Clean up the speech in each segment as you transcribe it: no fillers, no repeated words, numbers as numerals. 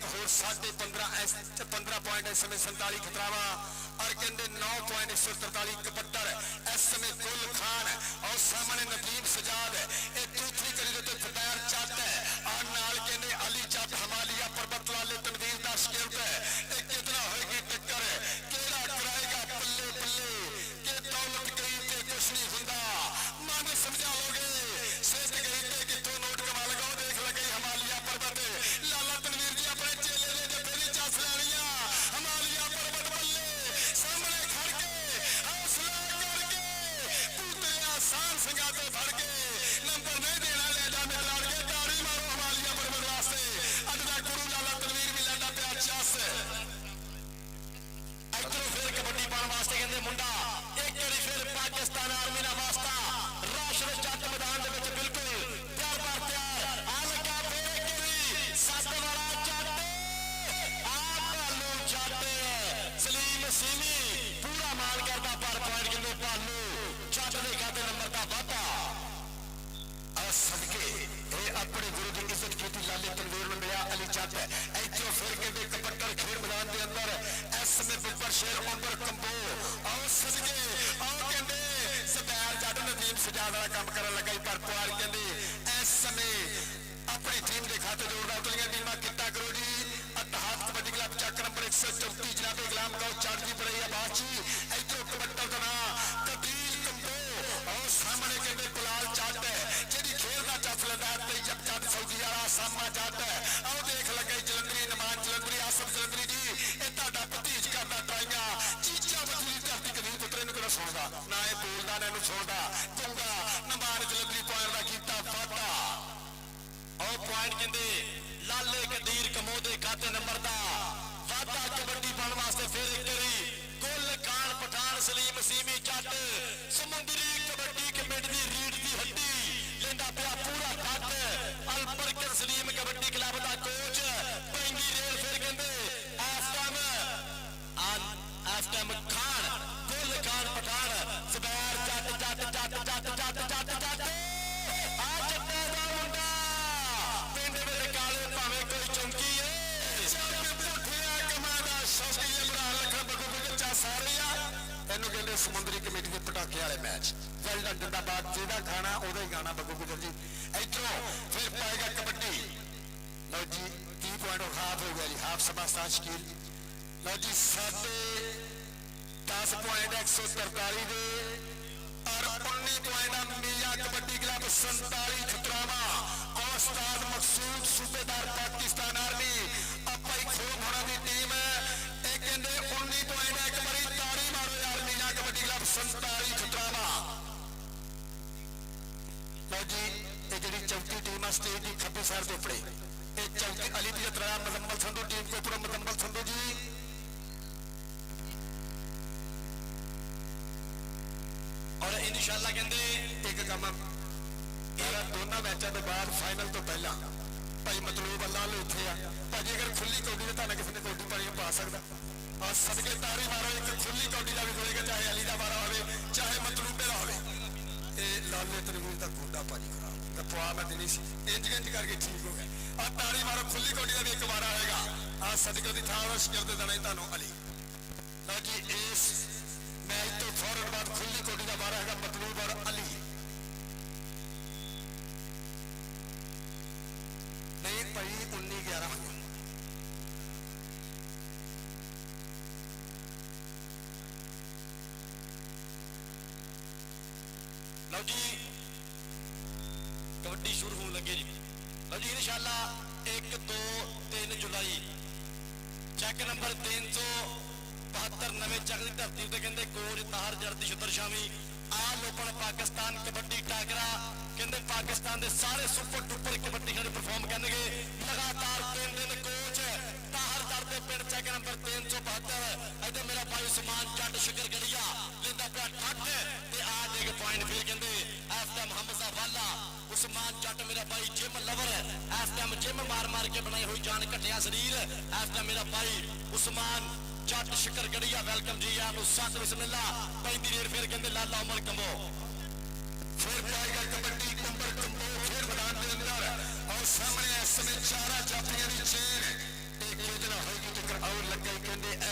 होर 15.5 15 पॉइंट इस समय 47 खतरावा और कहते 9 पॉइंट 143 71 इस समय गुल खान और सामने नदीम सजाद ये दूसरी कड़ी के फतैर जट है और नाल कहते अली जट हिमालय पर्वत लाले तनवीर का शिकंज है ये कितना होगी टक्कर केड़ा कराएगा पल्ले पल्ले के दौलत गई ते कुछ नहीं हुंदा मन समझा लोगे सेहत गई ते कितों नोट कमा लगाओ देख लगे हिमालय पर्वत लाला तनवीर जी अपने चेले ने जो फेरी चस लैनिया हिमालय पर्वत पल्ले सामने खड़ के हौसला करके पूतरे आसान सिंगा तो फड़ के नंबर नहीं देना ले जा मेरे लाड़के ताड़ी मारो हिमालय पर्वत वास्ते अज दा गुरु लाला तनवीर भी लैंदा पिया चस इधरों फिर कबड्डी पाने वास्ते कहते मुंडा एक कड़ी फिर पाकिस्तान आर्मी का वास्ता रोशन जट मैदान के बिल्कुल प्यार बार प्यार आ लगा फिर सत वाला जट भालू जट सलीम सीमी पूरा मान करता पर पॉइंट कहते भालू जट के खाते नंबर का वाधा सदके अपने गुरु की इज्जत की लाले तनवीर में मिला अली जट इधरों फिर कहते कबड्डी खेल मैदान के अंदर इस समय बब्बर शेर उमर कंबो और सदके और कहते सदैर जट नदीम सजाद वाला काम करने लगा पर पुआर कहते इस समय अपनी टीम के खाते जोड़ता उतलियां टीम किता करो जी अतहाद कबड्डी क्लब चक नंबर 134 जनाबे गुलाम गांव चढ़ती पड़ी आबाद जी इधरों कबड्डी का नाम कबीर कंबो और सामने कहते गुलाल जट जी खेल का चस लेंदा तैयब जट सऊदी वाला सामा जट आओ देख लगे जलंधरी नमान जलंधरी आसफ जलंधरी जी ये तुहाडा भतीज करदा ट्राइयां चीचा बजरी धरती कबीर पुत्रे नूं किहड़ा सुणदा ना ये बोलदा ना इहनूं सुणदा दूंगा नमान जलंधरी पॉइंट का कीता वाधा और पॉइंट कहते लाले कदीर कमो दे खाते नंबर का वाधा कबड्डी पाने वास्ते फिर एक करी गुल खान पठान सलीम सीमी जट समुंदरी कबड्डी कमेटी की रीढ़ की हड्डी लेंदा पिया पूरा कट अलबरकत सलीम कबड्डी क्लब का कोच पैंगी रेल फिर कहते एफएम खान गुल खान पठान जुबैर जट जट जट जट जट जट जट आ जट्टा दा मुंडा पिंड विच काले भावें कोई चौंकी है इन्हों कहते समुद्री कमेटी के पटाखे वाले मैच वेल्डन जिंदाबाद जेड़ा खाना ओदा ही गाना बग्गू गुजर जी इधरों फिर पाएगा कबड्डी लो जी 30 पॉइंट हाफ हो गया जी हाफ समा शकील लो जी 10 पॉइंट 143 दे और 19 पॉइंट मियां कबड्डी क्लब 47 खतरावा और उस्ताद मकसूद सूबेदार पाकिस्तान आर्मी अपई खोम होना की टीम है एक कहते 19 पॉइंट एक बारी ताड़ी मारो यार मियां कबड्डी क्लब 47 खतरावा लो जी ये जी चौथी टीम है स्टेज की खब्बे साइड के उपड़े ये चौथी अली दी तरह मुजम्मल संधू टीम के ऊपर मुजम्मल संधू जी और इंशाअल्लाह कहते एक काम दोनों मैचों के बाद फाइनल तो पहला भाई मतलूब अल्लाह लो इतने आ भाजी अगर खुली कौडी तो तुहानू किसी ने कौडी पानी पा सकता और सदके तारी मारो एक खुली कौडी का भी होएगा चाहे अली का मारा हो चाहे मतलूबे का हो लाले तनवीर का गोडा भाजी खराब पवा मैं देनी सी इंज इंज करके ठीक हो गया और तारी मारो खुली कौडी का भी एक बारा होएगा आ सदके की थां शिकरते देना ही तुहानू अली लो जी इस मैच तो फौरन बाद खुली कौडी का बारा है मतलूब और अली नहीं भाई 19-11 लो जी कबड्डी शुरू होने लगे जी लो जी इंशाअल्लाह 1 2 3 जुलाई चेक नंबर 372 नवे चक की धरती उत्ते कहते कोच ताहर जर्दी छुतर शामी आल ओपन पाकिस्तान कबड्डी टाकरा कहते पाकिस्तान के सारे सुपर डुपर कबड्डी खिलाड़ी परफॉर्म करेंगे लगातार 3 दिन कोच ताहर जर्द पिंड चेक नंबर 372 इधर मेरा भाई उस्मान जट शकरगढ़िया लेंदा पिया ठट ते आ देख पॉइंट फिर कहते एफएम हमजा वाला उस्मान जट मेरा भाई जिम लवर एफएम जिम मार मार के बनाई हुई जान घटिया शरीर एफएम मेरा भाई उस्मान जट शकरगढ़िया वेलकम जी आप सत बिस्मिल्लाह पैंती रेड फिर कहते लाला उमर कंबो फिर पाएगा कबड्डी नंबर कंबो फिर मैदान के अंदर और सामने इस समय चारा जाफियां की चेन एक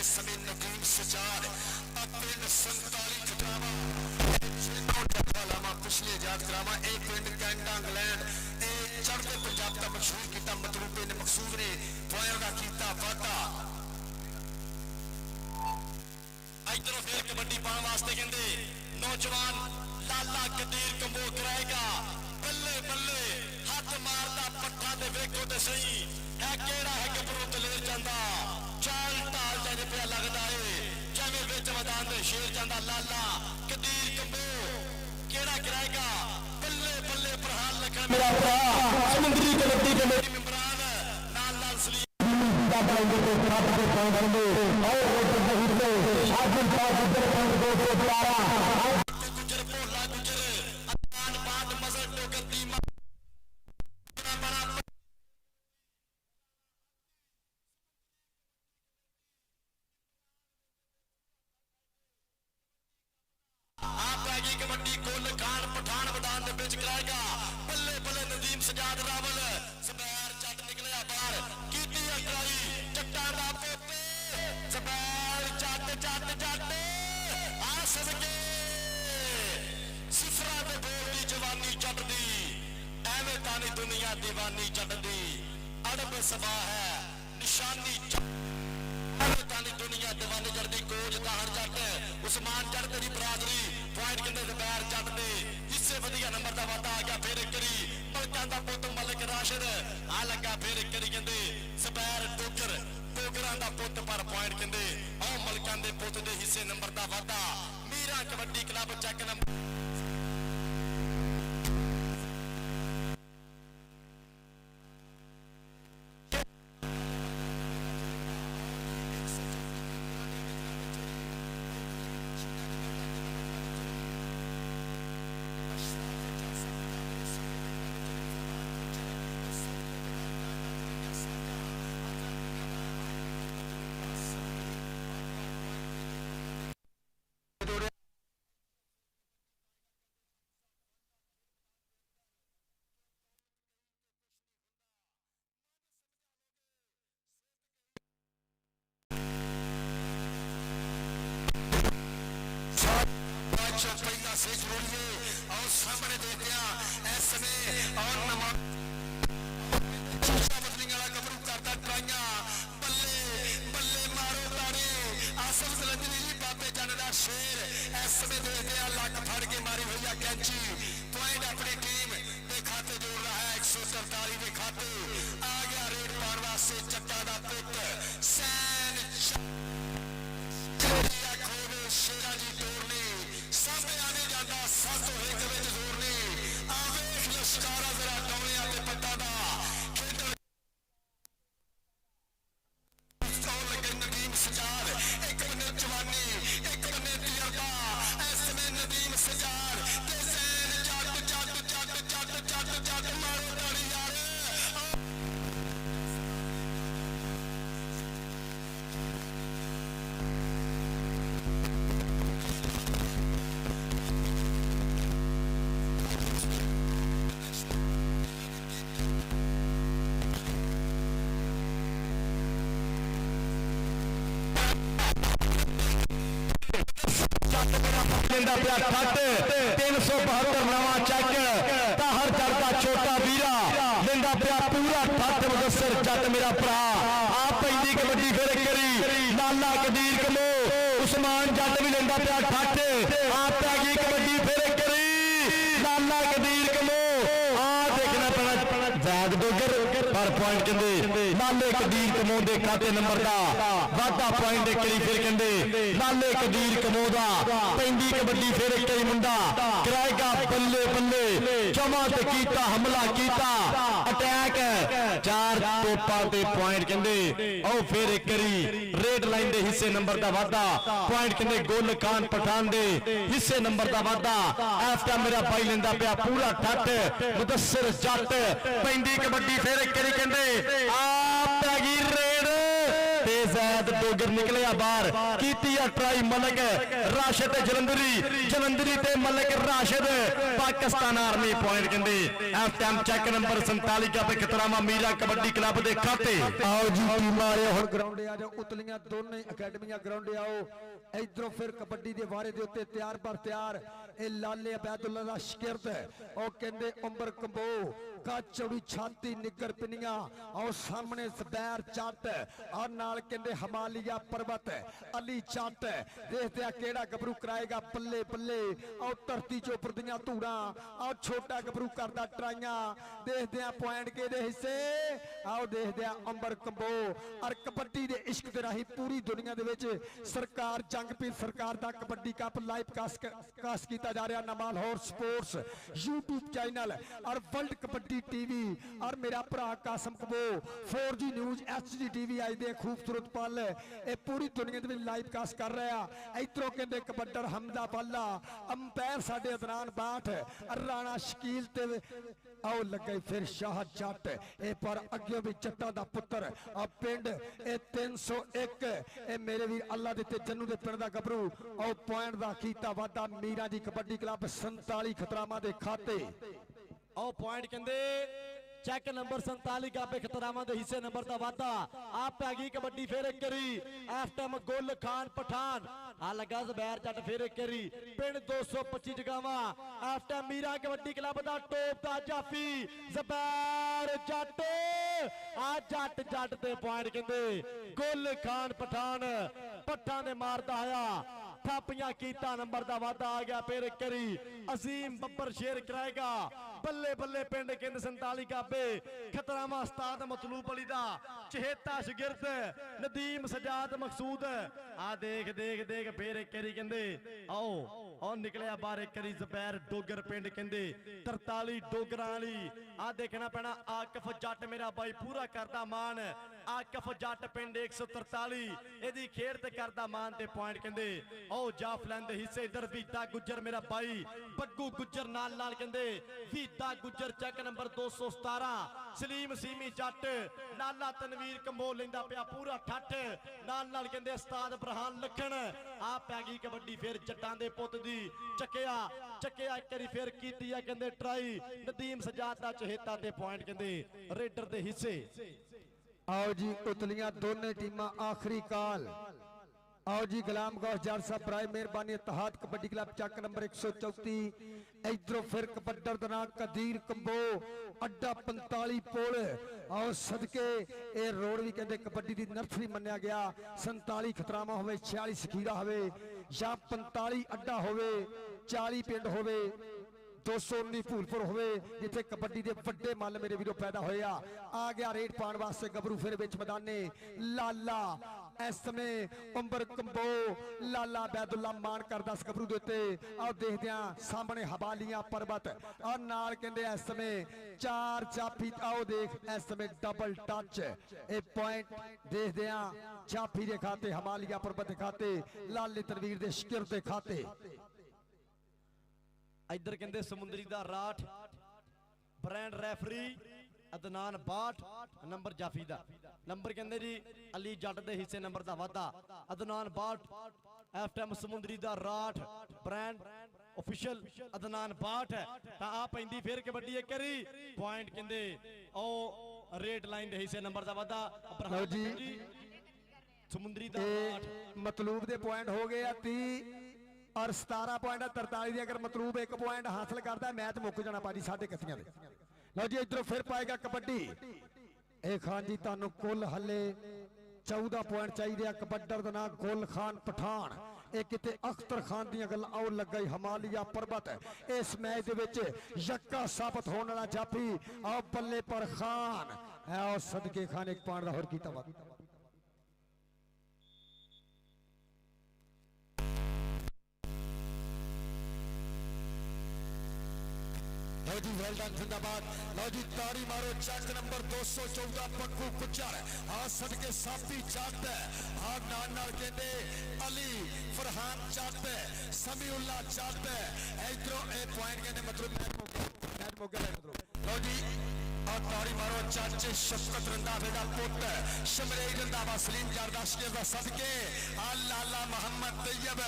इस समय नदीम सजाद पिंड 47 खटावा पिछले आजाद करावा यह पिंड कैंडा इंग्लैंड चढ़ते पंजाब का मशहूर किया मतलूबे ने मकसूद ने पॉइंट का किया वाधा इधरों फिर कबड्डी पाने वास्ते कहते नौजवान लाला कदीर कंबो कराएगा बल्ले बल्ले हाथ मारता पट्ठा दे वेखो ते सही है केड़ा है गबरू दलेर जांदा चाल टाल जाने पे लगदा है जिवें विच मैदान दे शेर जांदा लाला कदीर कंबो केड़ा कराएगा बल्ले बल्ले प्रहान लखन मेरा भरा समुद्री कबड्डी कमेटी मेंबरान नाल नाल सलीम दा बाइंदे को खराब के पॉइंट दे और वो बहुत से शागिर्द का गुजर पॉइंट दो से प्यारा गुजर पोला गुजर अतान बाद मजर तो गद्दी कबड्डी गोल खान पठान मैदान के बीच कराएगा बल्ले बल्ले नदीम सजाद रावल सबैर जट निकलिया बाहर कीती अगराई जट्टां दा पोते सबैर जट जट जट आ सदके सिफरा दे बोल दी जवानी जट दी एवें तानी दुनिया दीवानी जट दी अड़ब सबा है निशानी तानी दुनिया दीवानी जट दी कोज ताहर जट उस्मान जट तेरी बरादरी पॉइंट कहते जबैर जट दे इससे वधिया नंबर का वादा आ गया फिर एक करी मलकां दा पुत मलिक राशिद आ लगा फिर एक करी कहते जबैर डोगर डोगरां दा पुत पर पॉइंट कहते ओ मलकां दे पुत दे हिस्से नंबर का वादा Meera kabaddi club check number पहला से जरूरी है और सामने देखते हैं इस समय और बदली वाला गबरू करता ट्राइया बल्ले बल्ले मारो ताड़ी आसफ जलंधरी जी बाबे जाने का शेर इस समय देखते हैं लक फड़ के मारी हुई है कैंची पॉइंट अपनी टीम के खाते जोड़ रहा है 147 के खाते आ गया रेड पारवा से चट्टा दा पुट सैन शेरा जी तोड़ने सामने आने जाता सातों एक में जोड़ने आवेश लश्कारा जरा डौने आते पट्टा दा खेतर लगे नदीम सजाद एक बने जवानी एक बने तजर्बा ऐसे में नदीम सजाद ते सैन जट जट जट जट जट जट मारो ताड़ी यार पिया खट 372 नवा चेक ताहर चढ़ता छोटा वीरा लेंदा पिया पूरा ठट मुदस्सिर जट मेरा भरा आ पैंदी कबड्डी फिर करी लाला कदीर कमो उस्मान जट भी लेंदा पिया ठट आ पैगी कबड्डी फिर करी लाला कदीर कमो आ देखना पैना जैद डोगर पर पॉइंट कहते लाले कदीर कमो दे खाते नंबर का वाधा पॉइंट करी फिर कहते लाले कदीर कमो दा पैंदी कबड्डी फिर एक मुंडा कराएगा बल्ले बल्ले जमा ते कीता हमला कीता अटैक चार टोपा ते पॉइंट कहते ओ फिर एक करी रेड लाइन दे हिस्से नंबर का वाधा पॉइंट कहते गोल खान पठान दे हिस्से नंबर का वाधा एफटा मेरा भाई लेंदा पिया पूरा ठट मुदस्सिर जट पैंदी कबड्डी फिर एक करी कहते आ पैगी रेड ते जैद डोगर निकलिया बाहर कीती ट्राई मलिक राशिद जलंधरी ते मलिक राशिद पाकिस्तान आर्मी पॉइंट कहंदे इस टाइम चेक नंबर 47 का खतरामा मीरा कबड्डी क्लब के खाते आओ जी टीमां आए हुण ग्राउंड आ जाओ उतलियां दोनों अकैडमियां ग्राउंड आओ इधरों फिर कबड्डी के वारे दे उत्ते तैयार पर तैयार ए लाले अबैदुल्ला दा शिगिर्द ओ कहंदे उंबर कंबो का चौड़ी छाती निगर पिनिया और सामने ज़ुबैर जट और नाल कहंदे हिमालया पर्वत अली जट देखते आ केड़ा गबरू कराएगा बल्ले बल्ले और धरती चो परदियां धूड़ा और छोटा गबरू करदा ट्राइयां देखते आ पॉइंट के दे हिस्से आओ देखते आ उंबर कंबो और कबड्डी दे इश्क दे राही पूरी दुनिया दे विच सरकार जंगपीर सरकार दा कबड्डी कप लाइव कास्ट किया जा रहा ना लाहौर स्पोर्ट्स यूट्यूब चैनल और वर्ल्ड कबड्डी टीवी और मेरा भरा कासम कबो 4G न्यूज़ HD टीवी आई दे खूबसूरत पल ये पूरी दुनिया दे लाइव कास्ट कर रहा इधरों कहते कबड्डर हमदा बाला अंपायर साडे अदनान बाट राणा शकील ते आओ लगे फिर शाह जट ए पर अगे भी जट्टा दा पुत्र आ पिंड ए 301 ए मेरे वीर अल्लाह दिते जन्नू दे पिंड दा गबरू और पॉइंट दा कीता वादा मीरा जी कबड्डी क्लब 47 खतरामा दे खाते आओ पॉइंट कहंदे चेक नंबर 47 का पे खतरामा दे हिस्से नंबर दा वादा आप पैगी कबड्डी फिर एक करी एफ टाइम गुल खान पठान आ लगा ज़ुबैर जट फिर एक करी पिंड 225 जगावा एफ टाइम मीरा कबड्डी क्लब दा टॉप दा जाफी ज़ुबैर जट आ जट ते पॉइंट कहंदे गुल खान पठान पट्टां दे मारदा आया थापियां कीता नंबर दा वादा आ गया फिर एक करी अजीम बब्बर शेर कराएगा बल्ले बल्ले पिंड कहंदे 47 का खतरामा उस्ताद मतलूब अली दा चहेता शागिर्द नदीम सजाद मकसूद आ देख देख देख फिर एक करी कहंदे आओ और निकलिया बाहर एक करी ज़ुबैर डोगर पिंड कहंदे 43 डोगरां वाली आ देखना पैना आकफ जट मेरा भाई पूरा करदा मान आकफ जट पिंड 143 एदी खेड़ ते करदा मान ते पॉइंट कहंदे आओ जाफलैन दे हिस्से इधर वीता गुज्जर मेरा भाई बग्गू गुज्जर नाल नाल कहंदे वीता गुज्जर चेक नंबर 217 सलीम सीमी जट लाला तनवीर कंबो लेंदा पिया पूरा ठठ नाल नाल कहंदे उस्ताद बरहान लखन आ पै गई कबड्डी फिर जट्टां दे पुत दी चक्किया एक करी फिर कीती है कहंदे ट्राई नदीम सजाद दा चहेता ते पॉइंट कहंदे रेडर दे हिस्से आओ जी उतलियां दोनों टीमां आखिरी काल आओ जी गुलाम गौस जार साहब बराए मेहरबानी इत्तेहाद कबड्डी क्लब चक नंबर 134 इधरों फिर कबड्डर दना कदीर कंबो अड्डा 45 पुल आओ सदके ए रोड भी कहते कबड्डी की नर्सरी मन्या गया 47 खतरामा होवे 46 सखीरा होवे या 45 अड्डा होवे 40 पिंड होवे 219 भूलपुर होवे जिथे कबड्डी के वड्डे मल मेरे वीरों पैदा होया आ गया रेड पाने वास्ते गबरू फिर विच मैदाने लाला इस समय उंबर कंबो लाला बैदुल्ला मान करदा इस गबरू दे उत्ते आओ देखदे आ सामने हवालियां पर्वत और नाल कहंदे इस समय चार जाफी आओ देख इस समय डबल टच ए पॉइंट देखदे आ जाफी दे खाते हवालिया पर्वत दे खाते लाले तनवीर दे शिकिर दे खाते इधर कहंदे समुंदरी दा राठ ब्रांड रेफरी अदनान बाट नंबर जाफी दा नंबर कहंदे जी अली जट दे हिस्से नंबर दा वादा अदनान बाट एफ टाइम समुंदरी दा राठ ब्रांड ऑफिशियल अदनान बाट ता आ पैंदी फिर कबड्डी एक करी पॉइंट कहंदे ओ रेड लाइन दे हिस्से नंबर दा वादा लो जी समुंदरी दा राठ मतलूब दे पॉइंट हो गए 30 और 17 पॉइंट 43 दी अगर मतलूब एक पॉइंट हासिल करता है मैच मुक जाना पाजी साढ़े कथियां दे लो जी इधरों फिर पाएगा कबड्डी ए खान जी तानू कुल हले 14 पॉइंट चाहिए कबड्डर दा नाम गुल खान पठान एक किते अख्तर खान दी गल और लग गई हिमालया पर्वत इस मैच दे विच यक्का साबित होने वाला जाफी आओ बल्ले पर खान आओ सदके खान एक पॉइंट दा होर कीता वा लो जी वेल डन जिंदाबाद लो जी ताड़ी मारो चक नंबर 214 पक्कू गुज्जर आ सदके साफी जट आ नाल कहते अली फरहान जट समीउल्ला जट इधरों ए पॉइंट कहते मतलब मैच मौके लो जी और ताड़ी मारो चाचे शफकत रंधावे दा पुत शमरेज रंधावा सलीम जारदाशके दा सदके आ लाला मोहम्मद तैयब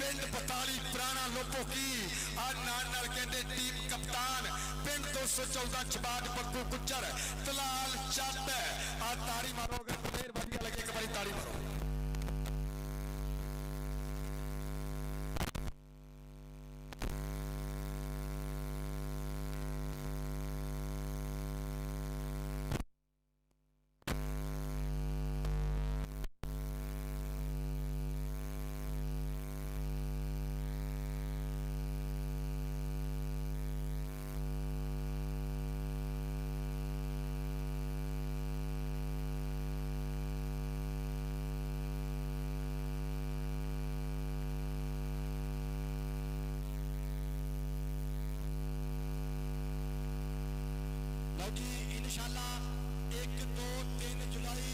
पिंड पताली पुराना लोपो की आ नाल कहंदे टीम कप्तान पिंड 214 छबाद पक्कू गुज्जर तलाल चट आ ताड़ी मारो अगर प्लेयर बढ़िया लगे एक बारी ताड़ी मारो। इंशाअल्लाह 1 2 3 जुलाई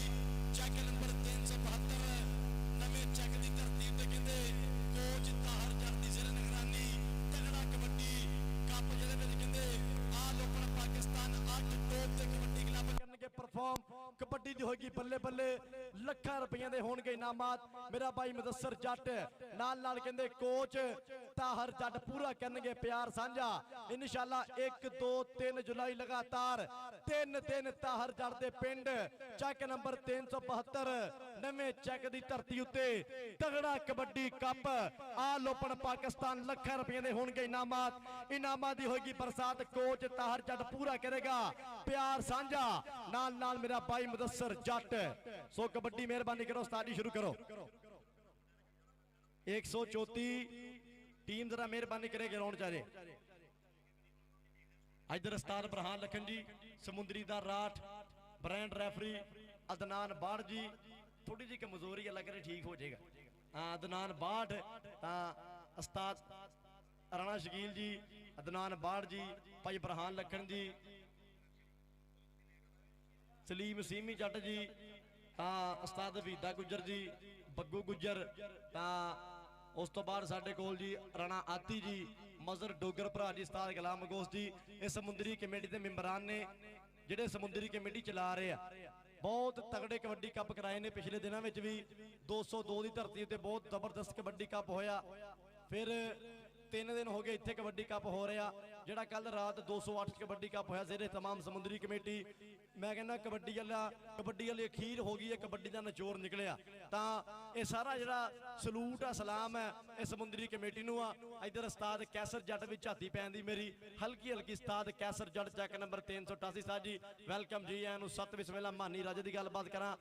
चेक नंबर 372 नवे चेक की धरती उत्ते कहंदे कोच ताहर जर्दी सिर निगरानी तगड़ा कबड्डी कप जिहदे विच कहंदे आल ओपन पाकिस्तान 8 टॉप ते कबड्डी क्लब करनगे परफॉर्म कबड्डी दी होगी बल्ले बल्ले ਲੱਖਾਂ ਰੁਪਈਆਂ ਦੇ ਹੋਣਗੇ ਇਨਾਮਾਤ ਮੇਰਾ ਭਾਈ ਮੁਦੱਸਰ ਜੱਟ ਨਾਲ ਨਾਲ ਕਹਿੰਦੇ ਕੋਚ ਤਾਹਰ ਜੱਟ ਪੂਰਾ ਕਰਨਗੇ ਪਿਆਰ ਸਾਂਝਾ ਇਨਸ਼ਾਅੱਲਾ 1 2 3 ਜੁਲਾਈ ਲਗਾਤਾਰ 3 ਦਿਨ ਤਾਹਰ ਜੱਟ ਦੇ ਪਿੰਡ ਚੱਕ ਨੰਬਰ 372 ਨਵੇਂ ਚੱਕ ਦੀ ਧਰਤੀ ਉੱਤੇ ਤਗੜਾ kabaddi cup all open Pakistan ਲੱਖਾਂ ਰੁਪਈਆਂ ਦੇ ਹੋਣਗੇ ਇਨਾਮਾਤ ਦੀ ਹੋਏਗੀ ਬਰਸਾਤ ਕੋਚ ਤਾਹਰ ਜੱਟ ਪੂਰਾ ਕਰੇਗਾ ਪਿਆਰ ਸਾਂਝਾ ਨਾਲ ਨਾਲ ਮੇਰਾ ਭਾਈ ਮੁਦੱਸਰ ਜੱਟ सो कबड्डी मेहरबानी करो उस्ताद जी शुरू करो 134 टीम जरा मेहरबानी करे ग्राउंड चाहे इधर उस्ताद बरहान लखन जी समुंदरी दा राठ ब्रांड रेफरी अदनान बाढ़ जी थोड़ी जी कमजोरी है लग रही ठीक हो जाएगा हाँ अदनान बाढ़ उस्ताद राणा शकील जी अदनान बाढ़ जी भाई बरहान लखन जी सलीम सीमी जट जी उस्ताद वीदा गुज्जर जी बग्गू गुज्जर उस तो बाद साडे कोल जी राणा आती जी मजर डोगर भरा जी उस्ताद गुलाम मगोस जी इस समुंदरी कमेटी के मेंबरान ने जिहड़े समुंदरी कमेटी चला रहे हैं बहुत तगड़े कबड्डी कप कराए ने पिछले दिनों में भी 202 की धरती उत्ते बहुत जबरदस्त कबड्डी कप होया फिर 3 दिन हो गए इत्थे कबड्डी कप हो रहा जिहड़ा कल रात 208 कबड्डी कप होया जेरे तमाम समुंदरी कमेटी मैं कहना कबड्डी वाली अखीर हो गई है कबड्डी का नचोर निकलिया तो यह सारा जिहड़ा सलूट आ सलाम है इस समुंदरी कमेटी नूं आ इधर उस्ताद कैसर जट भी झाती पैंदी मेरी हल्की हल्की उस्ताद कैसर जट चैक नंबर 388 साहब जी वेलकम जी एनु सत बिस्मिल्लाह मानी राजे की गलबात करा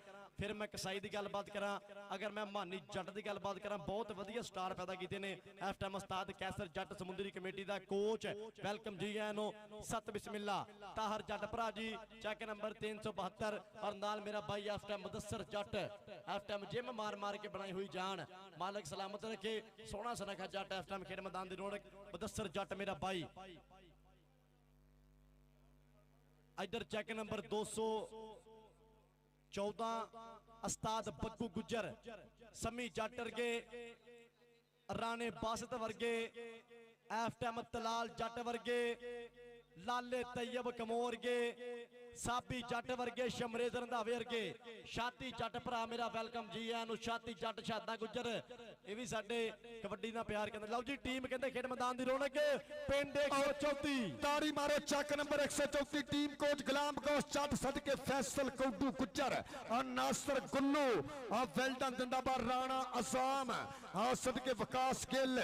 फिर मैं कसाई की गलबात करा अगर मैं मानी जट की गलबात करा बहुत वधिया स्टार पैदा किए ने इस टाइम उस्ताद कैसर जट समुंदरी कमेटी का कोच वेलकम जी एनु सत बिस्मिल्लाह ताहर जट भरा जी चैक नंबर 372 और नाल मेरा भाई इस टाइम मुदस्सर जट इस टाइम जिम मार मार के बनाई हुई जान मालिक सलामत रखे सोना सनखा जट इस टाइम खेल मैदान की रौनक मुदस्सर जट मेरा भाई इधर चेक नंबर 214 उस्ताद बग्गू गुज्जर समी जट वर्गे राणे बासत वर्गे इस टाइम तलाल जट वर्गे लाले तैयब कमोर गे साबी जट वर्गे शमरेज रंधावे वर्गे छाती जट भरा मेरा वेलकम जी एनु छाती जट शादा गुज्जर ये भी साडे कबड्डी दा प्यार कहंदे लो जी टीम कहंदे खेड मैदान दी रौनक पिंड 134 ताड़ी मारो चक नंबर 134 टीम कोच गुलाम गौस जट सदके फैसल कौडू गुज्जर और नासर गुल्लू और वेल्डन जिंदाबाद राणा असाम और सदके वकास गिल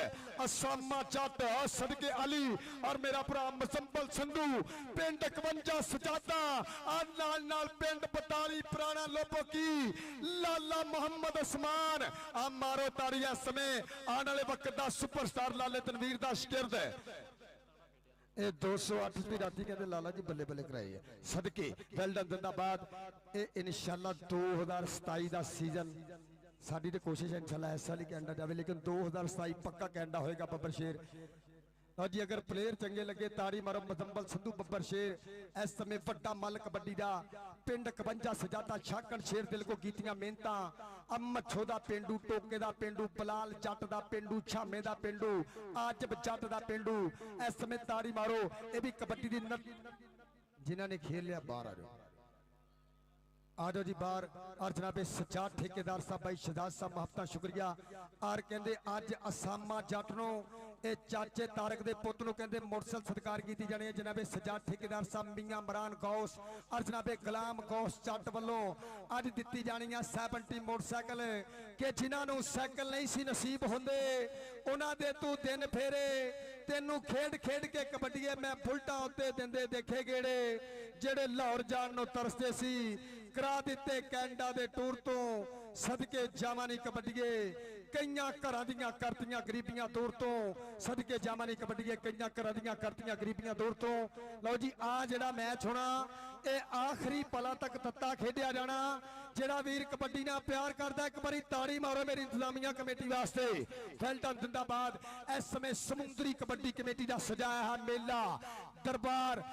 असामा जट और सदके अली और मेरा भरा मुजम्मल संधू पिंड 51 सजादा और नाल नाल पिंड 42 पुराना लोपो की लाला मोहम्मद उस्मान आ मारो ताड़ियां समय आने वाले वक्त का सुपरस्टार लाले तनवीर दा शिरद ये 208 भी राती कहते लाला जी बल्ले बल्ले कराई है सदके वेल्डन जिंदाबाद ये इंशाल्लाह 2027 का सीजन साडी ते कोशिश है इंशाल्लाह इस साल ही कैनेडा जावे लेकिन 2027 पक्का कैनेडा होएगा बब्बर शेर और जी अगर प्लेयर चंगे लगे ताड़ी मारो मुजम्मल संधू बब्बर शेर इस समय वड्डा मल कबड्डी दा पिंड 51 सजादा छाकन शेर दिल को कीतियां मेहनतां अमछो दा पेंडू टोके दा पेंडू बलाल जट दा पेंडू छामे दा पेंडू आजब जट दा पेंडू इस समय ताड़ी मारो ये भी कबड्डी दी जिन्हों ने खेल लिया बाहर आ जाओ, आ जाओ जी बाहर। और जनाबे सजाद ठेकेदार साहब भाई शहजाद साहब महबता शुक्रिया। और कहते अज असामा जट नूं ਇਹ ਚਾਚੇ ਤਾਰਕ ਦੇ ਪੁੱਤ ਨੂੰ ਕਹਿੰਦੇ ਮੋਟਰਸਾਈਕਲ ਸਤਿਕਾਰ ਕੀਤੀ ਜਾਣੀ ਹੈ। ਜਨਾਬੇ ਸਜਾਦ ਠੇਕੇਦਾਰ ਸਾਹਿਬ ਮੀਆਂ ਇਮਰਾਨ ਗੌਸ ਔਰ ਜਨਾਬੇ ਗੁਲਾਮ ਗੌਸ ਚੱਟ ਵੱਲੋਂ ਅੱਜ ਦਿੱਤੀ ਜਾਣੀ ਆ 70 ਮੋਟਰਸਾਈਕਲ ਕਿ ਜਿਨ੍ਹਾਂ ਨੂੰ ਸਾਈਕਲ ਨਹੀਂ ਸੀ ਨਸੀਬ ਹੁੰਦੇ ਉਹਨਾਂ ਦੇ ਤੂੰ ਦਿਨ ਫੇਰੇ। ਤੈਨੂੰ ਖੇਡ ਖੇਡ ਕੇ ਕਬੱਡੀਏ ਮੈਂ ਬੁਲਟਾਂ ਉੱਤੇ ਦਿੰਦੇ ਦੇਖੇ ਗੇੜੇ ਜਿਹੜੇ ਲਾਹੌਰ ਜਾਣ ਨੂੰ ਤਰਸਦੇ ਸੀ ਕਰਾ ਦਿੱਤੇ ਕੈਨੇਡਾ ਦੇ ਟੂਰ ਤੋਂ ਸਦਕੇ ਜਾਵਾਂ ਨਹੀਂ ਕਬੱਡੀਏ। कई घर दियां करतियां गरीबियां दूर तो सदके जामा नहीं कबड्डीए कई घर दियां करतियां गरीबियां दूर तो। लो जी आ जेड़ा मैच होना ये आखिरी पला तक तत्ता खेडिया जाना। जेड़ा वीर कबड्डी नाल प्यार करदा एक बारी ताड़ी मारो मेरी इंतजामिया कमेटी वास्ते। फैल्टन जिंदाबाद। इस समय समुद्री कबड्डी कमेटी का सजाया है मेला दरबार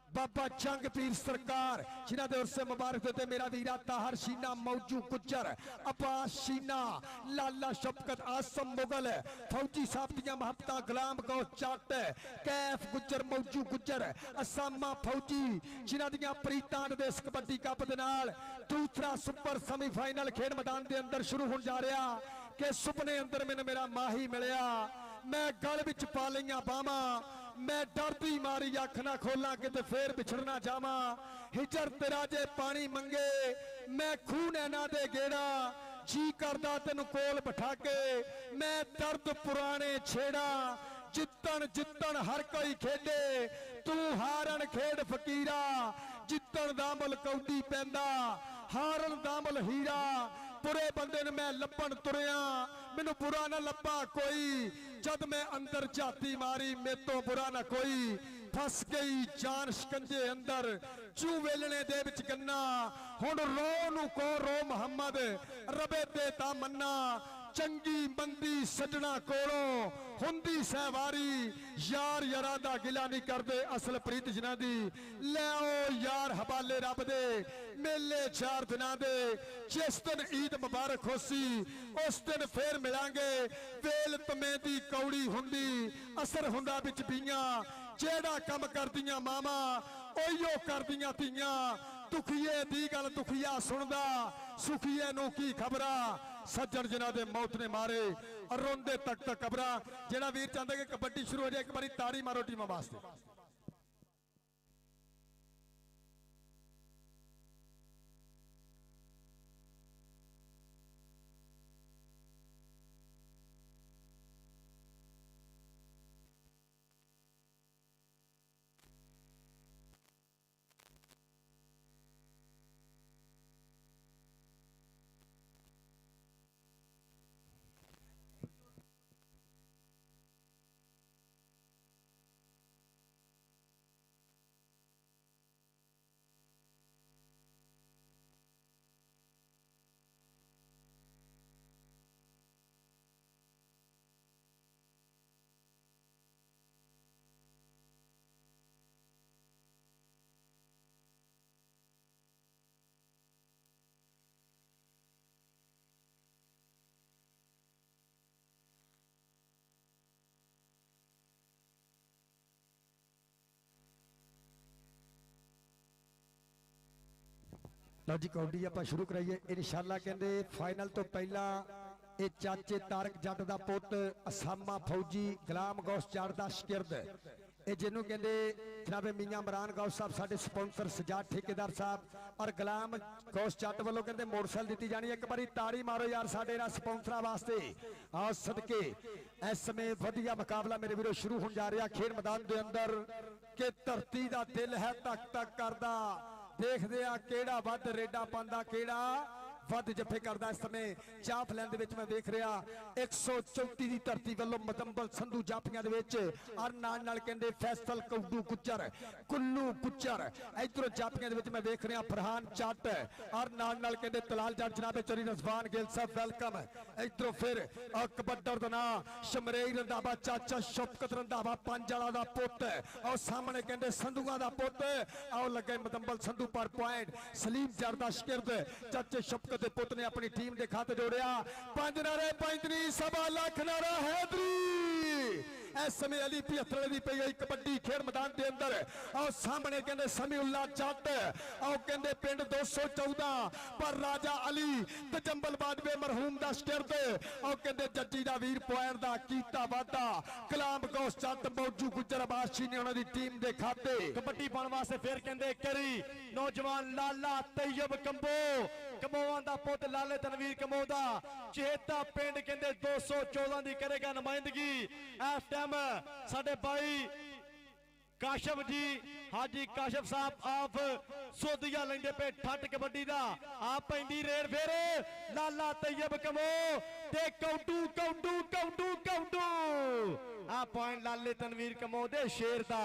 बाबा जंग पीर सरकार जिन्हों के उर्से मुबारक देते मेरा वीरा ताहर शीना मौजू गुज्जर अब्बास शीना लाला शफकत आसम मुगल फौजी साहब दियां महबतां गुलाम गौस चट कैफ गुज्जर मौजू गुज्जर असामा फौजी जिन्हों दियां प्रीतां दे इस कबड्डी कप दे नाल दूसरा सुपर सेमीफाइनल खेड मैदान के अंदर शुरू होने जा रहा कि सुपने अंदर मैंने मेरा माही मिलया मैं गल विच पा लईआं बावां मैं डरदी मारी अख ना खोला कि फिर बिछड़ना जावा हिजर तेरा जे पानी मंगे मैं खून ऐना दे गेड़ा जी करदा तेन कोल बिठा के मैं दर्द पुराने छेड़ा जितन जितन हर कोई खेडे तू हारन खेड फकीरा जितन दा मुल कौडी पैंदा हारन दा मुल हीरा बुरे बंदे ने मैं लपन तुरिया मैनू बुरा ना लपा कोई जद मैं अंदर झाती मारी मेरे तो बुरा ना कोई फस गई जान शिकंजे अंदर चू वेलने दे विच गन्ना हुण रो नू को रो मुहम्मद रबे ते ता मन्ना चंगी मंदी सजना कोलों हुंदी सहवारी यार यारां दा गिला नहीं करदे असल प्रीत जिन्हां दी ले आओ यार हवाले रब दे मेले 4 दिनां दे जिस दिन ईद मुबारक होसी उस दिन फिर मिलांगे वेल तमे दी कौड़ी हुंदी असर हुंदा विच बीआं जेड़ा कम करदियां मामा ओहियो करदियां धीआं दुखिए दी गल दुखिया सुनदा सुखिए नूं की खबरा सज्जन जिन्हां दे मौत ने मारे रोंदे तक तक कबरा। जेड़ा वीर चाहता कि कबड्डी शुरू हो जाए एक बारी ताड़ी मारो टीमां वास्ते। लो जी कबड्डी आप शुरू कराइए इंशाअल्लाह। कहते फाइनल तो पहला ये चाचे तारक जट का पुत असामा फौजी गुलाम गौस चट का शगिर्द ये जिन्हों कहते जनाबे मियाँ इमरान गौस साहब साडे स्पॉन्सर सजाद ठेकेदार साहब और गुलाम गौस चट वालों कहते मोटरसाइकिल दी जानी। एक बारी ताड़ी मारो यार साडे ना स्पॉन्सर वास्ते आओ सदके। इस समय वधिया मुकाबला मेरे वीरों शुरू होने जा रहा खेड मैदान के अंदर कि धरती का दिल है तक तक करदा देखदे आ केड़ा वध रेडा पांदा केड़ा वध जफे करदा। इस समय जाफ लैन दे विच मैं देख रहा 134 दी धरती वालों मदंबल संधू जाफियां दे विच और नाल नाल कहंदे फैसल कौडू गुज्जर कुल्लू गुज्जर इधरों जाफियां दे विच मैं देख रहा फरहान चट और नाल नाल कहंदे तलाल जट जनाबे चरी रजवान गिल साहब वेलकम। इधरों फिर कबड्डर दा नां शमरेई रंधावा चाचा शफकत रंधावा पंजाला दा पुत और सामने कहंदे संधूआं दा पुत आओ लगे मदंबल संधू पर पॉइंट सलीम जट दा शगिर्द चाचे शफकत दे पुत ने अपनी टीम के खाते जोड़िया 5 नारे 35 सवा लाख नारा हैदरी इस समय अली 75 ਦੀ ਪਈ ਹੋਈ कबड्डी खेड मैदान के अंदर और सामने कहते समीउल्ला जट और कहते पिंड 214 पर राजा अली तजंबल बादवे मरहूम दा शिरद और कहते जज्जी दा वीर पॉइंट दा कीता वादा कलाम गौस जट मौजू गुजर बादशाह ने उन्होंने टीम दे खाते कबड्डी पाने वास्ते फिर कहते करी नौजवान लाला तैयब कंबो कमोआ दा पुत लाले तनवीर कमो दा चेता पिंड कहते 214 दी करेगा नुमाइंदगी इस टाइम साडे भाई काशफ जी हाजी काशफ साहब आप सोदिया लेंदे पे ठट कबड्डी दा आप पैंदी रेड फिर लाला तैयब कमो ते कौडू कौडू कौडू कौडू आ पॉइंट लाले तनवीर कमो दे शेर दा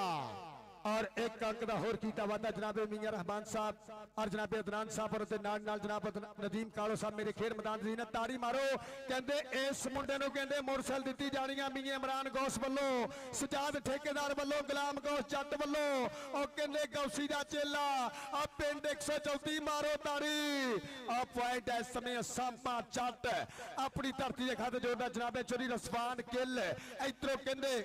और एक अंक दा होर कीता वादा जनाबे मियां रहमान साहब और जनाबे अदनान साहब और नाल नाल जनाब नदीम कालो साहब मेरे खेड मैदान दी ने ताड़ी मारो कहंदे इस मुंडे नु कहंदे मोटरसाइकिल दित्ती जानी है मियां इमरान गौस वल्लों सजाद ठेकेदार वल्लों गुलाम गौस जट वल्लों और कहंदे गौसी दा चेला आ पिंड 134 मारो ताड़ी आ पॉइंट इस समय सामा जट अपनी धरती दे खाते जोड़दा जनाबे चोरी रसवान किल इधरों कहंदे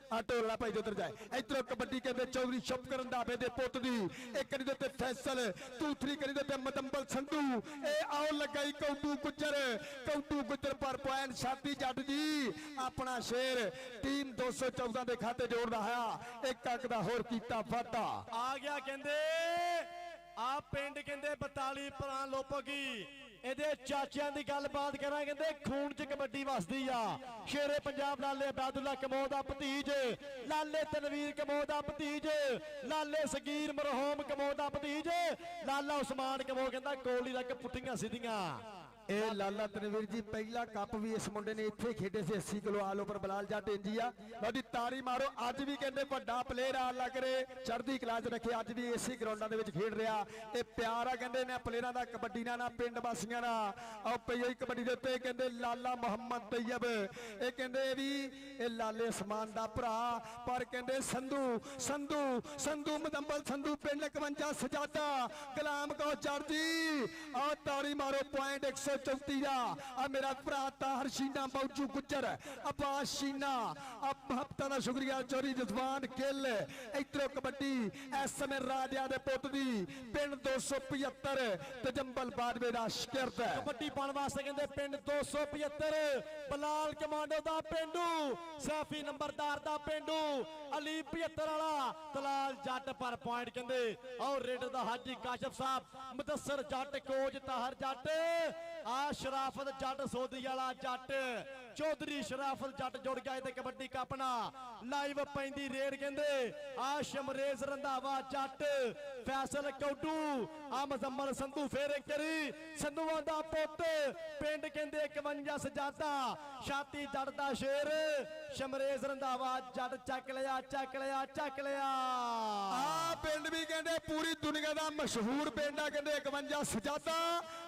टोला भाई उधर जाए इधरों कबड्डी कहते चौधरी शपकरन दाबे दे पुत दी एक करी दे फैसल दूसरी करी दे मदंबल संधू ए आओ लगाई कौडू गुजर पर पॉइंट छाती जट जी अपना शेर टीम 214 दे खाते जोड़ रहा एक अंक दा होर कीता वादा आ गया कहंदे आप पिंड कहंदे 42 परां लोपोगी ਇਹਦੇ ਚਾਚਿਆਂ ਦੀ ਗੱਲਬਾਤ ਕਰਾਂ ਕਹਿੰਦੇ ਖੂਨ 'ਚ ਕਬੱਡੀ ਵਸਦੀ ਆ ਸ਼ੇਰੇ ਪੰਜਾਬ ਲਾਲੇ ਅਬਦੁੱਲਾ ਕਮੋ ਦਾ ਭਤੀਜ ਲਾਲੇ ਤਨਵੀਰ ਕਮੋ ਦਾ ਭਤੀਜ ਲਾਲੇ ਸਗੀਰ ਮਰਹੂਮ ਕਮੋ ਦਾ ਭਤੀਜ ਲਾਲਾ ਉਸਮਾਨ ਕਮੋ ਕਹਿੰਦਾ ਕੋਲੀ ਲੱਗ ਪੁੱਠੀਆਂ ਸਿੱਧੀਆਂ ਇਹ ਲਾਲਾ ਤਨਵੀਰ ਜੀ ਪਹਿਲਾ ਕੱਪ ਵੀ ਇਸ ਮੁੰਡੇ ਨੇ ਇੱਥੇ ਖੇਡੇ ਸੀ 80 ਕਿਲੋ ਆਲ ਓਵਰ ਬਲਾਲ ਜੱਟ ਇੰਜੀਆ ਉਹਦੀ ਤਾੜੀ ਮਾਰੋ ਅੱਜ ਵੀ ਕਹਿੰਦੇ ਵੱਡਾ ਪਲੇਅਰ ਆ ਲੱਗ ਰੇ ਚੜ੍ਹਦੀ ਕਲਾ 'ਚ ਰੱਖੇ ਅੱਜ ਵੀ ਇਸੇ ਗਰਾਊਂਡਾਂ ਦੇ ਵਿੱਚ ਖੇਡ ਰਿਹਾ ਇਹ ਪਿਆਰ ਆ ਕਹਿੰਦੇ ਨੇ ਪਲੇਅਰਾਂ ਦਾ ਕਬੱਡੀ ਨਾਲ ਪਿੰਡ ਵਾਸੀਆਂ ਦਾ ਆਹ ਪਈ ਹੋਈ ਕਬੱਡੀ ਦੇ ਉੱਤੇ ਕਹਿੰਦੇ ਲਾਲਾ ਮੁਹੰਮਦ ਤੈयब ਇਹ ਕਹਿੰਦੇ ਵੀ ਇਹ ਲਾਲੇ ਉਸਮਾਨ ਦਾ ਭਰਾ ਪਰ ਕਹਿੰਦੇ ਸੰਧੂ ਮਦੰਬਲ ਸੰਧੂ ਪਿੰਡ 51 ਸਜਾਦਾ ਗੁਲਾਮ ਕੋ ਚੜ੍ਹਦੀ ਆਹ ਤਾੜੀ ਮਾਰੋ ਪੁਆਇੰਟ 134 ਦਾ ਆ ਮੇਰਾ ਭਰਾ ਤਾਹਰ ਸ਼ੀਨਾ ਮੌਜੂ ਗੁੱਜਰ ਅਬਾਸ ਸ਼ੀਨਾ ਹਫਤਾ ਦਾ ਸ਼ੁਕਰੀਆ ਚੋਰੀ ਜਜ਼ਬਾਨ ਕਿਲ ਇਧਰੋਂ ਕਬੱਡੀ ਇਸ ਸਮੇਂ ਰਾਜਿਆਂ ਦੇ ਪੁੱਤ ਦੀ ਪਿੰਡ 275 ਤਜੰਬਲ ਬਾਦਵੇ ਦਾ ਸ਼ਿਕਰਤ ਕਬੱਡੀ ਪਾਉਣ ਵਾਸਤੇ ਕਹਿੰਦੇ ਪਿੰਡ 275 ਬਲਾਲ ਕਮਾਂਡੋ ਦਾ ਪਿੰਡੂ ਸੈਫੀ ਨੰਬਰਦਾਰ ਦਾ ਪਿੰਡੂ ਅਲੀ 75 ਵਾਲਾ ਤਲਾਲ ਜੱਟ ਪਰ ਪੁਆਇੰਟ ਕਹਿੰਦੇ ਔਰ ਰੇਡਰ ਦਾ ਹਾਜੀ ਕਾਸ਼ਫ ਸਾਹਿਬ ਮੁਦੱਸਰ ਜੱਟ ਕੋਚ ਤਾਹਰ ਜੱਟ ਆ ਸ਼ਰਾਫਤ ਜੱਟ ਸੋਦੀ ਵਾਲਾ ਜੱਟ ਚੌਧਰੀ ਸ਼ਰਾਫਤ ਜੱਟ ਜੁੜ ਗਿਆ ਤੇ ਕਬੱਡੀ ਕੱਪ ਨਾਲ ਲਾਈਵ ਪੈਂਦੀ ਰੇਡ ਕਹਿੰਦੇ ਆ ਸ਼ਮਰੇਜ਼ ਰੰਧਾਵਾ ਜੱਟ ਫੈਸਲ ਕੌਡੂ ਆ ਮਜ਼ਮਲ ਸੰਧੂ ਫੇਰ ਕਰੀ ਸੰਧੂਆਂ ਦਾ ਪੁੱਤ ਪਿੰਡ ਕਹਿੰਦੇ 51 ਸਜਾਦਾ ਛਾਤੀ ਜੱਟ ਦਾ ਸ਼ੇਰ ਸ਼ਮਰੇਜ਼ ਰੰਧਾਵਾ ਜੱਟ ਚੱਕ ਲਿਆ ਆ ਪਿੰਡ ਵੀ ਕਹਿੰਦੇ ਪੂਰੀ ਦੁਨੀਆ ਦਾ ਮਸ਼ਹੂਰ ਪਿੰਡ ਆ ਕਹਿੰਦੇ 51 ਸਜਾਦਾ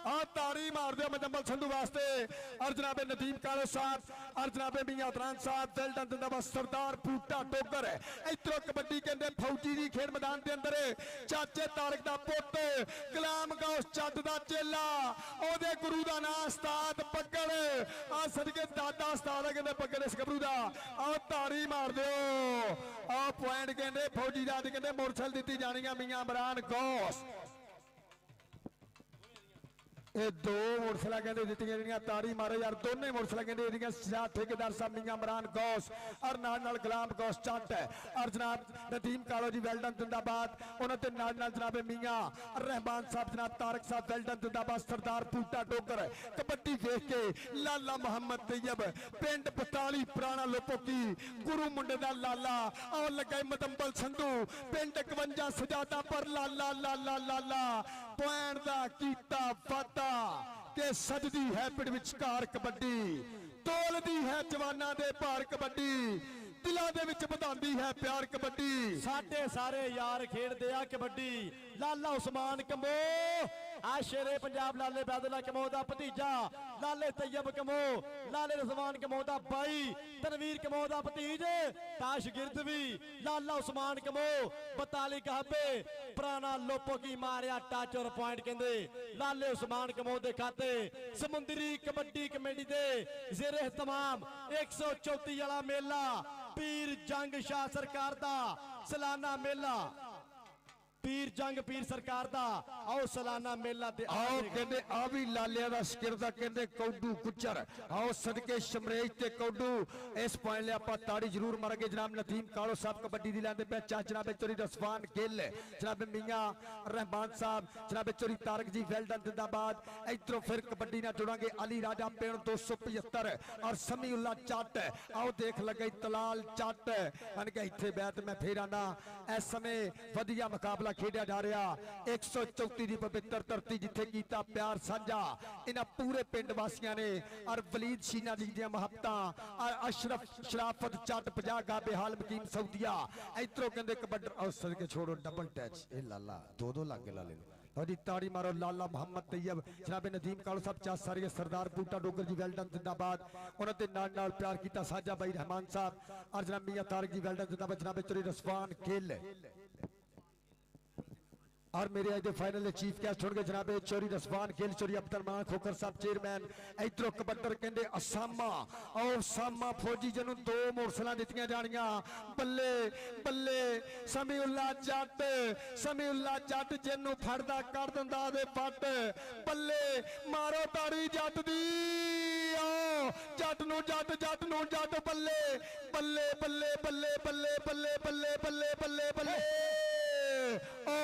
ਆ ਤਾੜੀ ਮਾਰ ਦਿਓ ਮਜ਼ਮਲ ਸੰਧੂ ਵਾਸਤੇ ਔਰ ਜਨਾਬੇ ਨਦੀਮ ਕਾਲੋ ਸਾਹਿਬ और जनाबे मियां अदनान साहब वेल्डन जिंदाबाद सरदार बूटा टोकर इधरों कबड्डी कहते फौजी दी खेड मैदान के अंदर चाचे तारक दा पुत गुलाम गौस जट दा चेला ओदे गुरु दा नाम उस्ताद पक्कड़ आ सदके दादा उस्ताद कहते पक्कड़ इस गबरू दा आ ताड़ी मार दिओ आ पॉइंट कहते फौजी दा कहते मोटरसाइकिल दित्ती जानी है मियां इमरान गौस ਇਹ ਦੋ मोटरसाइकिल कहते दित्ती जानियां ताड़ी मारो यार दोनों मोटरसाइकिल कहते ठेकेदार साहब मियां इमरान गौस और नाल गुलाम गौस जट और जनाब नदीम कालो जी वेल्डन जिंदाबाद उन्होंने नाल जनाब मियां रहमान साहब जनाब तारक साहब वेल्डन जिंदाबाद सरदार बूटा टोकर कबड्डी देख के लाला मुहम्मद तैयब पिंड 42 पुराना लोपोकी गुरु मुंडे दा लाला और लगे मदंबल संधू पिंड 51 सजादा पर लाला पॉइंट दा कीता वादा कि सजदी है पिंड विचकार कबड्डी तोलदी है जवाना दे भार कबड्डी दिलों दे विच ਵਧਾਉਂਦੀ है प्यार कबड्डी साडे सारे यार खेडदे आ कबड्डी ਲਾਲਾ ਉਸਮਾਨ ਕੰਬੋ ਆ ਸ਼ੇਰੇ ਪੰਜਾਬ ਲਾਲੇ ਬੈਦੁੱਲਾ ਕੰਬੋ ਦਾ ਭਤੀਜਾ, ਲਾਲੇ ਤੈयब ਕੰਬੋ, ਲਾਲੇ ਉਸਮਾਨ ਕੰਬੋ ਦਾ ਬਾਈ, ਤਨਵੀਰ ਕੰਬੋ ਦਾ ਭਤੀਜ, ਤਾਸ਼ ਗਿਰਦਵੀ, ਲਾਲਾ ਉਸਮਾਨ ਕੰਬੋ 42 ਕਹਾਬੇ ਪੁਰਾਣਾ ਲੋਪੋ ਕੀ ਮਾਰਿਆ ਟੱਚ ਔਰ ਪੁਆਇੰਟ ਕਹਿੰਦੇ ਲਾਲੇ ਉਸਮਾਨ ਕੰਬੋ ਦੇ ਖਾਤੇ। ਸਮੁੰਦਰੀ ਕਬੱਡੀ ਕਮੇਟੀ ਦੇ ਜ਼ੇਰੇ ਤਮਾਮ 134 ਵਾਲਾ ਮੇਲਾ ਪੀਰ ਜੰਗ ਸ਼ਾਹ ਸਰਕਾਰ ਦਾ ਸਾਲਾਨਾ ਮੇਲਾ, ਪੀਰ ਜੰਗ ਪੀਰ ਸਰਕਾਰ ਦਾ ਆਓ ਸਾਲਾਨਾ ਮੇਲਾ ਤੇ आओ कहते आ भी लालिया दा शिकरदा कहते कौडू गुज्जर आओ सदके शमरेज ते कौडू इस पॉइंट ले आपां ताड़ी जरूर मारांगे। जनाब नदीम कालो साहब कबड्डी दी लैंदे पे चा, जनाब चोरी रसवान गिल, जनाब मियां रहमान साहब, जनाब चोरी तारक जी वेल्डन जिंदाबाद। इधरों फिर कबड्डी नाल जुड़ांगे अली राजा पेड़ 275 और समीउल्ला जट। आओ देख लगे तलाल जट अन के इत्थे बैठ मैं फिर आना। इस समय वधिया मुकाबला खेडिया जा रहा 134 दी पवित्र धरती जिथे कीता प्यार साझा इन्हां पूरे पिंड वासियां ने और वलीद शीना जी दी मोहब्बतां और अशरफ शराफत जट 50 गाबे हाल मकीम सऊदिया। इधरों कहंदे कबड्डी और सदके छोड़ो डबल टच ए लाला दो लागे लाले और ताड़ी मारो लाला मोहम्मद तैयब, जनाब नदीम कालो साहब चा सारे सरदार बूटा डोगर जी वेल्डन जिंदाबाद। उन्होंने नाल प्यार किया साझा भाई रहमान साहब और जनाब मियां तारक जी वेल्डन जिंदाबाद। जनाब चोरी रसवान गिल और मेरे आज फाइनल चीफ गेस्ट होंगे जनाब चोरी रसवान गिल, चोरी अब्दुलरमान खोखर साहब चेयरमैन। इधरों कबड्डर कहते असामा और सामा फौजी जिन्हों 2 मोटरसाइकिल दित्तियां जानियां। बल्ले बल्ले समीउल्ला जट, समीउल्ला जट जिन्हों फड़दा कर दिंदा दे पट। बल्ले मारो ताड़ी जट दी, आओ जट नूं जट, जट नूं जट। बल्ले बल्ले बल्ले बल्ले बल्ले बल्ले बल्ले बल्ले बल्ले बल्ले ओ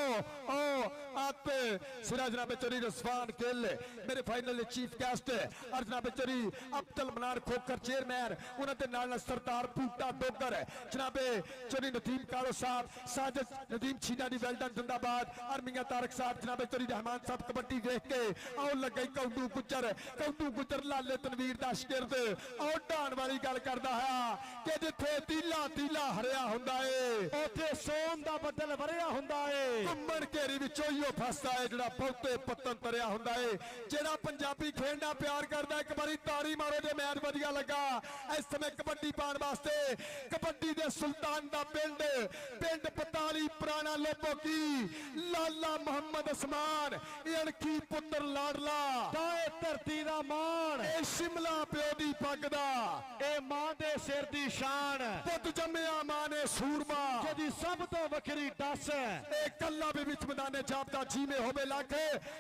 आते सिरा जनाब चोरी रसवान गिल मेरे फाइनल चीफ गेस्ट और जनाब चोरी अब्दुल मनान खोखर चेयरमैन। उन्होंने नाल सरदार बूटा डोगर, जनाब चोरी नदीम कालो साहब, साजिद नदीम छीना दी वेल्डन जिंदाबाद और मियां तारक साहब, जनाब चोरी रहमान साहब कबड्डी देख के आओ लगे कौडू गुज्जर लाले तनवीर दा शिगिरद। आओ ढाण वाली गल करदा है कि जिथे तीला तीला हरिया हुंदा है उथे सोन दा बदल वरिया हुंदा है। घुम्मण घेरी विचों ही फसदा है जिहड़ा बहुते पत्तन तरिया हुंदा है। जिहड़ा पंजाबी खेडना प्यार करदा एक बारी ताड़ी मारो जे मैच वधिया लगा। इस समय कबड्डी पाउण वास्ते कबड्डी दे सुल्तान दा पिंड 45 पुराना लोपो की लाला मोहम्मद उस्मान अणखी पुत्र लाडला ताए धरती दा मान, ए शिमला प्यो दी पग दा, ए मां दे सिर दी शान, पुत जम्मिया मां ने सूरमा जदी सब तो वखरी दस ए कल्ला भी विच मैदाने जापदा जी में होवे लख।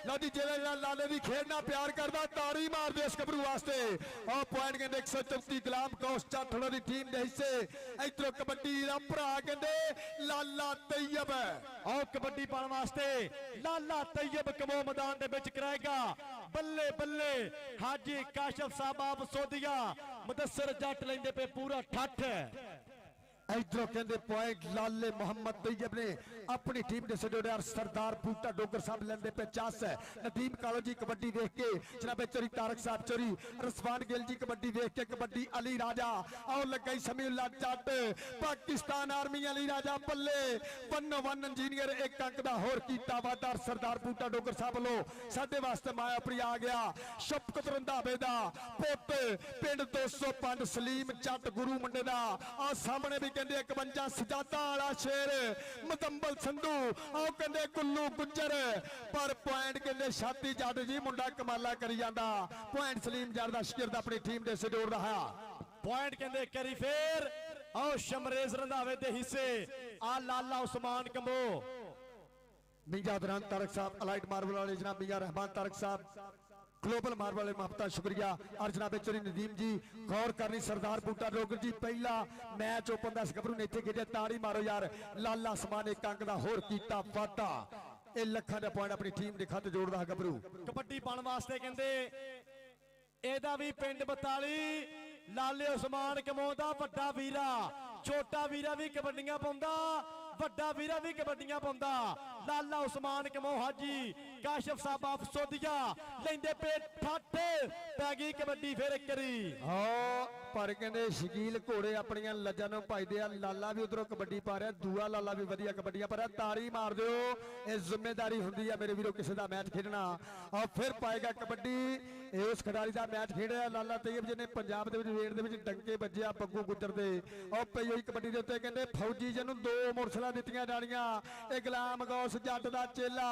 लादी जेले लाले दी खेडना प्यार करदा ताड़ी मार दे इस गबरू वास्ते। और पॉइंट कहंदे 134 गुलाम कौस चाठड़ों दी टीम दे हिस्से। इधरों कबड्डी दा भरा कहंदे लाला तैयब और कबड्डी पाउण वास्ते लाला तैयब कमो मैदान दे विच कराएगा। बल्ले बल्ले हाजी काशिफ साहब आप सोदिया मुदस्सर जट लेंदे पे पूरा ठठ। इधरों कहंदे पॉइंट लाले मोहम्मद तैयब ने अपनी टीम दे सजोड़े सरदार बूटा डोगर साहब लेंदे पे 50। नदीम कालो जी कबड्डी देख के, जनाब चोरी तारक साहब चोरी रसवान गिल जी कबड्डी देख के, कबड्डी अली राजा आओ लग समीउल्ला जट पाकिस्तान आर्मी अली राजा बल्ले 1 इंजीनियर 1 अंक दा होर कीता वादा। सरदार बूटा डोगर साहब लो साडे वास्ते माया प्रिय आ गया। शफकत रंधावे दा पुत पिंड 205 सलीम जट गुरु मुंडे दा आ सामने भी कहंदे 51 सजादा वाला शेर मुदम्बल संधू आओ कहंदे कुल्लू गुज्जर पर पॉइंट कहंदे छाती जट जी मुंडा कमाला करी जांदा। पॉइंट सलीम जट दा शिगिरद अपनी टीम दे सजोड़ रहा। पॉइंट कहंदे करी फेर आओ शमरेज रंधावे दे हिस्से आ लाला उस्मान कंबो। मियां दरान तारक साहब अलाइट मार्बल वाले जनाब मियां रहमान तारक साहब ग्लोबल मार्बल वाले महबता शुक्रिया। और जनाब चोरी नदीम जी गौर करनी सरदार बूटा डोगर जी पहला मैच ओपन दा गबरू ने इत्थे खेडिया। ताड़ी मारो यार लाला उस्मान 1 अंक दा होर कीता वादा। ए लखां दा पॉइंट अपनी टीम दे खाते जोड़दा है गबरू। कबड्डी पाउण वास्ते कहंदे एदा भी पिंड 42 लाले उस्मान कमो दा वड्डा वीरा, छोटा वीरा भी कबड्डियां पाउंदा, वड्डा वीरा भी कबड्डियां पाउंदा। ਲਾਲਾ ਉਸਮਾਨ ਕਮੋ ਹਾਜੀ ਕਾਸ਼ਫ ਸਾਹਿਬ ਆਫ ਸੋਧੀਆ ਲੈਂਦੇ ਪੇ ਠੱਠ ਪੈ ਗਈ ਕਬੱਡੀ ਫਿਰ ਇੱਕ ਵਾਰੀ ਪਰ ਕਹਿੰਦੇ ਸ਼ਕੀਲ ਘੋੜੇ ਆਪਣੀਆਂ ਲੱਜਾਂ ਨੂੰ ਭਜਦੇ ਆ। ਲਾਲਾ ਵੀ ਉਧਰੋਂ ਕਬੱਡੀ ਪਾ ਰਿਹਾ, ਦੂਆ ਲਾਲਾ ਵੀ ਵਧੀਆ ਕਬੱਡੀਆਂ ਪਾ ਰਿਹਾ। ਤਾੜੀ ਮਾਰ ਦਿਓ, ਇਹ ਜ਼ਿੰਮੇਵਾਰੀ ਹੁੰਦੀ ਆ ਮੇਰੇ ਵੀਰੋ ਕਿਸੇ ਦਾ ਮੈਚ ਖੇਡਣਾ। ਔਰ ਫਿਰ ਪਾਏਗਾ ਕਬੱਡੀ, ਇਹ ਉਸ ਖਿਡਾਰੀ ਦਾ ਮੈਚ ਖੇਡ ਰਿਹਾ ਲਾਲਾ ਤੈयब ਜਿਹਨੇ ਪੰਜਾਬ ਦੇ ਵਿੱਚ ਵੇੜ ਦੇ ਵਿੱਚ ਡੰਕੇ ਵੱਜਿਆ ਬੱਗੂ ਗੁੱਜਰ ਦੇ। ਉਹ ਪਈ ਹੋਈ ਕਬੱਡੀ ਦੇ ਉੱਤੇ ਕਹਿੰਦੇ ਫੌਜੀ ਜੀ ਨੂੰ 2 ਮੁਰਸਲਾਂ ਦਿੱਤੀਆਂ ਜਾਣੀਆਂ। ਇਹ ਗੁਲਾਮ ਗੌਸ ਜੱਟ ਦਾ ਚੇਲਾ,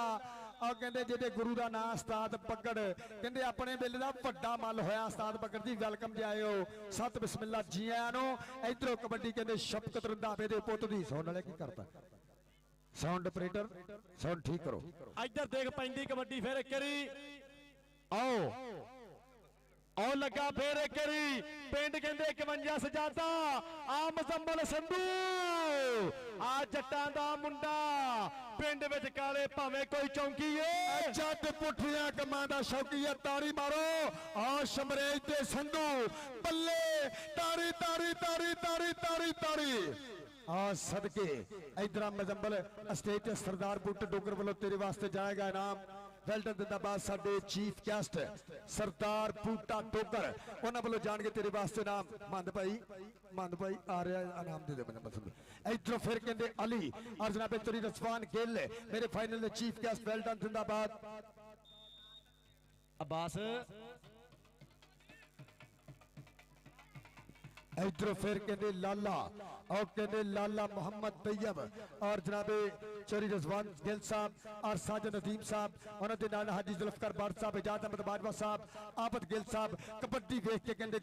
ਉਹ ਕਹਿੰਦੇ ਜਿਹਦੇ ਗੁਰੂ ਦਾ ਨਾਂ ਉਸਤਾਦ ਬੱਗੜ, ਕਹਿੰਦੇ ਆਪਣੇ ਵੇਲੇ ਦਾ ਵੱਡਾ ਮੱਲ ਹੋਇਆ ਉਸਤਾਦ ਬੱਗੜ ਜੀ। ਵੈਲਕਮ ਜੀ ਆਇਓ, ਸਤ ਬਿਸਮਿਲ੍ਲਾ ਜੀ ਆਇਆਂ ਨੂੰ। ਇਧਰੋਂ ਕਬੱਡੀ ਕਹਿੰਦੇ ਸ਼ਫਕਤ ਰੰਧਾਵੇ ਦੇ ਪੁੱਤ ਦੀ ਸੁਣ ਵਾਲੇ ਕੀ ਕਰਦਾ ਸਾਊਂਡ ਆਪਰੇਟਰ, ਸਾਊਂਡ ਠੀਕ ਕਰੋ। ਇੱਧਰ ਦੇਖ ਪੈਂਦੀ ਕਬੱਡੀ ਫਿਰ ਇੱਕ ਵਾਰੀ। ਆਓ ਆਉ ਲੱਗਾ ਫੇਰ ਇੱਕ ਵਾਰੀ। ਪਿੰਡ ਕਹਿੰਦੇ 51 ਸਜਾਦਾ ਆ ਮਜ਼ੰਬਲ ਸੰਧੂ ਆ ਜੱਟਾਂ ਦਾ ਮੁੰਡਾ। ਪਿੰਡ ਵਿੱਚ ਕਾਲੇ ਭਾਵੇਂ ਕੋਈ ਚੌਂਕੀ ਏ, ਜੱਟ ਪੁੱਠੀਆਂ ਕੰਮਾਂ ਦਾ ਸ਼ੌਕੀ ਹੈ। ਤਾੜੀ ਮਾਰੋ ਆ ਸ਼ਮਰੇਜ ਤੇ ਸੰਧੂ ਬੱਲੇ। ਤਾੜੀ ਤਾੜੀ ਤਾੜੀ ਤਾੜੀ ਤਾੜੀ ਤਾੜੀ ਆ ਸਦਕੇ। ਇਧਰ ਮਜ਼ੰਬਲ ਸਟੇਜ ਤੇ ਸਰਦਾਰ ਬੁੱਟ ਡੋਗਰ ਵੱਲੋਂ ਤੇਰੇ ਵਾਸਤੇ ਜਾਏਗਾ ਇਨਾਮ। ਵੈਲਡਨ ਜਿੰਦਾਬਾਦ ਸਾਡੇ ਚੀਫ ਗੈਸਟ ਸਰਦਾਰ ਬੂਟਾ ਡੋਗਰ, ਉਹਨਾਂ ਵੱਲੋਂ ਜਾਣਗੇ ਤੇਰੇ ਵਾਸਤੇ ਨਾਮ। ਮੰਦ ਭਾਈ ਆ ਰਿਹਾ ਇਨਾਮ ਦੇ ਦੇ ਮੈਨੂੰ। ਇਧਰੋਂ ਫਿਰ ਕਹਿੰਦੇ ਅਲੀ ਔਰ ਜਨਾਬ ਤੇਰੀ ਰਸਵਾਨ ਗਿੱਲ ਮੇਰੇ ਫਾਈਨਲ ਦੇ ਚੀਫ ਗੈਸਟ। ਵੈਲਡਨ ਜਿੰਦਾਬਾਦ। ਅਬਾਸ इधरों फिर कहते लाला और कहते लाला मोहम्मद तैयब और जनाबे चोरी रजवान गिल साहब और साजन नदीम साहब उन्होंने नाल हाजी जुल्फकार बाट साहब इजाज अहमद बाजवा साहब आबद गिल साहब कबड्डी वेख के कहते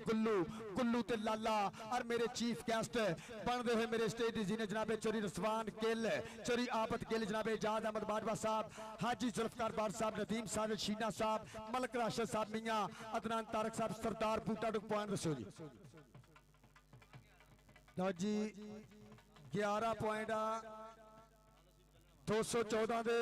गुल्लू ते लाला और मेरे चीफ गेस्ट बनते हुए मेरे स्टेज जी ने जनाबे चोरी रजवान गिल चोरी आबद गिल जनाबे इजाज अहमद बाजवा साहब हाजी जुल्फकार बाट साहब नदीम साहब शीना साहब मलक राशिद साहब मियाँ अदनान तारक साहब सरदार बूटा डुक पॉइंट दसो जी। लो जी 11 पॉइंट 214 दे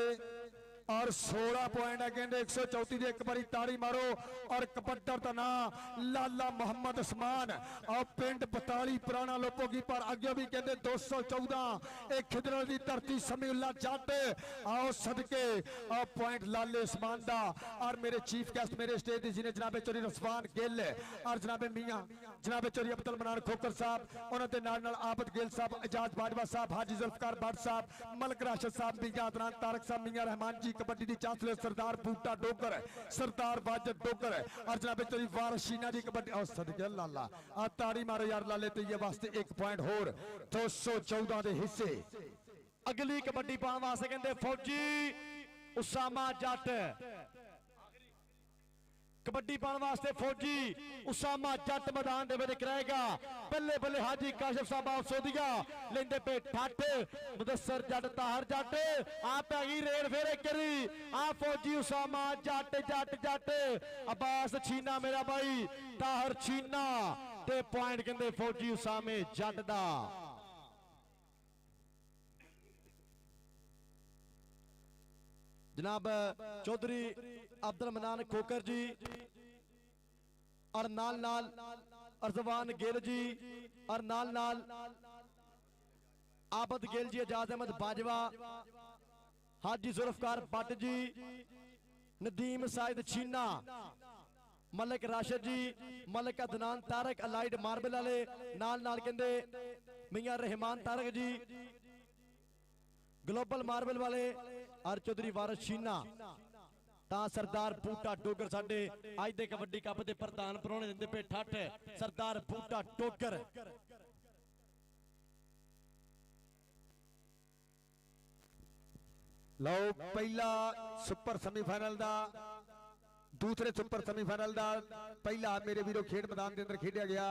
और 16 पॉइंट है कहते 134 की। एक बारी ताड़ी मारो और कबड्डर का नाम लाला मोहम्मद उस्मान और पिंड 42 पुराना लोपोगी पर अगे भी कहते 214 एक खिदरल की धरती समीउल्ला जट आओ सदके और पॉइंट लाले उस्मान दा। और मेरे चीफ गेस्ट मेरे स्टेज की जिन्हें जनाबे चोरी रसवान गिल और जनाबे मियाँ जनाबे चोरी अब्दुल मनान खोकर साहब उन्होंने नाल आबद गिल साहब इजाज बाजवा साहब हाजी जुल्फकार बाट साहब मलक राशिद साहब मियाँ अदनान तारक साहब मियाँ रहमान जी कबड्डी दी चांसलर सरदार बूटा डोगर सरदार वाजिद डोगर और जनाबे चोरी वारिस शीना जी कबड्डी और सदके लाला आ ताड़ी मारो यार लाले तो ये वास्ते एक पॉइंट होर 214 दे हिस्से। अगली कबड्डी पाने वास्ते कहते फौजी उसामा जट कबड्डी पाने वास्ते फौजी उसामा जट मैदान दे विच कराएगा। बल्ले बल्ले हाजी काशिफ साहब आप सोधिया लेंदे पे ठट मुदस्सर जट ताहर जट आ पै गई रेड फेरे करी आ फौजी उसामा जट जट जट अब्बास छीना मेरा भाई ताहर छीना ते पॉइंट कहंदे फौजी उसामे जट दा। जनाब चौधरी अब्दुल मनान खोकर जी और नाल नाल अरजवान गिल जी और नाल नाल आबद गिल जी इजाज अहमद बाजवा हाजी जुल्फकार भट्ट जी नदीम साइद छीना मलिक राशिद जी मलिक अदनान तारक अलाइड मार्बल वाले नाल नाल कहंदे मियां रहमान तारक जी ग्लोबल मार्बल वाले और चौधरी वारिस शीना ਤਾਂ ਸਰਦਾਰ ਬੂਟਾ ਡੋਗਰ ਸਾਡੇ ਅੱਜ ਦੇ ਕਬੱਡੀ ਕੱਪ ਦੇ ਪ੍ਰਧਾਨ ਪ੍ਰਾਹੁਣੇ ਦਿੰਦੇ ਪਏ ਠੱਠ ਸਰਦਾਰ ਬੂਟਾ ਡੋਗਰ। ਲਓ ਪਹਿਲਾ ਸੁਪਰ ਸੈਮੀਫਾਈਨਲ ਦਾ दूसरे सुपर सेमीफाइनल का पहला मेरे वीरों खेड मैदान के अंदर खेडिया गया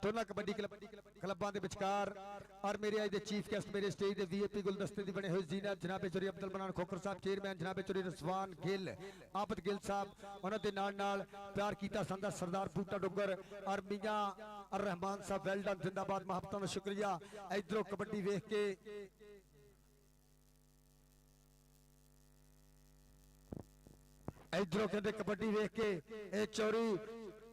दोनों कबड्डी क्लबां दे विचकार और मेरे अज दे चीफ गेस्ट मेरे स्टेज के वीआईपी गुलदस्ते दी बने हुए जीनत जनाबे चौधरी अब्दुल मनान खोकर साहब चेयरमैन जनाबे चौधरी रसवान गिल आबद गिल साहब उन्होंने नाल प्यार किया साडा सरदार बूटा डोगर और मियाँ और रहमान साहब वेलडन जिंदाबाद मुहब्बतों का शुक्रिया। इधरों कबड्डी वेख के इधरों कहते कबड्डी वेख के चोरी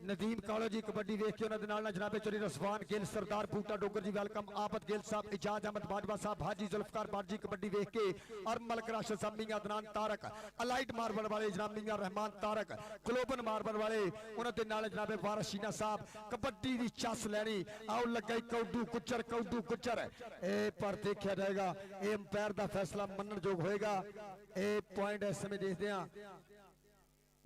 ਨਦੀਮ ਕਾਲੋ ਜੀ ਕਬੱਡੀ ਵੇਖ ਕੇ ਉਹਨਾਂ ਦੇ ਨਾਲ ਜਨਾਬੇ ਚੋਰੀ ਰਸਵਾਨ ਗਿੱਲ ਸਰਦਾਰ ਬੂਟਾ ਡੋਗਰ ਜੀ ਵੈਲਕਮ ਆਫਤ ਗਿੱਲ ਸਾਹਿਬ ਇਜਾਜ਼ ਅਹਿਮਦ ਬਾਜਵਾ ਸਾਹਿਬ ਹਾਜੀ ਜ਼ੁਲਫਕਾਰ ਬਾਜੀ ਕਬੱਡੀ ਵੇਖ ਕੇ ਔਰ ਮਲਕ ਰਾਸ਼ਦ ਸਾਹਿਬ ਮੀਆਂ ਅਦਨਾਨ ਤਾਰਕ ਅਲਾਈਟ ਮਾਰਬਲ ਵਾਲੇ ਜਨਾਬ ਮੀਆਂ ਰਹਿਮਾਨ ਤਾਰਕ ਗਲੋਬਲ ਮਾਰਬਲ ਵਾਲੇ ਉਹਨਾਂ ਦੇ ਨਾਲ ਜਨਾਬੇ ਵਾਰਿਸ ਸ਼ੀਨਾ ਸਾਹਿਬ ਕਬੱਡੀ ਦੀ ਚੱਸ ਲੈਣੀ ਆਓ ਲੱਗਾ ਕੌਡੂ ਕੁੱਚਰ ਇਹ ਪਰ ਦੇਖਿਆ ਜਾਏਗਾ ਇਹ ਅੰਪਾਇਰ ਦਾ ਫੈਸਲਾ ਮੰਨਣਯੋਗ ਹੋਏਗਾ ਇਹ ਪੁਆਇੰਟ ਇਸ ਸਮੇਂ ਦੇਖਦੇ ਆ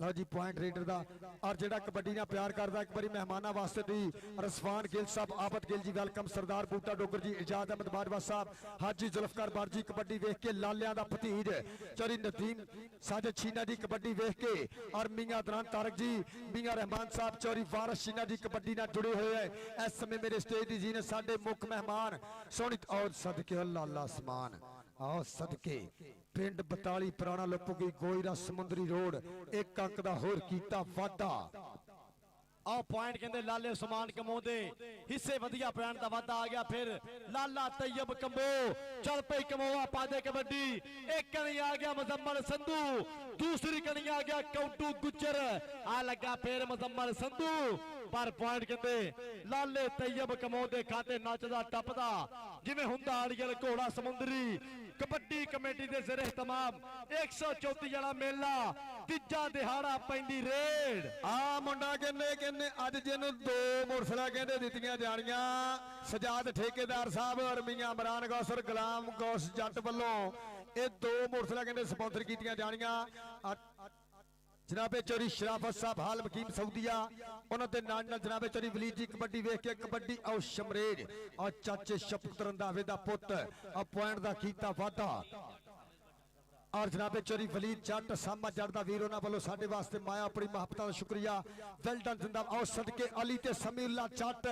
ਲਓ ਜੀ ਪੁਆਇੰਟ ਰੀਡਰ ਦਾ ਔਰ ਜਿਹੜਾ ਕਬੱਡੀ ਨਾਲ ਪਿਆਰ ਕਰਦਾ ਇੱਕ ਵਾਰੀ ਮਹਿਮਾਨਾਂ ਵਾਸਤੇ ਦੀ ਰਸਵਾਨ ਗਿੱਲ ਸਾਹਿਬ ਆਬਦ ਗਿੱਲ ਜੀ ਵੈਲਕਮ ਸਰਦਾਰ ਬੂਟਾ ਡੋਗਰ ਜੀ ਇਜਾਜ਼ ਅਹਿਮਦ ਬਾਜਵਾ ਸਾਹਿਬ ਹਾਜੀ ਜ਼ੁਲਫਕਾਰ ਬਾਜੀ ਕਬੱਡੀ ਵੇਖ ਕੇ ਲਾਲਿਆਂ ਦਾ ਭਤੀਜ ਚੌਰੀ ਨਦੀਮ ਸਾਜਦ ਸ਼ੀਨਾ ਦੀ ਕਬੱਡੀ ਵੇਖ ਕੇ ਔਰ ਮੀਆਂ ਅਦਨਾਨ ਤਾਰਕ ਜੀ ਮੀਆਂ ਰਹਿਮਾਨ ਸਾਹਿਬ ਚੌਰੀ ਵਾਰਿਸ ਸ਼ੀਨਾ ਦੀ ਕਬੱਡੀ ਨਾਲ ਜੁੜੇ ਹੋਏ ਹੈ ਇਸ ਸਮੇਂ ਮੇਰੇ ਸਟੇਜ ਦੀ ਜੀ ਨੇ ਸਾਡੇ ਮੁੱਖ ਮਹਿਮਾਨ ਸੋਹਣੀ ਔਰ ਸਦਕੇ ਲਾਲਾ ਸਮਾਨ ਆਓ ਸਦਕੇ ਪਿੰਡ 42 ਪੁਰਾਣਾ ਲੱਪੂਗੀ ਗੋਇਰਾ ਸਮੁੰਦਰੀ ਰੋਡ ਇੱਕ ਅੰਕ ਦਾ ਹੋਰ ਕੀਤਾ ਵਾਧਾ ਆਹ ਪੁਆਇੰਟ ਕਹਿੰਦੇ ਲਾਲੇ ਉਸਮਾਨ ਕਮਾਉਂਦੇ ਹਿੱਸੇ ਵਧੀਆ ਪੁਆਇੰਟ ਦਾ ਵਾਧਾ ਆ ਗਿਆ ਫਿਰ ਲਾਲਾ ਤੈयब ਕੰਬੋ ਚੱਲ ਪਈ ਕਮਾਵਾ ਪਾਦੇ ਕਬੱਡੀ ਇੱਕ ਕਣੀ ਆ ਗਿਆ ਮੁਜ਼ੰਮਲ ਸੰਧੂ ਦੂਸਰੀ ਕਣੀ ਆ ਗਿਆ ਕੌਟੂ ਗੁੱਜਰ ਆ ਲੱਗਾ ਫਿਰ ਮੁਜ਼ੰਮਲ ਸੰਧੂ ਪਰ ਪੁਆਇੰਟ ਕਹਿੰਦੇ ਲਾਲੇ ਤੈयब ਕਮਾਉਂਦੇ ਖਾਤੇ ਨੱਚਦਾ ਟੱਪਦਾ ਜਿਵੇਂ ਹੁੰਦਾ ਅੜੀਅਲ ਘੋੜਾ ਸਮੁੰਦਰੀ ਕਬੱਡੀ ਕਮੇਟੀ ਦੇ ਜ਼ਰ ਇhtਮਾਮ 134 ਵਾਲਾ ਮੇਲਾ ਤੀਜਾ ਦਿਹਾੜਾ ਪੈਂਦੀ ਰੇਡ ਆ ਮੁੰਡਾ ਕਹਿੰਦੇ ਅੱਜ ਜਿਹਨੂੰ 2 ਮੋਟਰਸਾਈਕਲਾਂ ਕਹਿੰਦੇ ਦਿੱਤੀਆਂ ਜਾਣੀਆਂ ਸਜਾਦ ਠੇਕੇਦਾਰ ਸਾਹਿਬ ਔਰ ਮੀਆਂ ਇਮਰਾਨ ਗੌਸਰ ਗੁਲਾਮ ਗੌਸ ਜੱਟ ਵੱਲੋਂ ਇਹ 2 ਮੋਟਰਸਾਈਕਲਾਂ ਕਹਿੰਦੇ ਸਪਾਂਸਰ ਕੀਤੀਆਂ ਜਾਣੀਆਂ ਜਨਾਬੇ ਚੋਰੀ ਸ਼ਰਾਫਤ ਸਾਹਿਬ ਹਾਲ ਮਕੀਮ ਸਊਦੀਆ ਉਹਨਾਂ ਦੇ ਨਾਲ ਜਨਾਬੇ ਚੋਰੀ ਵਲੀਦ ਜੀ ਕਬੱਡੀ ਵੇਖ ਕੇ ਕਬੱਡੀ ਆਉ ਸ਼ਮਰੇਜ ਔਰ ਚਾਚੇ ਸ਼ਪਤ ਰੰਧਾਵੇ ਦਾ ਪੁੱਤ ਆ ਪੁਆਇੰਟ ਦਾ ਕੀਤਾ ਵਾਧਾ और जनाबे चोरी वलीद जट सामा जट दा वीर उन्हां वालों साडे वास्ते माया अपनी मुहब्बत दा शुक्रिया वेल डन जिंदाबाद आओ सदके अली ते समीउल्ला जट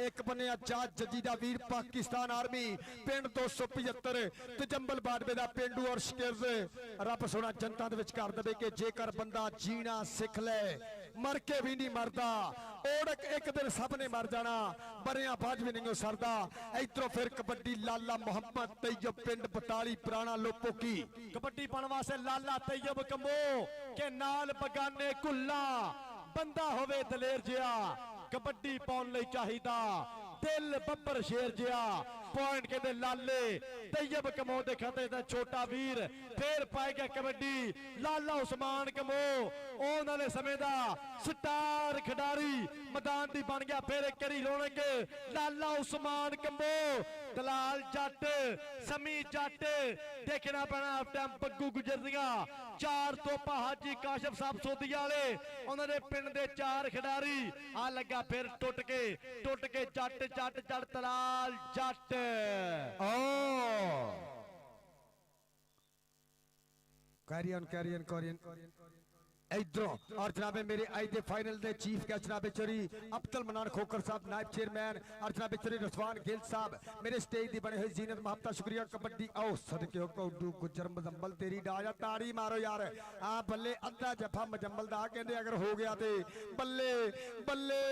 एक बने आजाद जजी दा वीर पाकिस्तान आर्मी पिंड 275 ते जंबल बाडवे दा पेंडू और शकिर्ज रब सोना जनता दे विच कर देवे कि जेकर बंदा जीना सिख ले मर के भी नहीं मरदा ओड़क एक दिन सब ने मर जाना बरिया बाज भी नहीं हो सरदा इधरों फिर कबड्डी लाला मोहम्मद तैयब पिंड 42 पुराना लोपोकी कबड्डी पाने वास्ते लाला तैयब कंबो के नाल बगाने कुल्ला बंदा होवे दलेर जिया कबड्डी पाउन लई चाहिदा दिल बब्बर शेर जिया पॉइंट कहते लाले तैयब कमो दे खाते दा छोटा वीर फिर पाएगा कबड्डी लाला उस्मान कमो ओन वाले समय दा स्टार खिडारी मैदान दी बन गया फिर एक करी रोणगे लाला उस्मान कमो दलाल जट समी जट देखना पैना टाइम बग्गू गुजरदियां चार तोपा हाजी काशिफ साहब सोदिया वाले उन्होंने पिंड दे 4 खिडारी आ लगा फिर टुट के जट जट जट दलाल जट इधरों और जनाबे मेरे आज दे फाइनल दे चीफ गेस्ट जनाबे चोरी अब्दुल मनान खोकर साहब नायब चेयरमैन और जनाबे चोरी रसवान गिल साहब मेरे स्टेज दी बने हुए जीनत मुहब्बत शुक्रिया कबड्डी आओ सदके हो कौडू गुजर मजम्बल तेरी डाजा ताड़ी मारो यार आ बल्ले अद्धा जफा मजम्बल दा कहंदे अगर हो गया ते बल्ले बल्ले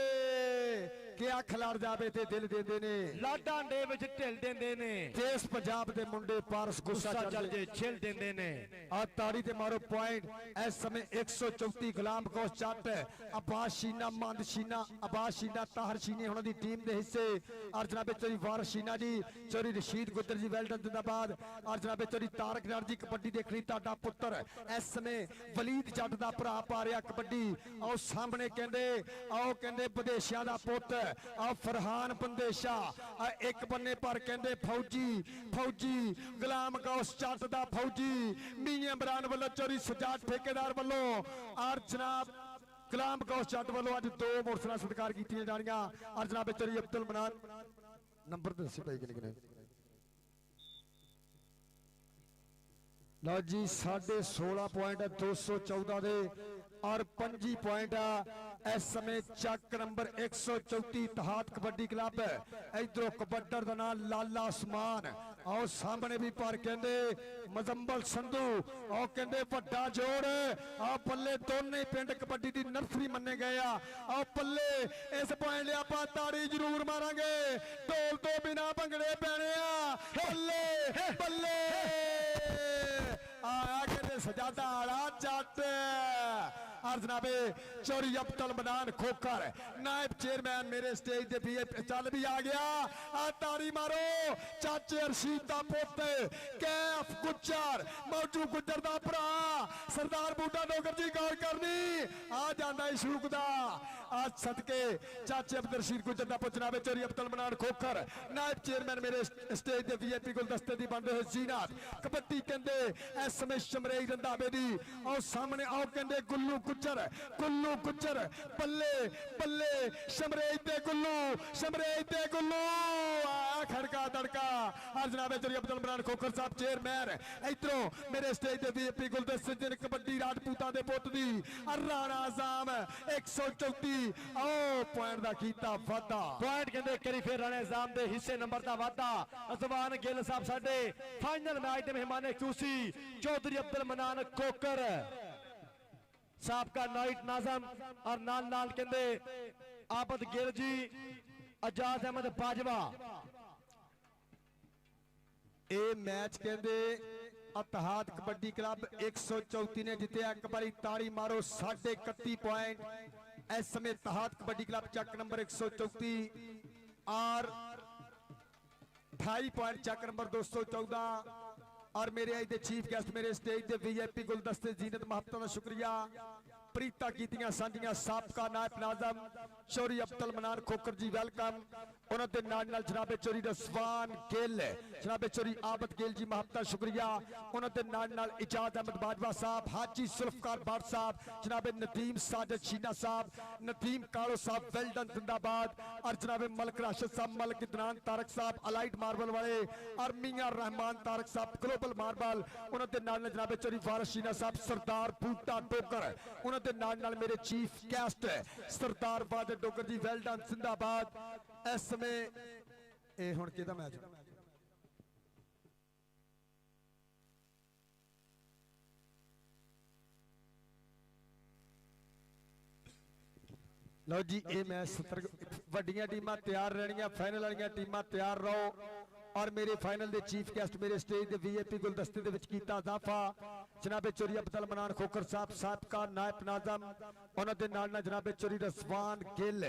क्या खिलाड़ जावे ते दिल देंदे ने लाडां दे विच ढिल देंदे ने देश पंजाब दे मुंडे पारस गुस्सा चल जे छिल देंदे ने आ ताड़ी ते मारो पॉइंट इस समय 134 गुलाम कोस जट अब्बास शीना मंद शीना अब्बास शीना ताहर शीनी हुणां दी टीम दे हिस्से और जनाबे चोरी वारिस शीना जी चोरी रशीद गुजर जी वेल डन जिंदाबाद और जनाबे चोरी तारक नार जी कबड्डी देखनी ताड़ा पुत्र इस समय वलीद जट दा भरा पा रिहा कबड्डी आओ सामने कहंदे आओ कहंदे विदेशियां दा पुੱਤ आ फरहान बंदेशा एक बन्ने पर कहंदे फौजी गुलाम गौस जट दा फौजी मियां इमरान वालों चोरी सजाद ठेकेदार वालों और जनाब गुलाम गौस जट वालों अज 2 मोटरसाइकिल सत्कार कीतियां जाणियां और जनाब चोरी अब्दुल मनान नंबर दसी भाई किन्ने लो जी 16.5 पॉइंट 214 दे और 25 पॉइंट इस समय चक नंबर 134 तहात कबड्डी क्लब इधरों कबड्डर का नाम लाला उस्मान और सामने भी पर कहंदे मजम्बल संधू और कहंदे वड्डा जोड़ आ पल्ले दोनों पिंड कबड्डी दी नर्सरी मन्ने गए आ पल्ले इस पॉइंट लिया पा ताड़ी जरूर मारांगे ढोल तो बिना भंगड़े पैने बल्ले बल्ले आया कहते सजादा आला जट और जनाबे चोरी अब्दुल मनान खोखर नायब चेयरमैन मेरे स्टेज दे भी चल भी आ गया। ताड़ी मारो चाचे रशीद दा पुत कैफ गुज्जर मौजू गुज्जर दा भरा सरदार बूटा डोगर जी गौर करनी आ जांदा इशूक दा आज सदके चाचे अब्दुल रशीद गुज्जर दा पुत जनाबे चोरी अब्दुल मनान खोखर नायब चेयरमैन मेरे स्टेज दे वीआईपी गुलदस्ते दी बन रहे जीनात कबड्डी कहंदे इस समय शमरेई रंधावे दी और सामने आओ कहंदे गुल्लू गुज्जर बल्ले बल्ले शमरेई दे गुल्लू आ खड़का दड़का और जनाबे चोरी अब्दुल मनान खोखर साहब चेयरमैन इधरों मेरे स्टेज दे वीआईपी गुलदस्ते दिन कबड्डी राजपूतां दे पुत दी राणा आज़म 134 ओ पॉइंट दा कीता वादा पॉइंट कहंदे करी फिर राणे आज़म दे हिस्से नंबर दा वादा अजवान गिल साहब साडे फाइनल मैच दे मेहमान चूसी चौधरी अब्दुल मनान खोखर साहब का नाइट नाज़म और नाल नाल कहंदे आबद गिल जी अजाज अहमद बाजवा ए मैच कहंदे इतिहाद कबड्डी क्लब 134 ने जितया एक बारी ताड़ी मारो 31 पॉइंट इस समय इतिहाद कबड्डी क्लब चक नंबर 134 और 28 पॉइंट चक नंबर 214 और मेरे आज दे चीफ गेस्ट मेरे स्टेज दे वीआईपी गुलदस्ते जीनत महबता का शुक्रिया प्रीता कीतियां सांझियां साबका नायब नाज़म चोरी अब्दुल मनान खोखर जी वेलकम उन्होंने नाल जनाबे चोरी रसवान गिल जनाबे चोरी आबद गिल जी महबता शुक्रिया उन्होंने नाल इजाज अहमद बाजवा साहब हाजी सुल्फकार बाट साहब जनाबे नदीम साजिद शीना साहब नदीम कालो साहब वेल्डन जिंदाबाद और जनाबे मलक राशिद साहब मलक इदनान तारक साहब अलाइड मार्बल वाले और मियां रहमान तारक साहब ग्लोबल मार्बल उन्होंने नाल जनाबे चोरी वारिस शीना साहब सरदार बूटा डोगर उन्होंने नाल मेरे चीफ गेस्ट सरदार वाजिद डोगर जी वेल्डन जिंदाबाद इस समय ए हुण किहदा मैच लो जी ये मैच 70 वड्डियां टीमां तैयार रहनियां फाइनल वालियां टीमां तैयार रहो और मेरे फाइनल दे चीफ गेस्ट मेरे स्टेज दे वीआईपी गुलदस्ते दे विच कीता इजाफा जनाबे चोरी अब्दुल मनान खोखर साहब साबका नायब नाज़म उन्हां दे नाल नाल जनाबे चोरी रसवान गिल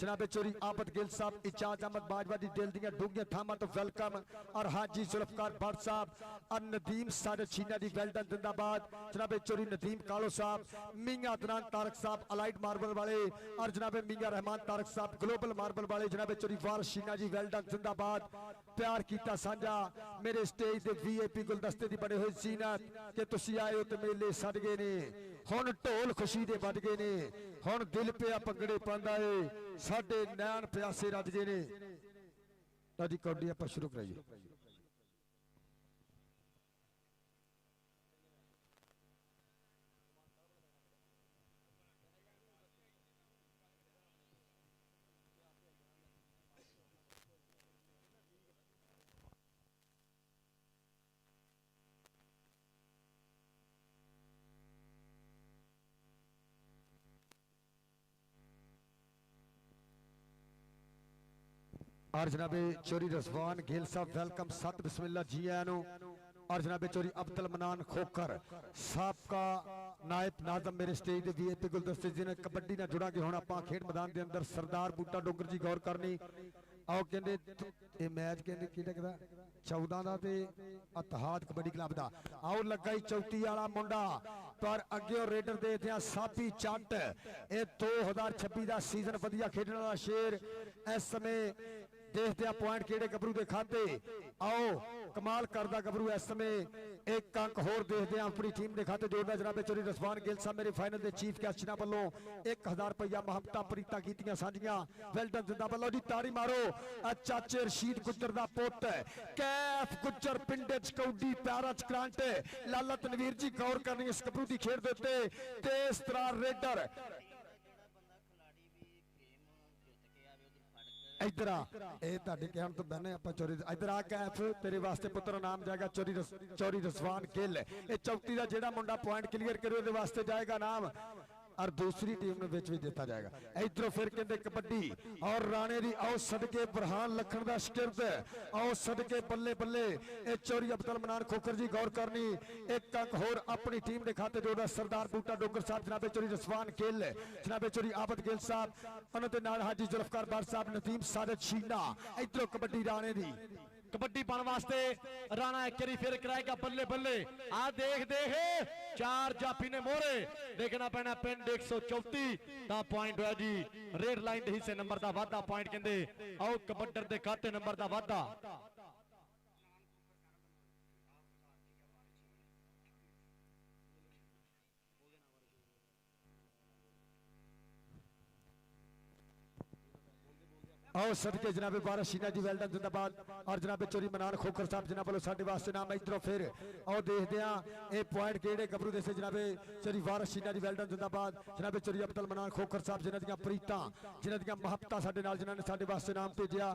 जनाबे चोरी आबद गिल साहब इजाज अहमद बाजवा दी दिल दियां डूंगियां थामां तो वेलकम और हाजी जुल्फकार भट्ट साहब और नदीम साजिद शीना दी वेल्डन जिंदाबाद जनाबे चोरी नदीम कालो साहब मियां अदनान तारक साहब अलाइड मार्बल वाले और जनाबे मियां रहमान तारक साहब ग्लोबल मार्बल वाले जनाबे चोरी वारिस शीना जी वेल्डन जिंदाबाद प्यार कीता साझा मेरे स्टेज दे वीआईपी गुलदस्ते दी बड़े होए जीनत कि तुसी आए हो ते मेले सद गए ने हुण ढोल खुशी दे बज गए ने हुण दिल पिया भंगड़े पांदा है साडे नैन प्यासे रज गए ने लो जी कबड्डी आपां शुरू कराइए और जनाबे चोरी रसवान गिल साहब वेलकम सत बिस्मिल्लाह जी आया नु और जनाबे चोरी अब्दुल मनान खोखर साहब का नायब नाज़म मेरे स्टेज दे वीआईपी गुलदस्ते जिन्हें कबड्डी ना जुड़ा के हुण आपां खेड मैदान दे अंदर सरदार बूटा डोगर जी गौर करनी आओ कहंदे ये मैच कहंदे की लगदा 14 दा ते इतिहाद कबड्डी क्लब दा आओ लगा ही चौथी वाला मुंडा पर अगे रेडर देखदे साथी चट ये 2026 दा सीजन वधिया खेडण वाला शेर इस समय देखते हैं पॉइंट केड़े गबरू दे खाते आओ कमाल करदा गबरू इस समय एक अंक होर देखते हैं अपनी टीम दे खाते जोड़दा जनाबे चोरी रसवान गिल साहब मेरे फाइनल दे चीफ गेस्ट जिन्हां वल्लों 1000 रुपया महमता प्रीता कीतियां सांझियां वेल्डन जिंदाबाद लो जी ताड़ी मारो चाचे रशीद गुज्जर दा पुत कैफ गुज्जर पिंड च कौडी प्यारा च क्रांट लाला तनवीर जी गौर करनी इस गबरू दी खेड दे उत्ते तेज तरार रेडर इधर कहने तो बहने आप चोरी इधर आ कैफ तेरे वास्ते पुत्र नाम जाएगा चोरी रसवान गिल ये चौथी का जेड़ा मुंडा पॉइंट क्लीयर करे वास्ते जाएगा नाम और दूसरी टीम ਨੂੰ ਵਿੱਚ ਵੀ ਦਿੱਤਾ ਜਾਏਗਾ। ਇਧਰੋਂ ਫਿਰ ਕਹਿੰਦੇ ਕਬੱਡੀ ਔਰ ਰਾਣੇ ਦੀ ਆਓ ਸਦਕੇ ਬਰਹਾਨ ਲਖਣ ਦਾ ਸ਼ਕਿਰਤ ਆਓ ਸਦਕੇ ਬੱਲੇ ਬੱਲੇ ਇਹ ਚੋਰੀ ਅਬਦੁਲ ਮਨਾਨ ਖੋਖਰ ਜੀ ਗੌਰ ਕਰਨੀ ਇੱਕ ਅੰਕ ਹੋਰ ਆਪਣੀ ਟੀਮ ਦੇ ਖਾਤੇ ਜੋੜਾ ਸਰਦਾਰ ਬੂਟਾ ਡੋਗਰ ਸਾਹਿਬ ਜਨਾਬੇ ਚੋਰੀ ਰਸਵਾਨ ਗਿੱਲ ਜਨਾਬੇ ਚੋਰੀ ਆਬਦ ਗਿੱਲ ਸਾਹਿਬ ਉਹਨਾਂ ਦੇ ਨਾਲ ਹਾਜੀ ਜ਼ੁਲਫਕਾਰ ਬਾਰ ਸਾਹਿਬ ਨਦੀਮ ਸਾਦਤ ਸ਼ੀਨਾ ਇਧਰੋਂ ਕਬੱਡੀ ਰਾਣੇ ਦੀ कबड्डी पाने वास्ते राणा एक बारी फिर कराएगा बल्ले बल्ले आ देख चार जाफी ने मोरे देखना पैना पिंड 134 दा पॉइंट है जी रेड लाइन दे हिस्से नंबर दा वादा पॉइंट कहंदे आओ कबड्डर दे खाते नंबर दा वादा आओ सदके जनाबे बारह शीना जी वेल डन जिंदाबाद और जनाबे चोरी मनान खोखर साहब जनाब वालों साडे वास्ते नाम इधरों फिर आओ देखते हैं ये पॉइंट केड़े गबरू दे से जनाबे चोरी बारह शीना जी वेल डन जिंदाबाद जनाबे चोरी अब्दुल मनान खोखर साहब जिन्हां दी प्रीतां जिन्हां दी मुहब्बतां साडे नाल जिन्हां ने साडे वास्ते नाम भेजिया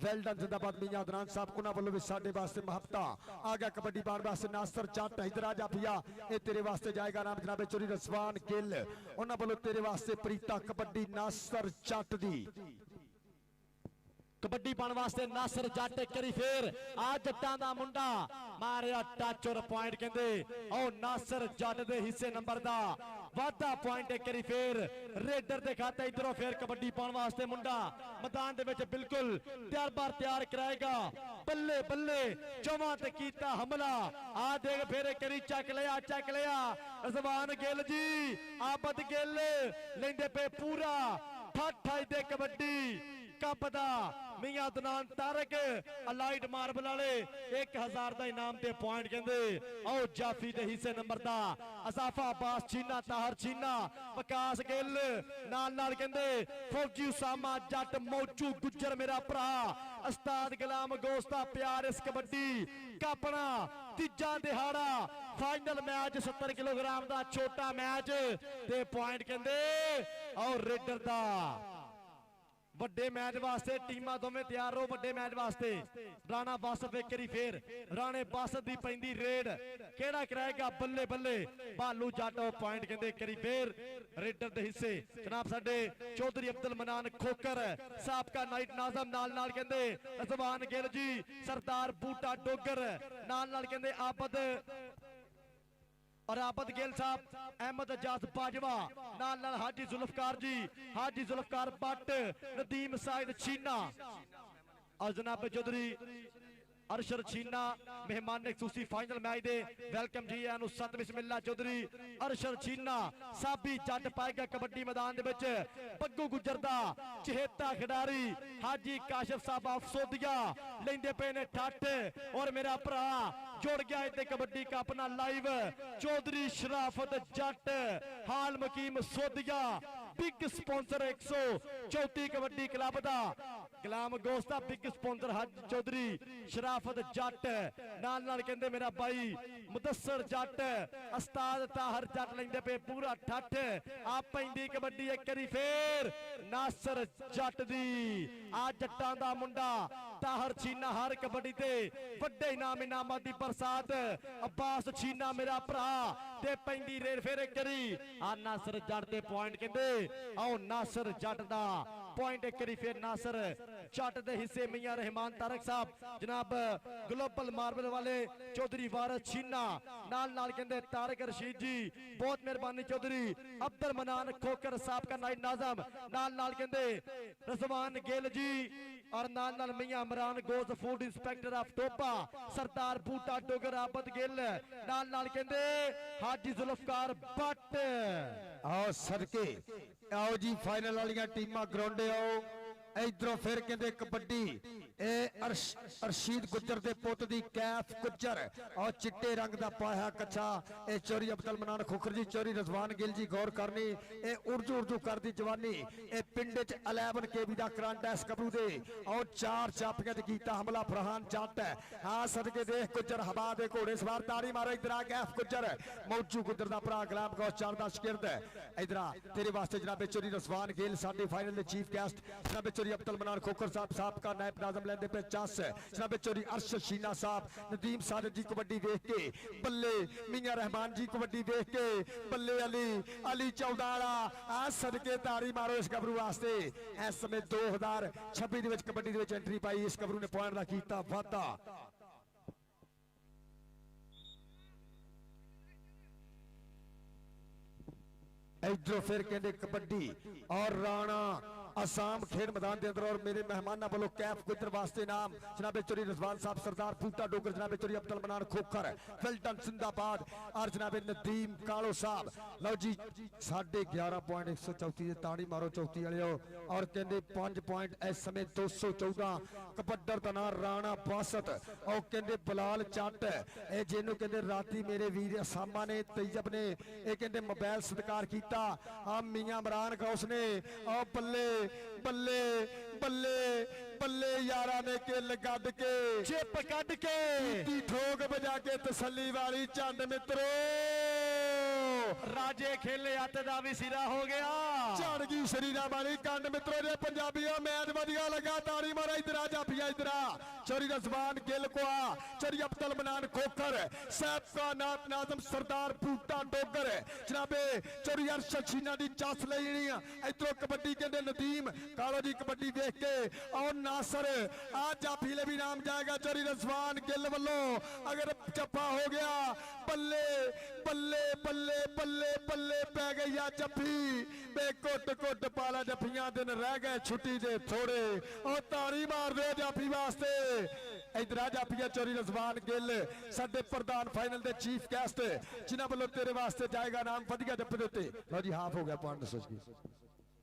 वेल डन जिंदाबाद मियां अदनान साहब उन्हां वालों भी साडे वास्ते मुहब्बतां आ गया कबड्डी पाउण वास्ते नासर जट इधर आ जा पिया ये तेरे वास्ते जाएगा नाम जनाबे चोरी रसवान गिल उन्हां वालों तेरे वास्ते प्रीतां कबड्डी नासर जट दी कबड्डी पाने वास्ते नासर जट एक बारी फिर आ जट्टां दा मुंडा मारिया टच और पॉइंट कहंदे ओ नासर जट दे हिस्से नंबर दा वादा पॉइंट एक बारी फिर रेडर दे खाते इधरों फिर कबड्डी पाने वास्ते मुंडा मैदान दे विच बिल्कुल तैयार कराएगा बल्ले बल्ले चौवां ते कीता हमला आ देख फिर एक बारी चक लिया रज़वान गिल जी आबद गिल लेंदे पे पूरा ठा दे कबड्डी कप दा मियां अदनान तारक अलाइड मार्बल वाले 1000 का इनाम ते पॉइंट कहंदे आओ जाफी दे हिस्से नंबर दा असाफा अब्बास छीना ताहर छीना विकास गिल नाल कहंदे फौजी उसामा जट मौजू गुज्जर मेरा भरा उस्ताद गुलाम गोस्ता प्यार इस कबड्डी कपना तीजा दिहाड़ा फाइनल मैच 70 किलोग्राम का छोटा मैच ते पॉइंट कहंदे और रेडर दा ਵੱਡੇ मैच वास्ते टीमां दोवें तैयार हो ਵੱਡੇ मैच वास्ते राणा बासफ एक बारी फिर राणे बासफ दी पैंदी रेड केड़ा कराएगा बल्ले बल्ले भालू जट पॉइंट कहंदे एक बारी फिर रेडर दे हिस्से जनाब साडे चौधरी अब्दुल मनान खोकर साबका नाइट नाज़म नाल कहंदे रज़वान गिल जी सरदार बूटा डोगर नाल कहंदे आबद और आबद गिल साहब अहमद अजाज बाजवा नाल हाजी जुल्फकार भट्ट नदीम साइद छीना और जनाब चौधरी अरशद छीना मेहमान खूसी फाइनल मैच दे वेलकम जी आनु सत बिस्मिल्ला चौधरी अरशद छीना साबी जट पाएगा कबड्डी मैदान दे विच पग्गू गुजर दा चहेता खिडारी हाजी काशिफ साहब अफसोदिया लेंदे पे ने ठट और मेरा भरा जुड़ गया इत्ते कबड्डी कप नाल लाइव चौधरी शराफत जट हाल मकीम सोदिया बिग स्पॉन्सर 134 कबड्डी क्लब दा गुलाम गोस्ता बिग स्पॉन्सर हाजी चौधरी शराफत जट नाल कहंदे मेरा भाई मुदस्सर जट उस्ताद ताहर जट लेंदे पे पूरा ठठ आ पैंदी कबड्डी एक बारी फिर नासर जट दी आ जट्टां दा मुंडा ताहर छीना हर कबड्डी ते वड्डे इनामां दी बरसात अब्बास छीना मेरा भरा ते पैंदी रेड फिर एक बारी आ नासर जट दे पॉइंट कहंदे आओ नासर जट दा पॉइंट एक बारी फिर नासर जट दे हिस्से मियां रहमान तारक साहब जनाब ग्लोबल मार्बल वाले चौधरी वारस छीना नाल कहंदे तारक रशीद जी बहुत मेहरबानी चौधरी अब्दुल मनान खोकर साहब का नाइट नाज़म नाल कहंदे रज़वान गिल जी और नाल मियां इमरान गोज food inspector of Topa Sardar बूटा डोगर आबद गिल नाल कहंदे हाजी जुल्फकार भट्ट आओ सदके आओ जी फाइनल वाली टीमां ग्राउंडे आओ इधरों फिर कहते कबड्डी अरशीद गुज्जर दे पुत दी कैफ गुज्जर और चिट्टे रंग दा पाया कच्छा ए चोरी अब्दुल मनान खोखर जी चोरी रज़वान गिल जी गौर करनी ए उर्दू कर दी जवानी ए पिंड च 11 केवी दा करंट है कबरू दे और 4 चापियां ते कीता हमला फरहान जट हां सदके देख गुज्जर हवा दे घोड़े सवार तारी मारो इधर आ कैफ गुज्जर मौजू गुज्जर दा भरा गुलाम गौस चार दा शगिर्द इधर तेरे वास्ते जनाबे चोरी रज़वान गिल साडे फाइनल दे चीफ गेस्ट जनाबे चोरी अब्दुल मनान खोखर साहब साहब का नायब नाजम लेंदे पे चांस जनाबे चोरी अरशद शीना साहब नदीम सादिक जी कबड्डी देख के बल्ले मियां रहमान जी कबड्डी देख के बल्ले अली अली चौदाला आ सदके ताड़ी मारो इस गबरू वास्ते इस समय 2026 ਦੇ ਵਿੱਚ कबड्डी ਦੇ ਵਿੱਚ एंट्री पाई इस गबरू ने पॉइंट ਦਾ ਕੀਤਾ ਵਾਧਾ इधरों फिर कहते कबड्डी और राणा आसाम खेड मैदान के अंदर और मेरे मेहमाना वालों कैफ गुजर वास्ते नाम जनाबे चोरी रजवान साहब सरदार फूटा डोगर जनाबे चोरी अब्दुल मनान खोखर फिल्टन जिंदाबाद और जनाबे नदीम कालो साहब लो जी 11.134 ताड़ी मारो चौथी वाले और कहते 5 पॉइंट इस समय 214 कबड्डर का नाम राणा बासत और कहते बलाल चट ए जिन्हों कहते राती मेरे वीर असामा ने तैयब ने ये कहते मोबाइल सत्कार किया हम मियां इमरान गौस ने और बल्ले बल्ले बल्ले बल्ले यारा ने किल कद के चिप कद के ठोक बजा के तसली वाली चंद मित्रों राजे खेले आते दा भी सिरा हो गया चढ़ गई शरीरा वाली कंड मित्रों ने पंजाबियों मैच वधिया लगा ताड़ी मारा इधर आ जाफिया इधर चोरी रजवान गिल को चोरी अब्दुल मनान खोखर साहब का नात नाजम सरदार फूटा डोगर जनाबे चोरी अरशद शीना दी चास लेनी इधरों कबड्डी कहते नदीम कालो जी कबड्डी देख के और नासर आज जाफी ले भी नाम जाएगा चोरी रजवान गिल वालों अगर चप्पा हो गया बल्ले बल्ले बल्ले बल्ले बल्ले पै गई आ जफी बे कुट कुट पाला जफियां दिन रह गए छुट्टी दे थोड़े और ताड़ी मार दे जाफी वास्ते इधर आ जाफिया चोरी रजवान गिल साडे प्रधान फाइनल दे चीफ गेस्ट जिन्हां वालों तेरे वास्ते जाएगा नाम वधिया जप्पे दे उत्ते लो जी हाफ हो गया पॉइंट दसो जी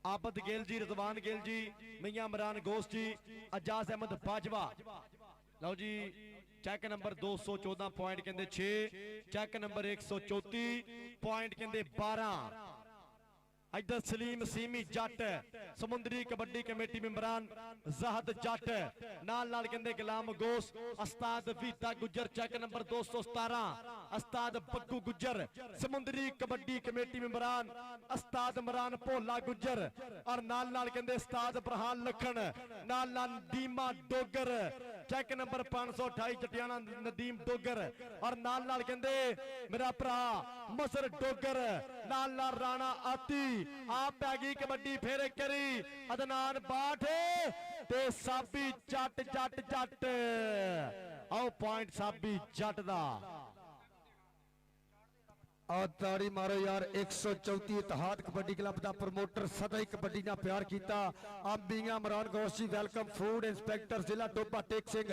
आबद गिल जी रजवान गिल जी मियां इमरान गोस जी अजाज अहमद बाजवा लो जी चेक नंबर 214 पॉइंट कहते 6 चेक नंबर 134 पॉइंट कहते 12 इधर सलीम सीमी जट समुद्री कबड्डी कमेटी मेंबरान जहद जट नाल नाल कहते गुलाम गोस उस्ताद वीता गुजर चेक नंबर 217 उस्ताद बग्गू गुजर समुद्री कबड्डी कमेटी मेंबरान उस्ताद इमरान भोला गुजर और नाल नाल कहते उस्ताद बरहान लखन नाल नाल दीमा डोगर चेक नंबर 528 जटियाना नदीम डोगर और नाल नाल कहते मेरा भरा मसर डोगर नाल नाल राणा आती आप पैगी कबड्डी फेर करी अदनान बाठ ते साबी जट जट जट आओ पॉइंट साबी जट दा और ताड़ी मारो यार 134 इतिहाद कबड्डी क्लब का प्रमोटर सदा ही कबड्डी ना प्यार किया आप मियां इमरान गौस जी वेलकम फूड इंस्पेक्टर जिला डोबा टेक सिंह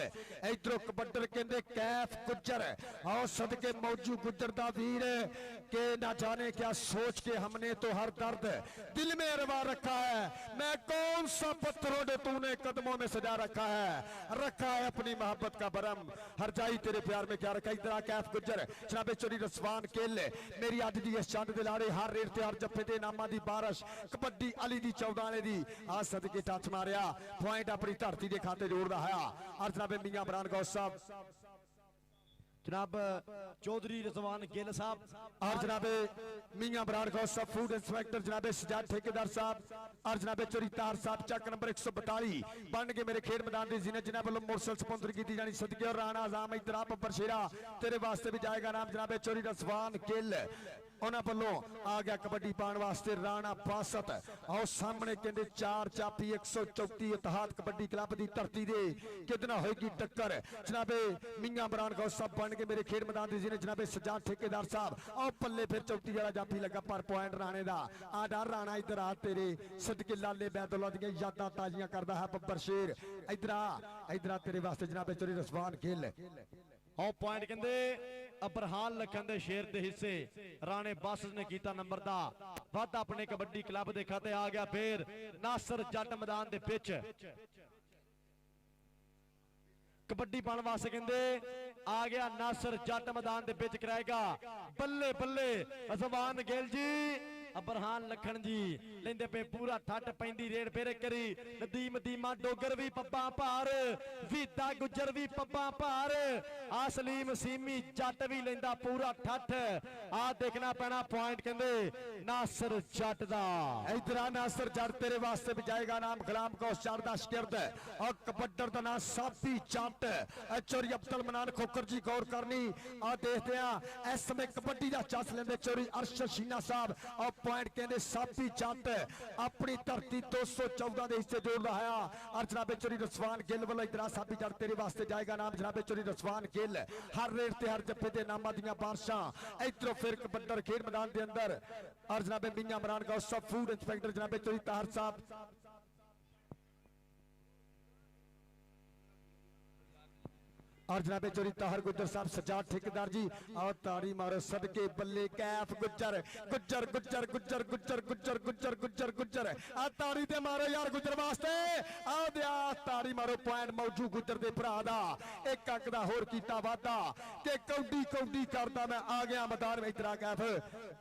इधरों कबड्डर कहते कैफ गुजर आओ सदके मौजू गुजर दा वीर के ना जाने क्या सोच के हमने तो हर दर्द दिल में अरवा रखा है मैं कौन सा पत्थरों ने तूने कदमों में सजा रखा है अपनी मोहब्बत का बरम हर जाई तेरे प्यार में क्या रखा इधर कैफ गुजर जनाबे चोरी रसवान केल मेरी अज दी इस चंद दे लाड़े हर रेट ते हर जफ्फे दे नामां दी बारिश कबड्डी अली दी 14 दी आ सदके टच मारिया पॉइंट अपनी धरती दे खाते जोड़दा है और जनाबे मियां इमरान गौस साहब जनाब चौधरी रजवान गिल साहब और जनाबे मियां इमरान गौस साहब फूड इंस्पेक्टर जनाबे सजाद ठेकेदार साहब और जनाबे चोरी तार साहब चक नंबर 142 बन के मेरे खेड मैदान की जिन्हें जिन्हें वालों मोटरसाइकिल स्पॉन्सर की जानी सदके और राणा आजाम इधर बब्बर शेरा तेरे वास्ते भी जाएगा नाम जनाबे चोरी रजवान गिल उन्होंने वालों आ गया कबड्डी पाने वास्ते राणा बासत आओ सामने कहते 4 चापी 134 इतिहाद कबड्डी क्लब की धरती दे कितना होगी टक्कर जनाबे मियां इमरान गौस साहब बन के मेरे खेड मैदान की जिन्हें जनाबे सजाद ठेकेदार साहब आओ पल्ले फिर चौथी वाला जाफी लगा पर पॉइंट राणे दा आ डर राणा इधर आ तेरे सदके लाले बैदुल्ला दी यादां ताजियां करदा है बब्बर शेर इधर आ तेरे वास्ते जनाबे चोरी रसवान गिल आओ पॉइंट कहते अबरहान लखन दे शेर दे हिस्से राणे बस ने कीता नंबर दा वादा अपने कबड्डी क्लब दे खाते आ गया फिर नासर जट मैदान दे पिच कबड्डी पाने वास्ते कहते आ गया नासर जट मैदान दे पिच कराएगा बल्ले बल्ले रजवान गिल जी ਅਬਰਹਾਨ ਲਖਣ ਜੀ ਲੈਂਦੇ ਪਏ ਪੂਰਾ ਠੱਟ ਪੈਂਦੀ ਰੇਡ ਫੇਰ ਕਰੀ ਨਦੀਮ ਦੀਮਾ ਡੋਗਰ ਵੀ ਪੱਬਾਂ ਭਾਰ ਵੀਦਾ ਗੁੱਜਰ ਵੀ ਪੱਬਾਂ ਭਾਰ ਆ ਸਲੀਮ ਸੀਮੀ ਜੱਟ ਵੀ ਲੈਂਦਾ ਪੂਰਾ ਠੱਠ ਆ ਦੇਖਣਾ ਪੈਣਾ ਪੁਆਇੰਟ ਕਹਿੰਦੇ ਨਾਸਰ ਜੱਟ ਦਾ इधर नासर जट तेरे वास्ते भी जाएगा नाम गुलाम गौस जट दा शागिर्द और कबड्डर दा नाम साबी जट चोरी अब्दुल मनान खोकर जी गौर करनी आ देखते हैं इस समय कबड्डी दा चस लेंदे चोरी अरशद शीना साहब और पॉइंट कहंदे साबी जट अपनी धरती 214 दे हिस्से जोड़ रहा है और जनाबे चोरी रसवान गिल वाला इधर साबी जट तेरे वास्ते जाएगा नाम जनाबे चोरी रसवान गिल हर रेट ते हर जप्पे दे नामां दियां बारिशां इधरों फिर कबड्डर खेड मैदान दे अंदर और जनाबे मियां इमरान गौस साहब फूड इंस्पेक्टर जनाबे चोरी ताहर साहब और जनाबे चोरी ताहर गुज्जर साहब सजाद ठेकेदार जी और ताड़ी मारो सदके बल्ले कैफ गुज्जर गुज्जर गुज्जर गुज्जर गुज्जर गुज्जर गुज्जर गुज्जर गुज्जर आ ताड़ी ते मारो यार गुज्जर वास्ते आओ दिया ताड़ी मारो पॉइंट मौजू गुज्जर दे भरा दा एक अंक दा होर कीता वादा के कौडी कौडी करदा मैं आ गया मैदान में इतरा कैफ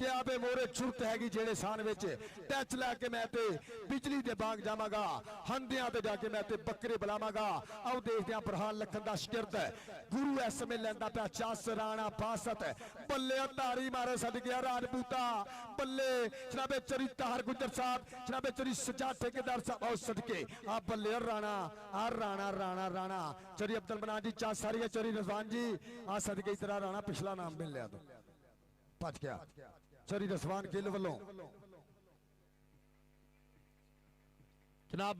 के आबे मोरे छुरत हैगी जेड़े सान विच टच लैके मैं ते बिजली दे बाग जावांगा हंदियां ते जाके मैं ते बकरे बुलावांगा आओ देखदे आ बरहान लखन दा शागिर्द गुरु इस समय लेंदा पिया चस राणा बासत बल्ले तारी मारे सद गया राजपूता बल्ले जनाबे चोरी ताहर गुज्जर साहब जनाबे चोरी सजाद ठेकेदार साहब और सदके आ बल्ले राणा आ राणा राणा राणा चोरी अब्दुल मनान जी चस सारी चोरी रजवान जी आ सदके इस तरह राणा पिछला नाम मिल लिया तो भज गया चोरी रजवान गिल वालों जनाब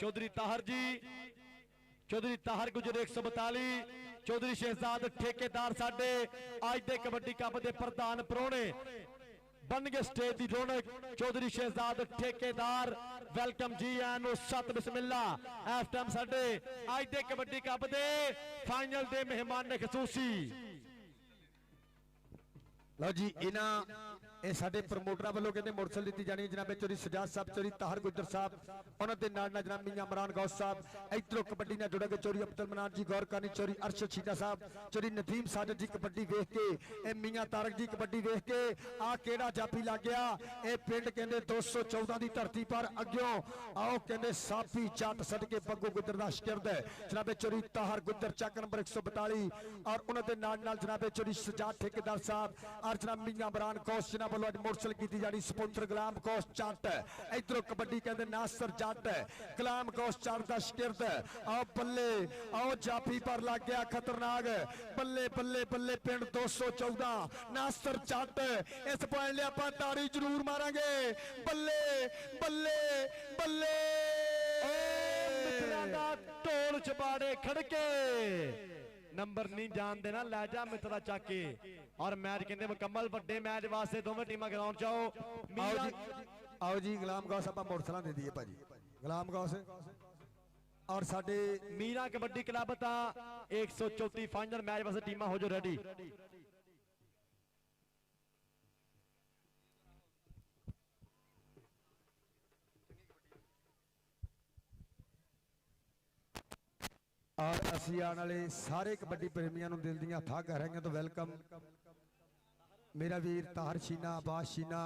चौधरी ताहर जी चौधरी ताहर गुजर 142 चौधरी शहजाद ठेकेदार साडे आज दे कबड्डी कप दे प्रधान प्रोणे बन गए स्टेज दी रौनक चौधरी शहजाद ठेकेदार वेलकम जी एंड सत बिस्मिल्ला इस टाइम साडे आज दे कबड्डी कप दे फाइनल दे मेहमान खसूसी लो जी इना ਇਹ ਸਾਡੇ ਪ੍ਰਮੋਟਰਾਂ ਵੱਲੋਂ ਕਹਿੰਦੇ ਮੋਟਰਸਾਈਕਲ ਦਿੱਤੀ ਜਾਣੀ ਜਨਾਬੇ ਚੋਰੀ ਸਜਾਦ ਸਾਹਿਬ ਚੋਰੀ ਤਾਹਰ ਗੁੱਜਰ ਸਾਹਿਬ ਉਹਨਾਂ ਦੇ ਨਾਲ ਨਾਲ ਜਨਾਬ ਮੀਆਂ ਇਮਰਾਨ ਗੌਸ ਸਾਹਿਬ ਇਧਰੋਂ ਕਬੱਡੀ ਨਾਲ ਜੁੜਾਂਗੇ ਚੋਰੀ ਅਬਦੁਲ ਮਨਾਨ ਜੀ ਗੌਰ ਕਰਨੀ ਚੋਰੀ ਅਰਸ਼ਦ ਸ਼ੀਨਾ ਸਾਹਿਬ ਚੋਰੀ ਨਦੀਮ ਸਾਜਦ ਜੀ ਕਬੱਡੀ ਵੇਖ ਕੇ ਇਹ ਮੀਆਂ ਤਾਰਕ ਜੀ ਕਬੱਡੀ ਵੇਖ ਕੇ ਆ ਕਿਹੜਾ ਜਾਫੀ ਲੱਗ ਗਿਆ ਇਹ ਪਿੰਡ ਕਹਿੰਦੇ 214 ਦੀ ਧਰਤੀ ਪਰ ਅੱਗਿਓਂ ਆਓ ਕਹਿੰਦੇ ਸਾਫੀ ਜੱਟ ਸਦਕੇ ਬੱਗੂ ਗੁੱਜਰ ਦਾ ਸ਼ਾਗਿਰਦ ਜਨਾਬੇ ਚੋਰੀ ਤਾਹਰ ਗੁੱਜਰ ਚੱਕ ਨੰਬਰ 142 ਔਰ ਉਹਨਾਂ ਦੇ ਨਾਲ ਨਾਲ ਜਨਾਬੇ ਚੋਰੀ ਸਜਾਦ ਠੇਕੇਦਾਰ ਸਾਹਿਬ ਔਰ ਜਨਾਬ ਮੀਆਂ ਇਮਰਾਨ ਗੌਸ ਜਨਾਬ ਵੱਲੋਂ मोटरसाइकिल की जानी स्पॉन्सर गुलाम गौस जट इधरों कबड्डी कहते नासर जट गुलाम गौस जट का शागिर्द आओ बल्ले आओ जाफी पर लग गया खतरनाक बल्ले बल्ले बल्ले पिंड 214 नासर जट इस पॉइंट ले आपां ताड़ी जरूर मारांगे बल्ले बल्ले बल्ले मित्रों दा ढोल चबाड़े खड़के नंबर नहीं जान देना लै जा मित्रा चाके और मैच कहते मुकम्मल वड्डे मैच वास्ते दोवें टीमां ग्राउंड च आओ आओ जी गुलाम गौस आप मोटरसाइकिल दे दिए भाजी गुलाम गौस और साडे मीरा कबड्डी क्लब ता 134 फाइनल मैच वास्ते टीमां हो जो रेडी और असी आने वाले सारे कबड्डी प्रेमियों को दिल दियां था कर रहे हैं तो वेलकम मेरा वीर ताहर शीना अब्बास शीना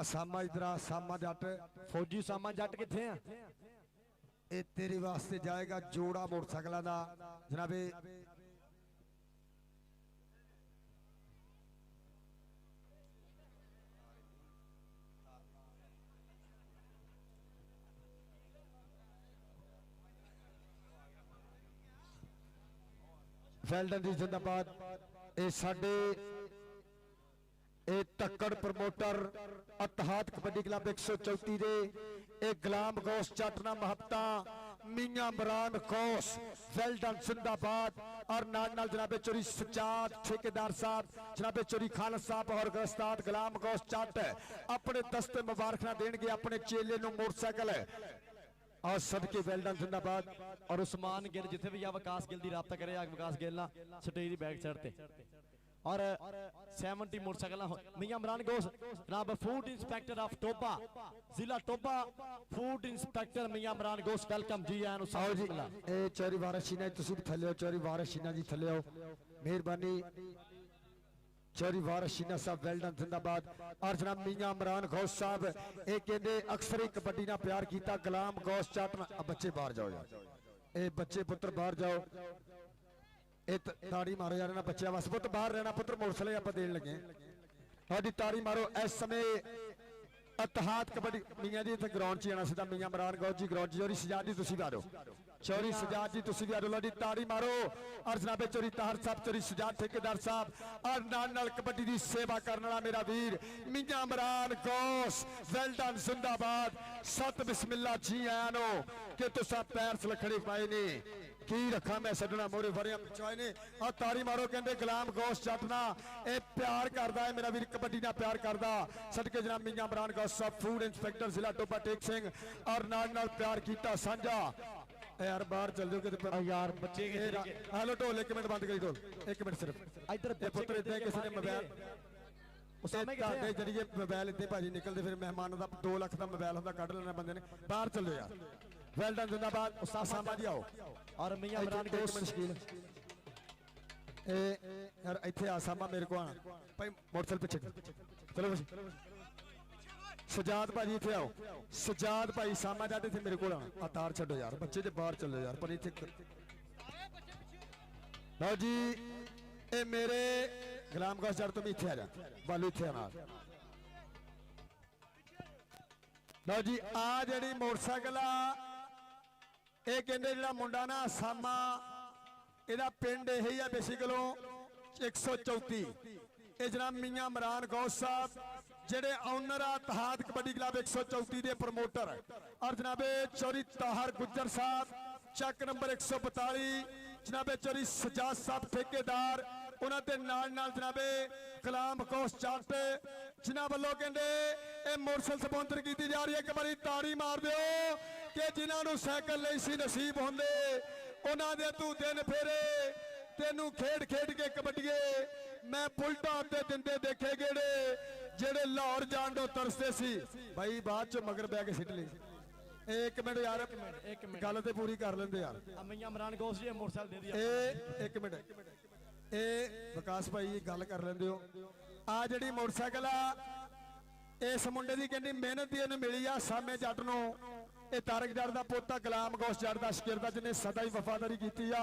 सामा इधर सामा जट फौजी सामा जट किथे हैं ये तेरे वास्ते जाएगा जोड़ा मोटरसाइकिल का जनाबे वेल्डन जी जिंदाबाद ये साडे तक्कड़ प्रमोटर अतहाद कबड्डी क्लब 134 दे ए गुलाम गौस जट ना महबता मियां इमरान गौस वेल्डन जिंदाबाद और नाल नाल जनाबे चोरी सजाद ठेकेदार साहब जनाबे चोरी खान साहब और उस्ताद गुलाम गौस जट अपने दस्ते मुबारक देंगे अपने चेले नूं मोटरसाइकिल और सदके वेल्डन जिंदाबाद और उस्मान गिल जिथे भी आ विकास गिल दी राबता करे वकास गिल ना स्टेज दी बैक साइड ते और 70 मोटरसाइकिल मियां इमरान गोस जनाब फूड इंस्पेक्टर ऑफ टोबा जिला टोबा फूड इंस्पेक्टर मियां इमरान गोस वेलकम जी आन आओ जी ਇਹ ਚੌਰੀ ਵਾਰਿਸ ਸ਼ੀਨਾ ਜੀ ਤੁਸੀਂ ਵੀ ਥੱਲੇ ਆਓ ਚੌਰੀ ਵਾਰਿਸ ਸ਼ੀਨਾ ਜੀ ਥੱਲੇ ਆਓ ਮਿਹਰਬਾਨੀ चौरी वारिस शीना साहब वेल्डन जिंदाबाद और जनाब मियां इमरान गौस साहब ये कहते अक्सर ही कबड्डी ना प्यार किया गुलाम गौस चाटना बच्चे बाहर जाओ यार ये बच्चे पुत्र बाहर जाओ ये ताड़ी मारो यार ना बच्चों वास्ते पुत्र बाहर रहना पुत्र मोटरसाइकिल आप देन लगे और ताड़ी मारो इस समय इतिहाद कबड्डी मियां जी इतने ग्राउंड च आना सीधा मियां इमरान गौस जी ग्राउंड चौरी सजाद जी तुसीं भी आ जाओ चौरी सजाद जी तुसीं भी आ जाओ लो ताड़ी मारो और जनाबे चौरी ताहर साहब चौरी सजाद ठेकेदार साहब और नाल कबड्डी की सेवा करने वाला मेरा वीर मियां इमरान गौस वेल्डन जिंदाबाद सत बिस्मिल्ला जी आया नो कि तुसा पैर सलखड़े पाए ने की रखा मैं छड़ना मोरे वरिया पिछाए ने और ताड़ी मारो कहते गुलाम गौस जटना ये प्यार करता है मेरा वीर कबड्डी ना प्यार करता सदके जनाब मियां इमरान गौस साहब फूड इंस्पेक्टर जिला टोबा टेक सिंह और नाल प्यार किया साझा यार बाहर चल जाओ कि यार बच्चे हेलो ढोल एक मिनट बंद करी ढोल एक मिनट सिर्फ इधर पुत्र इतने किसी ने मोबाइल ਤੁਹਾਡੇ ਜਰੀਏ मोबाइल इतने भाजी निकलते फिर मेहमानों का 2 लाख का मोबाइल होंगे कढ़ लेना बंदे ने बाहर चलो यार वेल्डन जिंदाबाद उस्ताद साहब जी आओ और मियां इमरान गौस शकील यार इत्थे आ सामा मेरे को आना भाई मोटरसाइकिल पीछे चलो सजाद भाजी इत्थे आओ सजाद भाई सामा जाते थे मेरे को आना आ तार छड्डो यार बच्चे जे बाहर चलो यार पर इत्थे लो जी ए मेरे गुलाम गौस जड़ तुम इत्थे आ जा बालू इत्थे आना लो जी आ जेड़ी मोटरसाइकिल ਇਹ ਕਹਿੰਦੇ ਜਿਹੜਾ ਮੁੰਡਾ ਨਾ ਸਾਮਾ ਇਹਦਾ ਪਿੰਡ ਇਹ ਹੀ ਆ ਬੇਸਿਕਲੋਂ 134 ਇਹ ਜਨਾਬ ਮੀਆਂ ਇਮਰਾਨ ਗੌਸ ਸਾਹਿਬ ਜਿਹੜੇ ਓਨਰ ਆ ਇਤਿਹਾਦ ਕਬੱਡੀ ਕਲੱਬ 134 ਦੇ ਪ੍ਰਮੋਟਰ ਔਰ ਜਨਾਬੇ ਚੌਰੀ ਤਾਹਰ ਗੁੱਜਰ ਸਾਹਿਬ ਚੱਕ ਨੰਬਰ 142 ਜਨਾਬੇ ਚੌਰੀ ਸਜਾਦ ਸਾਹਿਬ ਠੇਕੇਦਾਰ ਉਹਨਾਂ ਦੇ ਨਾਲ ਜਨਾਬੇ ਗੁਲਾਮ ਗੌਸ ਜੱਟ ਜਿਨ੍ਹਾਂ ਵੱਲੋਂ ਕਹਿੰਦੇ ਇਹ मोटरसाइकिल ਸਪਾਂਸਰ ਕੀਤੀ ਜਾ ਰਹੀ ਹੈ। ਇੱਕ ਵਾਰੀ ਤਾੜੀ ਮਾਰ ਦਿਓ ਕਿ ਜਿਨ੍ਹਾਂ ਨੂੰ ਸਾਈਕਲ ਨਹੀਂ ਸੀ ਨਸੀਬ ਹੁੰਦੇ ਉਹਨਾਂ ਦੇ ਤੂੰ ਦਿਨ ਫੇਰੇ ਤੈਨੂੰ ਖੇਡ ਕੇ ਕਬੱਡੀਏ ਮੈਂ ਪੁਲਟਾ ਉੱਤੇ ਦਿੰਦੇ ਦੇਖੇ ਗੇੜੇ ਜਿਹੜੇ ਲਾਹੌਰ ਜਾਣ ਤੋਂ ਤਰਸਦੇ ਸੀ ਭਾਈ ਬਾਅਦ ਚ ਮਗਰ ਬੈ ਕੇ ਸਿੱਟ ਲਈ। ਇੱਕ ਮਿੰਟ ਯਾਰ ਗੱਲ ਤੇ ਪੂਰੀ ਕਰ ਲੈਂਦੇ ਯਾਰ ਮਿयां इमरान गौस जी मोटरसाइकिल दे दिया ਇਹ ਇੱਕ ਮਿੰਟ ਇਹ ਵਿਕਾਸ ਭਾਈ ਗੱਲ ਕਰ ਲੈਂਦੇ ਹੋ ਆ ਜਿਹੜੀ ਮੋਟਰਸਾਈਕਲ ਆ ਇਸ ਮੁੰਡੇ ਦੀ ਕਹਿੰਦੀ ਮਿਹਨਤ ਦੀ ਇਹਨੂੰ ਮਿਲੀ ਆ ਸਾਮੇ ਜੱਟ ਨੂੰ ਇਹ ਤਾਰਕ ਜੱਟ ਦਾ ਪੋਤਾ ਗੁਲਾਮ ਗੌਸ ਜੱਟ ਦਾ ਸ਼ਗਿਰਦ ਜਿਹਨੇ ਸਦਾ ਹੀ ਵਫਾਦਾਰੀ ਕੀਤੀ ਆ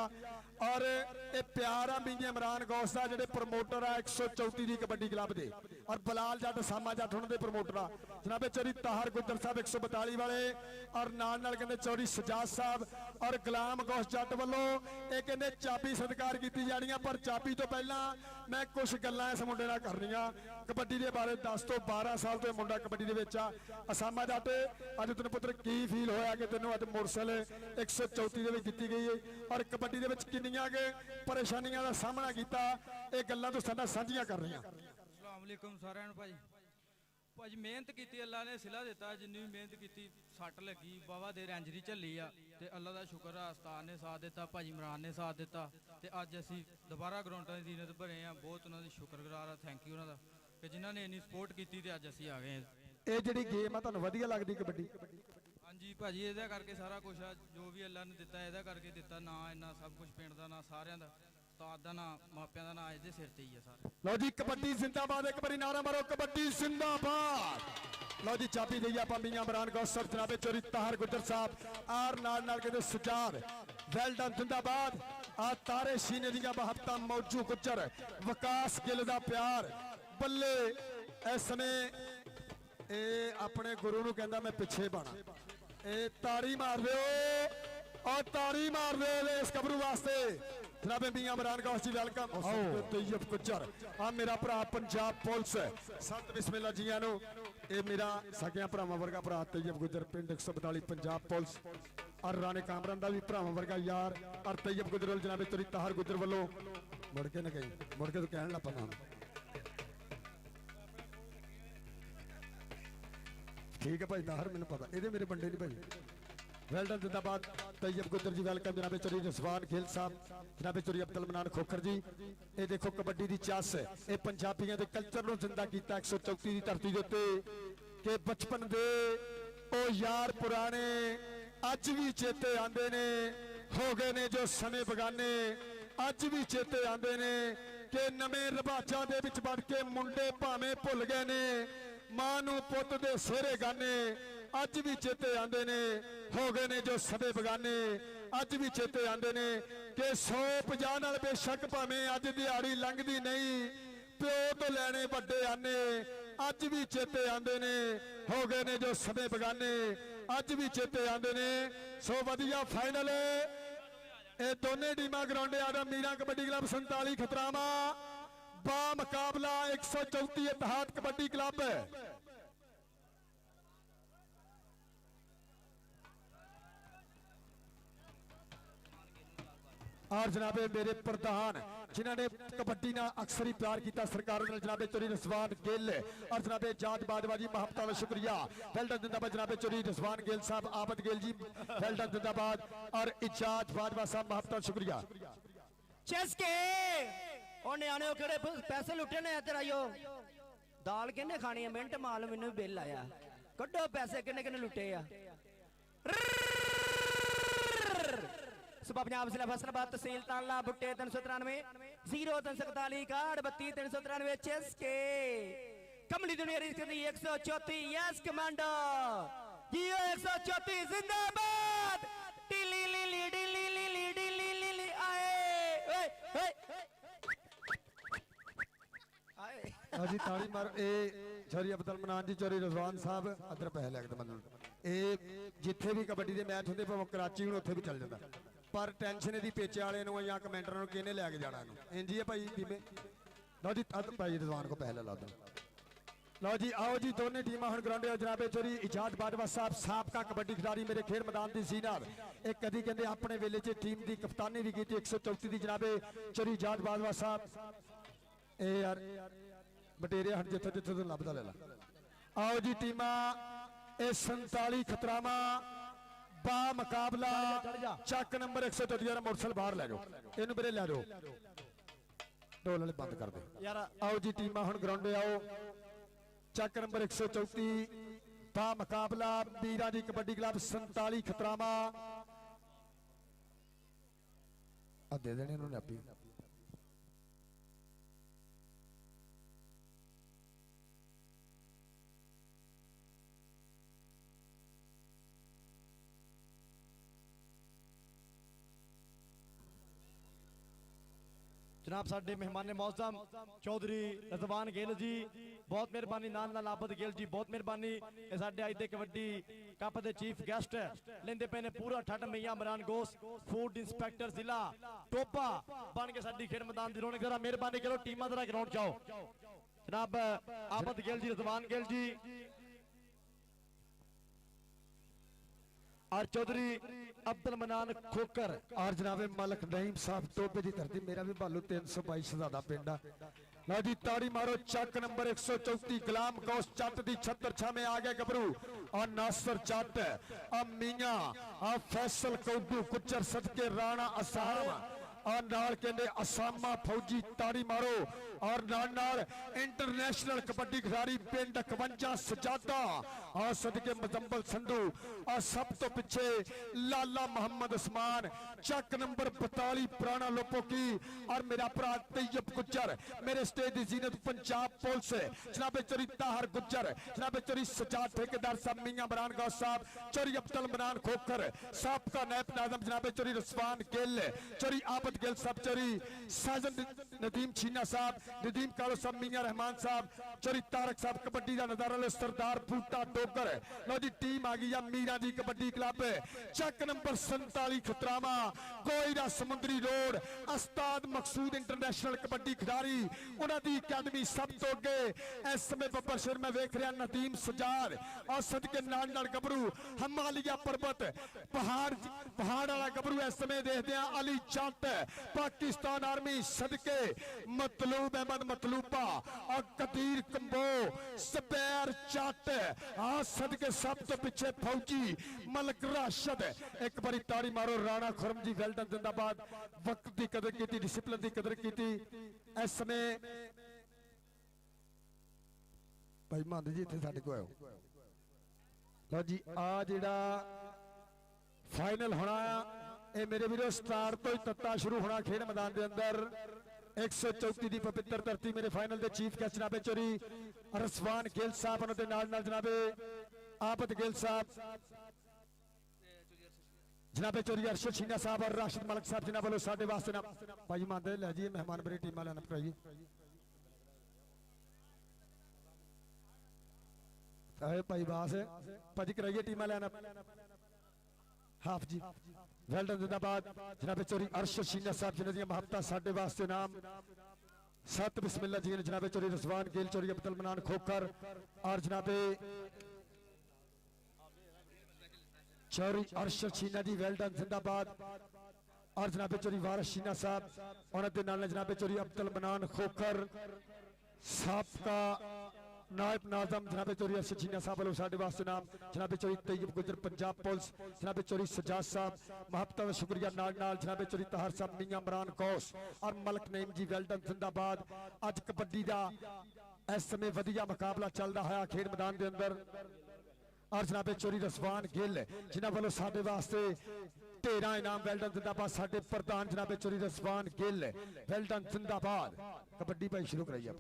ਔਰ ਇਹ ਪਿਆਰ ਆ ਮਿਆਂ ਇਮਰਾਨ ਗੌਸ ਦਾ ਜਿਹੜੇ ਪ੍ਰਮੋਟਰ ਆ 134 ਦੀ ਕਬੱਡੀ ਕਲੱਬ ਦੇ ਔਰ ਬਲਾਲ ਜੱਟ ਸਾਮਾ ਜੱਟ ਉਹਨਾਂ ਦੇ ਪ੍ਰਮੋਟਰ ਆ ਜਨਾਬੇ ਚੌਰੀ ਤਾਹਰ ਗੁੱਜਰ ਸਾਹਿਬ 142 ਵਾਲੇ ਔਰ ਨਾਲ ਕਹਿੰਦੇ ਚੌਰੀ ਸਜਾਦ ਸਾਹਿਬ ਔਰ ਗੁਲਾਮ ਗੌਸ ਜੱਟ ਵੱਲੋਂ ਇਹ ਕਹਿੰਦੇ ਚਾਬੀ ਸਤਿਕਾਰ ਕੀਤੀ ਜਾਣੀਆਂ ਪਰ ਚਾਬੀ ਤੋਂ ਪਹਿਲਾਂ ਮੈਂ ਕੁਝ ਗੱਲਾਂ ਇਸ ਮੁੰਡੇ ਨਾਲ ਕਰਨੀਆਂ ਕਬੱਡੀ ਦੇ ਬਾਰੇ 10 ਤੋਂ 12 ਸਾਲ ਤੋਂ ਇਹ ਮੁੰਡਾ ਕਬੱਡੀ ਦੇ ਵਿੱਚ ਆ ਅਸਾਮਾ ਜੱਟ ਅੱਜ ਤੈਨੂੰ ਪੁੱਤਰ ਕੀ ਫੀਲ ਹੋਇਆ ਕਿ ਤੈਨੂੰ ਅੱਜ मोटरसाइकिल 134 ਦੇ ਵਿੱਚ ਦਿੱਤੀ ਗਈ ਹੈ ਔਰ ਕਬੱਡੀ ਦੇ ਵਿੱਚ ਕਿੰਨੀਆਂ ਕਿ ਪਰੇਸ਼ਾਨੀਆਂ ਦਾ ਸਾਹਮਣਾ ਕੀਤਾ ਇਹ ਗੱਲਾਂ ਤੋਂ ਸਾਡਾ ਸਾਂਝੀਆਂ ਕਰ ਰਹੀਆਂ। अस्सलाम वालेकुम साਰਿਆਂ ਨੂੰ ਭਾਜੀ ਮਿਹਨਤ ਕੀਤੀ ਅੱਲਾ ਨੇ ਸਿਲਾ ਦਿੱਤਾ ਜਿੰਨੀ ਵੀ ਮਿਹਨਤ ਕੀਤੀ ਸੱਟ ਲੱਗੀ ਬਾਵਾ ਦੇ ਰੈਂਜਰੀ ਝੱਲੀ ਆ ਤੇ ਅੱਲਾ ਦਾ ਸ਼ੁਕਰ ਆ ਉਸਤਾਦ ਨੇ ਸਾਥ ਦਿੱਤਾ ਭਾਜੀ ਇਮਰਾਨ ਨੇ ਸਾਥ ਦਿੱਤਾ ਤੇ ਅੱਜ ਅਸੀਂ ਦੁਬਾਰਾ ਗਰਾਊਂਡਾਂ ਦੀ ਦੀਨਤ ਭਰੇ ਆ ਬਹੁਤ ਉਹਨਾਂ ਦੀ ਸ਼ੁਕਰਗੁਜ਼ਾਰ ਆ ਥੈਂਕ ਯੂ ਉਹਨਾਂ ਦਾ ਕਿ ਜਿਨ੍ਹਾਂ ਨੇ ਇੰਨੀ ਸਪੋਰਟ ਕੀਤੀ ਤੇ ਅੱਜ ਅਸੀਂ ਆ ਗਏ ਇਹ ਜਿਹੜੀ ਗੇਮ ਆ ਤੁਹਾਨੂੰ ਵਧੀਆ ਲੱਗਦੀ ਕਬੱਡੀ? ਹਾਂਜੀ ਭਾਜੀ ਇਹਦਾ ਕਰਕੇ ਸਾਰਾ ਕੁਝ ਆ ਜੋ ਵੀ ਅੱਲਾ ਨੇ ਦਿੱਤਾ ਇਹਦਾ ਕਰਕੇ ਦਿੱਤਾ ਨਾ ਇੰਨਾ ਸਭ ਕੁਝ ਪਿੰਡ ਦਾ ਨਾ ਸਾਰਿਆਂ ਦਾ ਉਸਤਾਦ ਦਾ ਨਾ ਮਾਪਿਆਂ ਦਾ ਨਾ ਇਹਦੇ ਸਿਰ ਤੇ ਹੀ ਆ ਸਾਰੇ। ਲਓ ਜੀ ਕਬੱਡੀ ਜ਼ਿੰਦਾਬਾਦ ਇੱਕ ਵਾਰੀ ਨਾਰਾ ਮਾਰੋ ਕਬੱਡੀ ਜ਼ਿੰਦਾਬਾਦ। ਲਓ ਜੀ ਚਾਬੀ ਦਈਏ ਆਪਾਂ ਮੀਆਂ ਇਮਰਾਨ ਗੌਸ ਸਾਹਿਬ ਜਨਾਬੇ ਚੌਰੀ ਤਾਹਰ ਗੁੱਜਰ ਸਾਹਿਬ ਆਰ ਨਾਲ ਕਹਿੰਦੇ ਸਜਾਦ ਵੈਲਡਨ ਜ਼ਿੰਦਾਬਾਦ ਆ ਤਾਰੇ ਸ਼ੀਨੇ ਦੀਆਂ ਬਹਬਤਾਂ ਮੌਜੂ ਗੁੱਜਰ ਵਿਕਾਸ ਗਿੱਲ ਦਾ ਪਿਆਰ ਬੱਲੇ ਇਸ ਸਮੇਂ ਇਹ ਆਪਣੇ ਗੁਰੂ ਨੂੰ ਕਹਿੰਦਾ ਮੈਂ ਪਿੱਛੇ ਬਾਣਾ ਇਹ ਤਾੜੀ ਮਾਰ ਦਿਓ और ताड़ी मार दे इस गबरू वास्ते जनाबे मियां इमरान गौस जी वेलकम तैयब गुज्जर आ मेरा भरा पंजाब पुलिस संत बिस्मिल्ला जियां नु ए मेरा सगिया भरावां वर्गा भरा तैयब गुज्जर पिंड 142 पंजाब पुलिस और राणे कामरान दा भी भरावां वर्गा यार और तैयब गुज्जर जनाबे तोरी ताहर गुज्जर वालों मुड़ के न गई मुड़ के तो कहन लग पा ठीक है भाई ताहर मैनूं पता ये मेरे बंडे नहीं भाई वेल्डन जिंदाबाद तैयब गुजर जी वेलकम जनाबे चौधरी रिजवान गिल साहब जनाबे चौधरी अब्दुल मनान खोखर जी ये देखो कबड्डी दी चस ये पंजाबियों के कल्चर नूं जिंदा कीता 134 की धरती दे उत्ते कि बचपन दे ओ यार पुराने अज भी चेते आंदे ने हो गए ने जो समय बगाने अज भी चेते आंदे ने कि नवे रवाजां दे विच बड़ के मुंडे भावें भुल गए ने मां नूं पुत दे सेहरे गाने अज भी चेते आंदे ने हो गए ने जो समय बगाने अज भी चेते आंदे ने कि 150 नाल बेशक भावें अज दिहाड़ी लंघदी नहीं प्यो तो लैने वड्डे आने अज भी चेते आंदे ने हो गए ने जो समय बगाने अज भी चेते आंदे ने सो वधिया फाइनल ये दोने टीमां ग्राउंड आदम मीरा कबड्डी क्लब 47 खतरामा बा मुकाबला 134 इतिहाद कबड्डी क्लब और जनाबे मेरे प्रधान जिन्होंने कबड्डी ना अक्सर ही प्यार किया सरकार ने जनाबे चौधरी रिजवान गिल और जनाबे जात बादवाजी महबत वाला शुक्रिया वेल्डन जिंदाबाद जनाबे चौधरी रिजवान गिल साहब आबद गिल जी वेल्डन जिंदाबाद और इजाज बादवा साहब महबत वाला शुक्रिया चेस्के और न्याणे केड़े पैसे लुटे ने तेरा यो दाल किन्ने खानी है मिंट माल मैनू बिल आया कड्डो पैसे किन्ने किन्ने लुटे आ सुबह पंजाब जिला फैसलाबाद तहसील ताला बुट्टे 393 0341 31 393 चेस्के कमली दुनिया रिश्ते 134 यस कमांडो जियो 134 जिंदाबाद टिली ली डिली ली डिली ली आए ओए आए जी ताड़ी मार ए चौधरी अब्दुल मनान जी चौधरी रिजवान साहब अदर पहले एकदम ए जिथे भी कबड्डी के मैच होंगे भावें कराची हूँ उत्थे भी चल जाता पर टेंशन यदि पेचे वाले या कमेंटर किने लैके जाना इंज ही है भाई बीमे लो जी भाई रिजवान को पहले ला दो लो जी आओ जी दोनों टीमां हुण ग्राउंड जनाबे चौधरी इजाज बाजवा साहब साबका कबड्डी खिलाड़ी मेरे खेल मैदान की सीनियर एक कदी कहते अपने वेले च टीम की कप्तानी भी की 134 की जनाबे चौधरी इजाज बाजवा साहब ए यार बटेरे हट जिथे जिथे तुम लभदा ले ला आओ जी टीमां 47 खतरामा बा मुकाबला चक नंबर 134 मोटरसाइकिल बाहर लै जाओ इनू मेरे लै जाओ ढोल वाले बंद कर दो यार आओ जी टीमां हुण ग्राउंड आओ चक नंबर 134 बा मुकाबला मीरा दी कबड्डी क्लब 47 खतरामा दे देने इन्होंने अपनी जनाब साडे मेहमान मौजम चौधरी रिजवान गिल जी बहुत मेहरबानी नाल नाल आबद गिल जी बहुत मेहरबानी ये साडे अज दे कबड्डी कप दे चीफ गेस्ट लेंदे पे ने पूरा ठट मैया इमरान गोस फूड इंस्पेक्टर जिला टोपा बन के साडी खेल मैदान दी रौनक जरा मेहरबानी करो टीमां जरा ग्राउंड जाओ जनाब आबद गिल जी रिजवान गिल जी और चौधरी अब्दुल मनान खोकर और जनाबे मलक नईम साहब टोबे की धरती मेरा भी भालू 322 शहजादा पिंड लो जी ताड़ी मारो चक नंबर 134 गुलाम गौस चट दी छत्तर छा में आ गए गबरू और नासर चट अब मियां और फैसल कौडू कुचर सदके राणा असाम और नाल कहते असामा फौजी ताड़ी मारो और नाल इंटरनेशनल कबड्डी खिलाड़ी पिंड 51 सजादा और सदके मुजम्बल संधू और सब तो पिछे लाला मोहम्मद उस्मान चक नंबर 42 पुराना लोपो की और मेरा भरा तैयब गुज्जर मेरे स्टेज की जीनत पंजाब पुलिस जनाबे चौधरी ताहर गुज्जर जनाबे चौधरी सजाद ठेकेदार साहब मियां इमरान गौस साहब चौधरी अब्दुल मनान खोखर साबका नायब नाज़िम जनाबे चौधरी रिजवान गिल चौधरी आबद गिल साहब चौधरी साजन नदीम छीना साहब नदीम कालो साहब मियां रहमान साहब चौधरी तारक साहब कबड्डी का नजारा ले सरदार बूटा डोगर लो जी टीम आ गई है मीरा दी कबड्डी क्लब चक नंबर 47 खतरामा कोयरा समुद्री रोड उस्ताद मकसूद इंटरनेशनल कबड्डी खिलाड़ी उन्होंने अकादमी सब तो अगे इस समय बब्बर शहर में वेख रहा नदीम सजाद और सदके नाल नाल गबरू हिमालय पर्वत पहाड़ वाला गबरू इस समय देखते हैं अली जट पाकिस्तान आर्मी सदके मतलूब अहमद मतलूबा और कदीर कंबो स्पैर चट आ सदके सब तो पीछे फौजी मलक राशिद। एक बारी ताड़ी मारो राणा खुरम जी, वेल डन, जिंदाबाद। वक्त की कदर की, डिसिप्लिन की कदर की। इस समय भाई मान जी इतने साढ़े को आयो लो जी। आ जिहड़ा फाइनल होना ये मेरे वीरों स्टार तो ही तत्ता शुरू होना खेल मैदान के अंदर। 134 की पवित्र धरती मेरे फाइनल के चीफ गेस्ट जनाबे चोरी रसवान गिल साहब, उन्होंने नाल जनाबे आपत गिल साहब, जनाबे चोरी अरशद शीना साहब और राशिद मलिक साहब जिन्होंने वालों साडे वास्ते ना भाई मानते लै जी मेहमान बड़ी टीम वाले कराइए। भाई बास भाजी कराइए टीम वाले हाफ जी, वेल डन, जिंदाबाद। जनाबे चोरी अरशद शीना साहब जिन्होंने महबता साडे वास्ते नाम सत बिस्मिल्लाह जी ने, जनाबे चोरी रसवान गिल चोरी अब्दुल मनान खोखर और जनाबे चोरी अरशद शीना जी, वेल डन, जिंदाबाद। और जनाबे चोरी वारिस शीना साहब, उन्होंने नाल जनाबे चोरी अब्दुल मनान खोखर साबका नायब नाजम जनाबे चोरी अरशद शीना साहब वालों साडे वास्ते नाम जनाबे चोरी तैयब गुजर पंजाब पुलिस, जनाबे चोरी सजाद साहब महबता का शुक्रिया नाल नाल, जनाबे चोरी ताहर साहब मियां इमरान कौस और मलक नईम जी, वेल डन, जिंदाबाद। अज कबड्डी का इस समय वधिया मुकाबला चल रहा है खेल मैदान के अंदर। और जनाबे चोरी रसवान गिल जिन्होंने वालों साडे वास्ते 13 इनाम, वेल डन, जिंदाबाद। साडे प्रधान जनाबे चोरी रसवान गिल, वेल डन, जिंदाबाद। कबड्डी भाई शुरू कराइए।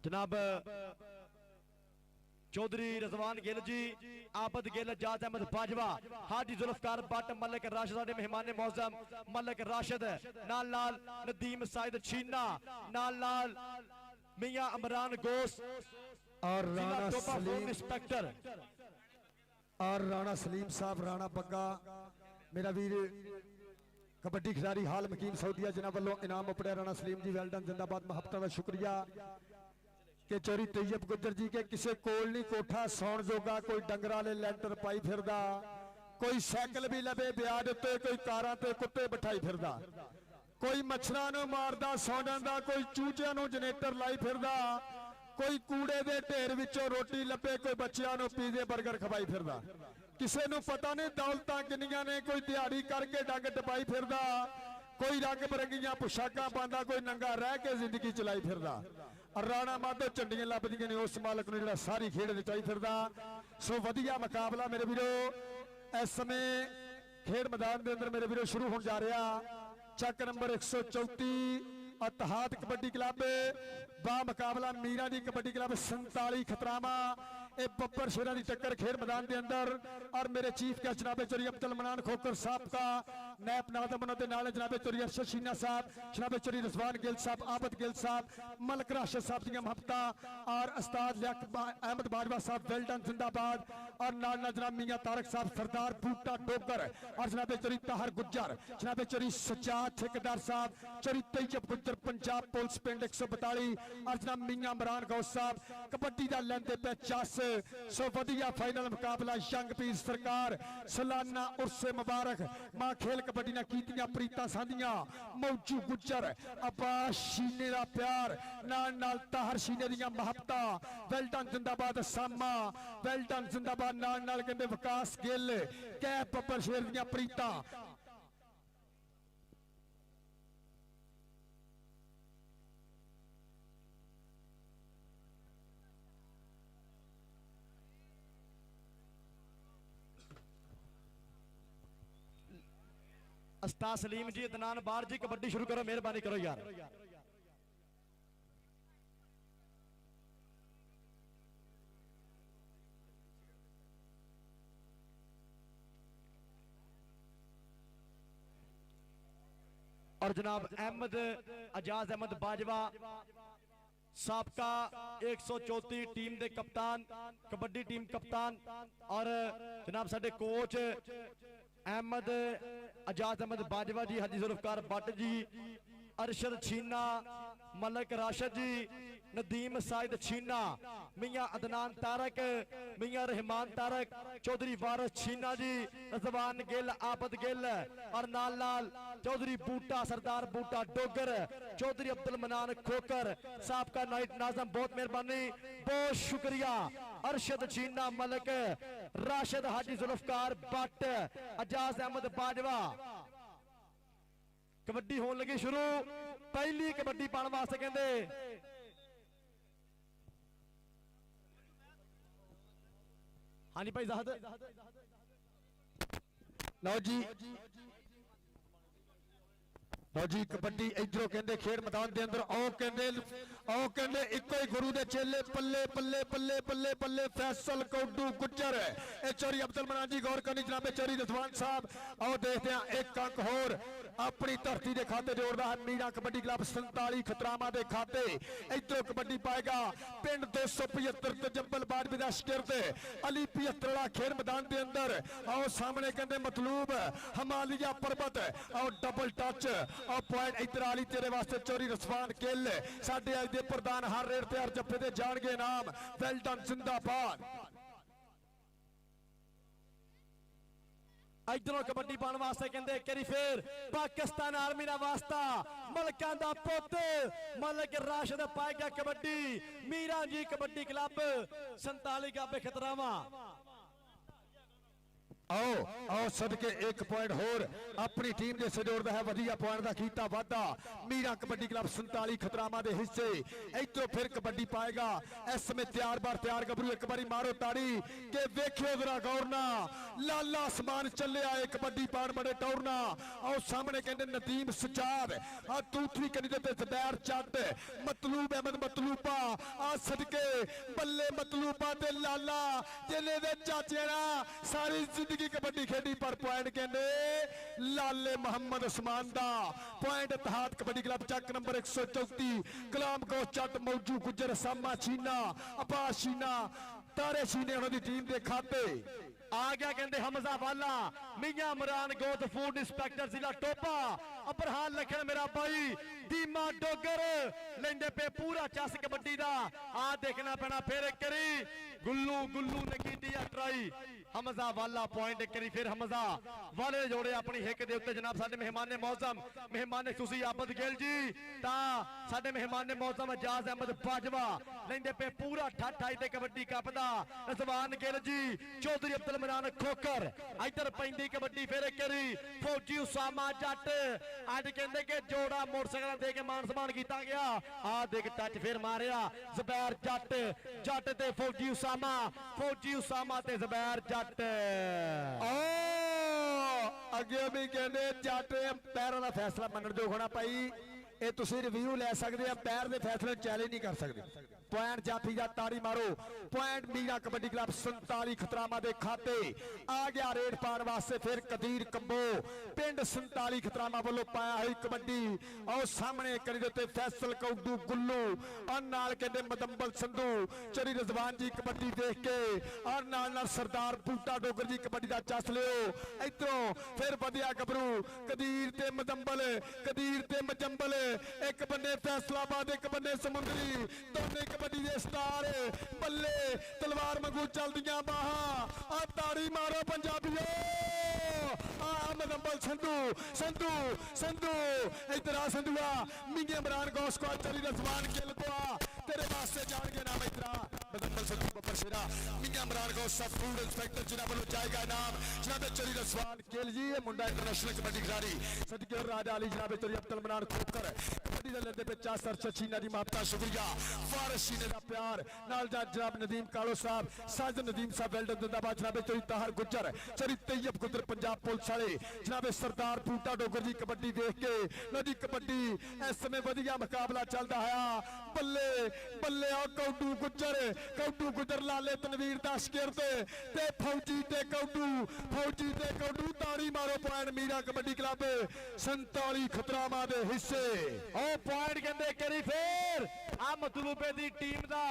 जनाब चौधरी रजवान गिल जी, आबद गिल, जाज अहमद बाजवा, हाजी जुल्फकार बट, मलिक राशिद, साडे मेहमान मौजम मलिक राशिद, नाल नाल नदीम साइद छीना, नाल नाल मियां इमरान गोस और राणा सलीम इंस्पेक्टर और राणा सलीम साहब, राणा बग्गा मेरा वीर कबड्डी खिलाड़ी हाल मकीम सऊदिया जिन्होंने वालों इनाम उपड़े। राणा सलीम जी, वेल डन, जिंदाबाद। महबता का शुक्रिया कि चोरी तैयब गुजर जी के किसी कोल नहीं कोठा सौण जोगा, कोई डंगरा ले लैंटर पाई फिरदा, कोई साइकिल भी लबे ब्याह उत्ते, कोई कारां ते कुत्ते बिठाई फिरदा, कोई मच्छरां नूं मारदा सौ जांदा, कोई चूचियां नूं जनरेटर लाई फिरदा, कोई कूड़े दे ढेर विचों रोटी लभे, कोई बच्चियां नूं पीजे बर्गर खवाई फिरदा। किसी नूं पता नहीं दौलतां किन्नियां ने, कोई दिहाड़ी करके डंग टपाई फिरदा, कोई रंग बिरंगियां पोशाकां पांदा, कोई नंगा रह के जिंदगी चलाई फिरदा। और राणा माधो झंडियां लभदियां ने उस मालक नूं जिहड़ा सारी खेड नचाई फिरदा। सो वधिया मुकाबला मेरे वीरो इस समय खेड मैदान के अंदर मेरे वीरो शुरू होने जा रहा। चक नंबर 134 अतहाद कबड्डी क्लब बा मुकाबला मीरा दी कबड्डी क्लब 47 खतरामा, ए बब्बर शेरा की टक्कर खेड मैदान के अंदर। और मेरे चीफ गेस्ट जनाबे चोरी अब्दुल मनान खोखर साहब का नैब नाजम, उन्होंने नाल जनाबे चोरी अरशद शीना साहब, जनाबे चोरी रजवान गिल साहब, आबद गिल साहब, मलक राशिद साहब दी महबता और उस्ताद लियाकत अहमद बाजवा साहब, वेल डन, जिंदाबाद। और नाल नाल जनाब मियां तारक साहब, सरदार बूटा डोगर और जनाबे चोरी ताहर गुज्जर, जनाबे चोरी सज्जाद ठेकेदार साहब, चोरी तैयब गुज्जर पंजाब पुलिस पिंड 142 और जनाब मियां इमरान गौस साहब। कबड्डी का लेंदे पे चस। सो वधिया फाइनल मुकाबला यंग पीर सरकार सालाना उर्से मुबारक मां खेल कबड्डी ने कीतियां प्रीतां साधियां। मौजू गुज्जर अब्बास शीने का प्यार नाल नाल ताहर शीने दियां महबता, वेल डन, जिंदाबाद। सामा, वेल डन, जिंदाबाद। नाल नाल कहंदे विकास गिल, कैप बब्बर शेर दियां प्रीतां। उस्ताद सलीम जी, अदनान बार जी, कबड्डी शुरू करो, मेहरबानी करो यार। और जनाब अहमद अजाज अहमद बाजवा साबका 134 टीम के कप्तान, कबड्डी टीम कप्तान। और जनाब साडे कोच अहमद अजाज अहमद बाजवा जी, हाजी जुल्फकार बट जी, अरशद छीना, मलिक राशिद जी, नदीम साइद छीना, मियां अदनान तारक, मियां रहमान तारक, चौधरी वारिस छीना जी, रजवान गिल, आबद गिल और नाल नाल चौधरी बूटा, सरदार बूटा डोगर, चौधरी अब्दुल मनान खोकर साहब का नाइट नाजम, बहुत मेहरबानी, बहुत शुक्रिया। अरशद छीना मलक, राशिद हाजी जुल्फकार भट्ट, अजाज अहमद बाजवा। कबड्डी होने लगी शुरू, पहली कबड्डी पाने वास्ते कहते हाँ जी भाई जाहद ਲਓ ਜੀ ਲਓ ਜੀ ਕਬੱਡੀ ਇਧਰੋਂ ਕਹਿੰਦੇ ਖੇਡ ਮੈਦਾਨ ਦੇ ਅੰਦਰ ਆਓ ਕਹਿੰਦੇ ਇੱਕੋ ਹੀ ਗੁਰੂ ਦੇ ਚੇਲੇ ਪੱਲੇ ਪੱਲੇ ਪੱਲੇ ਪੱਲੇ ਪੱਲੇ ਫੈਸਲ ਕੌਡੂ ਗੁੱਜਰ ਇਹ ਚੋਰੀ ਅਬਦੁਲ ਮਨਾਨ ਜੀ ਗੌਰ ਕਰਨੀ ਜਨਾਬੇ ਚੋਰੀ ਰਜ਼ਵਾਨ ਸਾਹਿਬ। ਆਓ ਦੇਖਦੇ ਹਾਂ ਇੱਕ ਅੰਕ ਹੋਰ ਆਪਣੀ ਧਰਤੀ ਦੇ ਖਾਤੇ ਜੋੜਦਾ ਹੈ ਮੀਰਾ ਕਬੱਡੀ ਕਲੱਬ 47 ਖਤਰਾਮਾ ਦੇ ਖਾਤੇ। ਇਧਰੋਂ ਕਬੱਡੀ ਪਾਏਗਾ ਪਿੰਡ 275 ਤਜੰਬਲ ਬਾਜਵੇ ਦਾ ਸ਼ਕਿਰਤ ਅਲੀ 75 ਵਾਲਾ ਖੇਡ ਮੈਦਾਨ ਦੇ ਅੰਦਰ। ਆਓ ਸਾਹਮਣੇ ਕਹਿੰਦੇ ਮਤਲੂਬ ਹਿਮਾਲਿਆ ਪਰਬਤ, ਆਓ ਡਬਲ ਟੱਚ, ਆਓ ਪੁਆਇੰਟ ਇਧਰ ਵਾਲੀ ਤੇਰੇ ਵਾਸਤੇ ਚੋਰੀ ਰਸਵਾਨ ਕਿੱਲ ਸਾਡੇ ਅੱਜ ਦੇ ਪ੍ਰਧਾਨ ਹਰ ਰੇਡ ਤੇ ਹਰ ਜੱਫੇ ਦੇ ਜਾਣਗੇ ਨਾਮ ਵੈਲ ਡਨ ਜ਼ਿੰਦਾਬਾਦ। इधरों कबड्डी पाने वास्ते कहते करी फिर पाकिस्तान आर्मी का वास्ता मलकां दा पुत मलक राशिद पाएगा कबड्डी मीरा जी कबड्डी क्लब 47 गाबे खतरावा। आओ आओ सदके एक पॉइंट होर अपनी टीम दे सजोड़दा है वधिया पॉइंट दा कीता वादा मीरा कबड्डी क्लब 47 खतरामा दे हिस्से। इधरों फिर कबड्डी पाएगा इस समय तैयार बार तैयार गबरू एक बारी मारो ताड़ी के वेखियो जरा गौरना लाला आसमान चले आए कबड्डी पान बड़े टौरना। आओ सामने कहते नदीम सजाद आ दूसरी कनी दे ज़बैर चट मतलूब अहमद मतलूबा आ सदके बल्ले मतलूबा ते लाला जिले दे चाचे ना सारी की कबड्डी खेडी पर पॉइंट कहने लाले मोहम्मद उस्मान दा पॉइंट इत्तेहाद कबड्डी क्लब चक नंबर 134 कलाम गौस चट मौजू गुजर सामा छीना अब्बास छीना तारे छीने उन्होंने टीम के खाते। आ गया कहते हमजा वाला मियां इमरान गोद फूड इंस्पेक्टर जिला टोपा अबरहान लखन मेरा भाई दीमा डोगर लेंदे पे पूरा चस कबड्डी दा। आ देखना पैना फिर करी गुल्लू गुल्लू ने की ट्राई हमजा वाला पॉइंट करी फिर हमजा वाले जोड़े अपनी हिक दे उत्ते जनाब साडे मेहमान ने मौसम मेहमान खुशी आबद गिल जी ता साडे मेहमान ने मौसम अजाज अहमद बाजवा लेंदे पे पूरा ठाठाई ते कबड्डी कप दा रजवान गिल जी चौधरी अब्दुल मनान खोकर इधर पैंदी कबड्डी फिर करी फौजी उसामा जट अज कहंदे कि जोड़ा मोटरसाइकिल दे के मान सम्मान कीता गया। आ देख टच फिर मारिया ज़बैर जट जट ते फौजी उसामा ते ज़बैर जट। अगे भी कहते जट पैरों का फैसला मनण जो होना पाई ये तुसी रिव्यू ले सकते हैं पैर के फैसले चैलेंज नहीं कर सकते। पॉइंट जाफी जा ताड़ी मारो पॉइंट मीरा कबड्डी क्लब 47 खतरामा दे खाते। आ गया रेड पान वास्ते फिर कदीर कंबो पिंड 47 खतरामा वालों पाया हुई कबड्डी। और सामने करी देते फैसल कौडू गुल्लू और नाल कहते मदंबल संधू चरी रजवान जी कबड्डी देख के और नाल सरदार बूटा डोगर जी कबड्डी का चस लियो। इधरों फिर बढ़िया गबरू कदीर ते मदंबल कदीर ते मजंबल एक बन्ने फैसलाबाद एक बन्ने समुंदरी दोने कबड्डी दे स्टार बल्ले तलवार वांगू चलदियां बाहां आ ताड़ी मारो पंजाबियो आ मदंबल संधू संधू संधू इधर आ संधुआ मियां इमरान गौस को चली रजवान गिल को आ तेरे वास्ते जान के नाम इधर मदंबल संधू बब्बर शेरा मियां इमरान गौस सब फूड इंस्पेक्टर जिन्हां वालों जाएगा नाम जनाब चली रजवान गिल जी ये मुंडा इंटरनेशनल कबड्डी खिलाड़ी सदके राजा अली जनाब चली अब्दुल मनान खोकर कबड्डी दे लेंदे पे चार सर छीना दी मापता शुक्रिया वारिस छीने दा प्यार नाल जनाब नदीम कालो साहब साजिद नदीम साहब वेल्डन जिंदाबाद जनाब चली ताहर गुजर चरी तैयब गुजर पंजाब पुलिस वाले जनाब सरदार बूटा डोगर जी कबड्डी देख के नदी कबड्डी इस समय वधिया मुकाबला चलदा है। बल्ले बल्ले आ कौडू गुजर लाले तनवीर दा शिकिरत ते फौजी ते कौडू ताड़ी मारो पॉइंट मीरा कबड्डी क्लब 47 खतरामा दे हिस्से। ओ पॉइंट कहते करी फिर आ मतलूबे दी टीम दा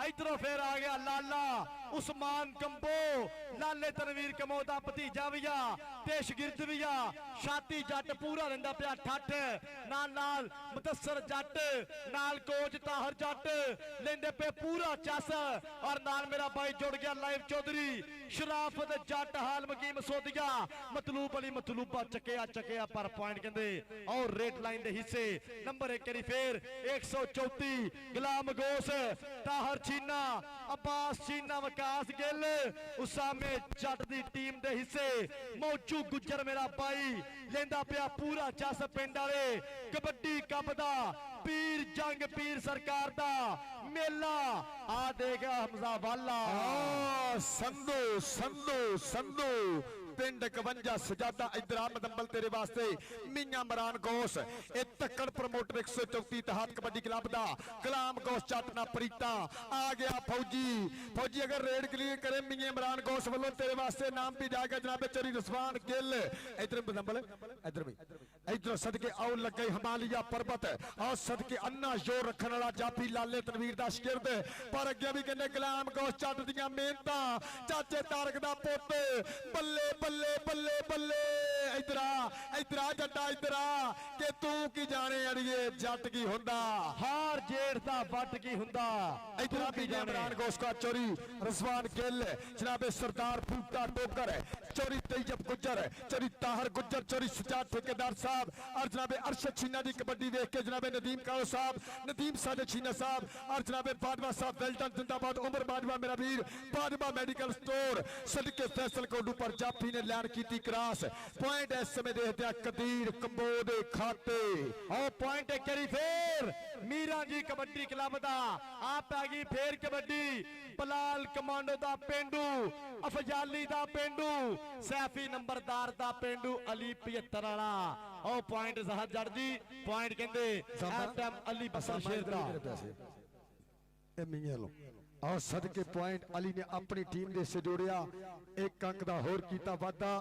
इधरों फिर आ गया लाला उस्मान कंबो लाले तनवीर कमो दा भतीजा भी आ ते शगिर्द भी आ छाती जट पूरा रहिंदा पिया ठठ नाल नाल मुदस्सर जट नाल कोच ताहर जट लेंदे पे पूरा चस और नाल मेरा भाई जुड़ गया लाइव चौधरी शराफत जट हाल मकीम सोदिया मतलूब अली मतलूबा चकिया पर पॉइंट कहंदे और रेड लाइन दे हिस्से नंबर 1 करी फिर 134 गुलाम गोस ताहर चीना अब्बास चीना विकास गिल उसामे जट दी टीम दे हिस्से मौजू गुज्जर मेरा भाई लेंदा पिया पूरा चस पिंड वाले कबड्डी कप दा पीर जंग पीर सरकार दा मेला आ देगा हमजा वाला संधू संधू संधू पिंड 51 सजादा इधर आमद अंबल तेरे वास्ते मियां इमरान गौस ए तक्कड़ प्रमोटर 134 तहत कबड्डी क्लब दा गुलाम गौस चटना प्रीता आ गया फौजी अगर रेड क्लियर करे मियां इमरान गौस वालों तेरे वास्ते नाम भी जाएगा जनाब चरी रसवान गिल इधर अंबल इधर भी इधर सदके आओ लगे हिमालय पर्वत और सदके अन्ना जोर रखने वाला जाफी लाले तनवीर दा शिरद पर अगे भी कहने गुलाम गौस चट दियां मेहनतां चाचे तारक दा पुत बल्ले बल्ले बल्ले बल्ले इधर आ जट्टा इधर आ कि तू की जाने अड़िए जट की हुंदा हार जेठ दा वट की हुंदा इधर भी इमरान गौस का चोरी रसवान गिल जनाबे सरदार बूटा टोकर चोरी तैयब गुज्जर चोरी ताहर गुज्जर चोरी सजाद ठेकेदार साहब और जनाबे अरशद छीना दी कबड्डी देख के जनाबे नदीम कालो साहब नदीम सादे छीना साहब और जनाबे बाजवा साहब वेल्टन जिंदाबाद उमर बाजवा मेरा वीर बाजवा मेडिकल स्टोर सदके फैसल कोडू पर जाफी ने लैंड की क्रॉस पॉइंट इस समय देखते हैं कदीर कंबो दे खाते और पॉइंट करी फिर मीरा जी कबड्डी क्लब दा आप आ गई फिर कबड्डी बलाल कमांडो दा पेंडू अफजाली दा पेंडू सैफी नंबरदार दा पेंडू अली 75 वाला और पॉइंट जहद जट जी पॉइंट कहंदे एफएम अली बब्बर शेर दा ए मियां लो और सदके पॉइंट अली ने अपनी टीम दे से जोड़िया एक अंक दा होर कीता वादा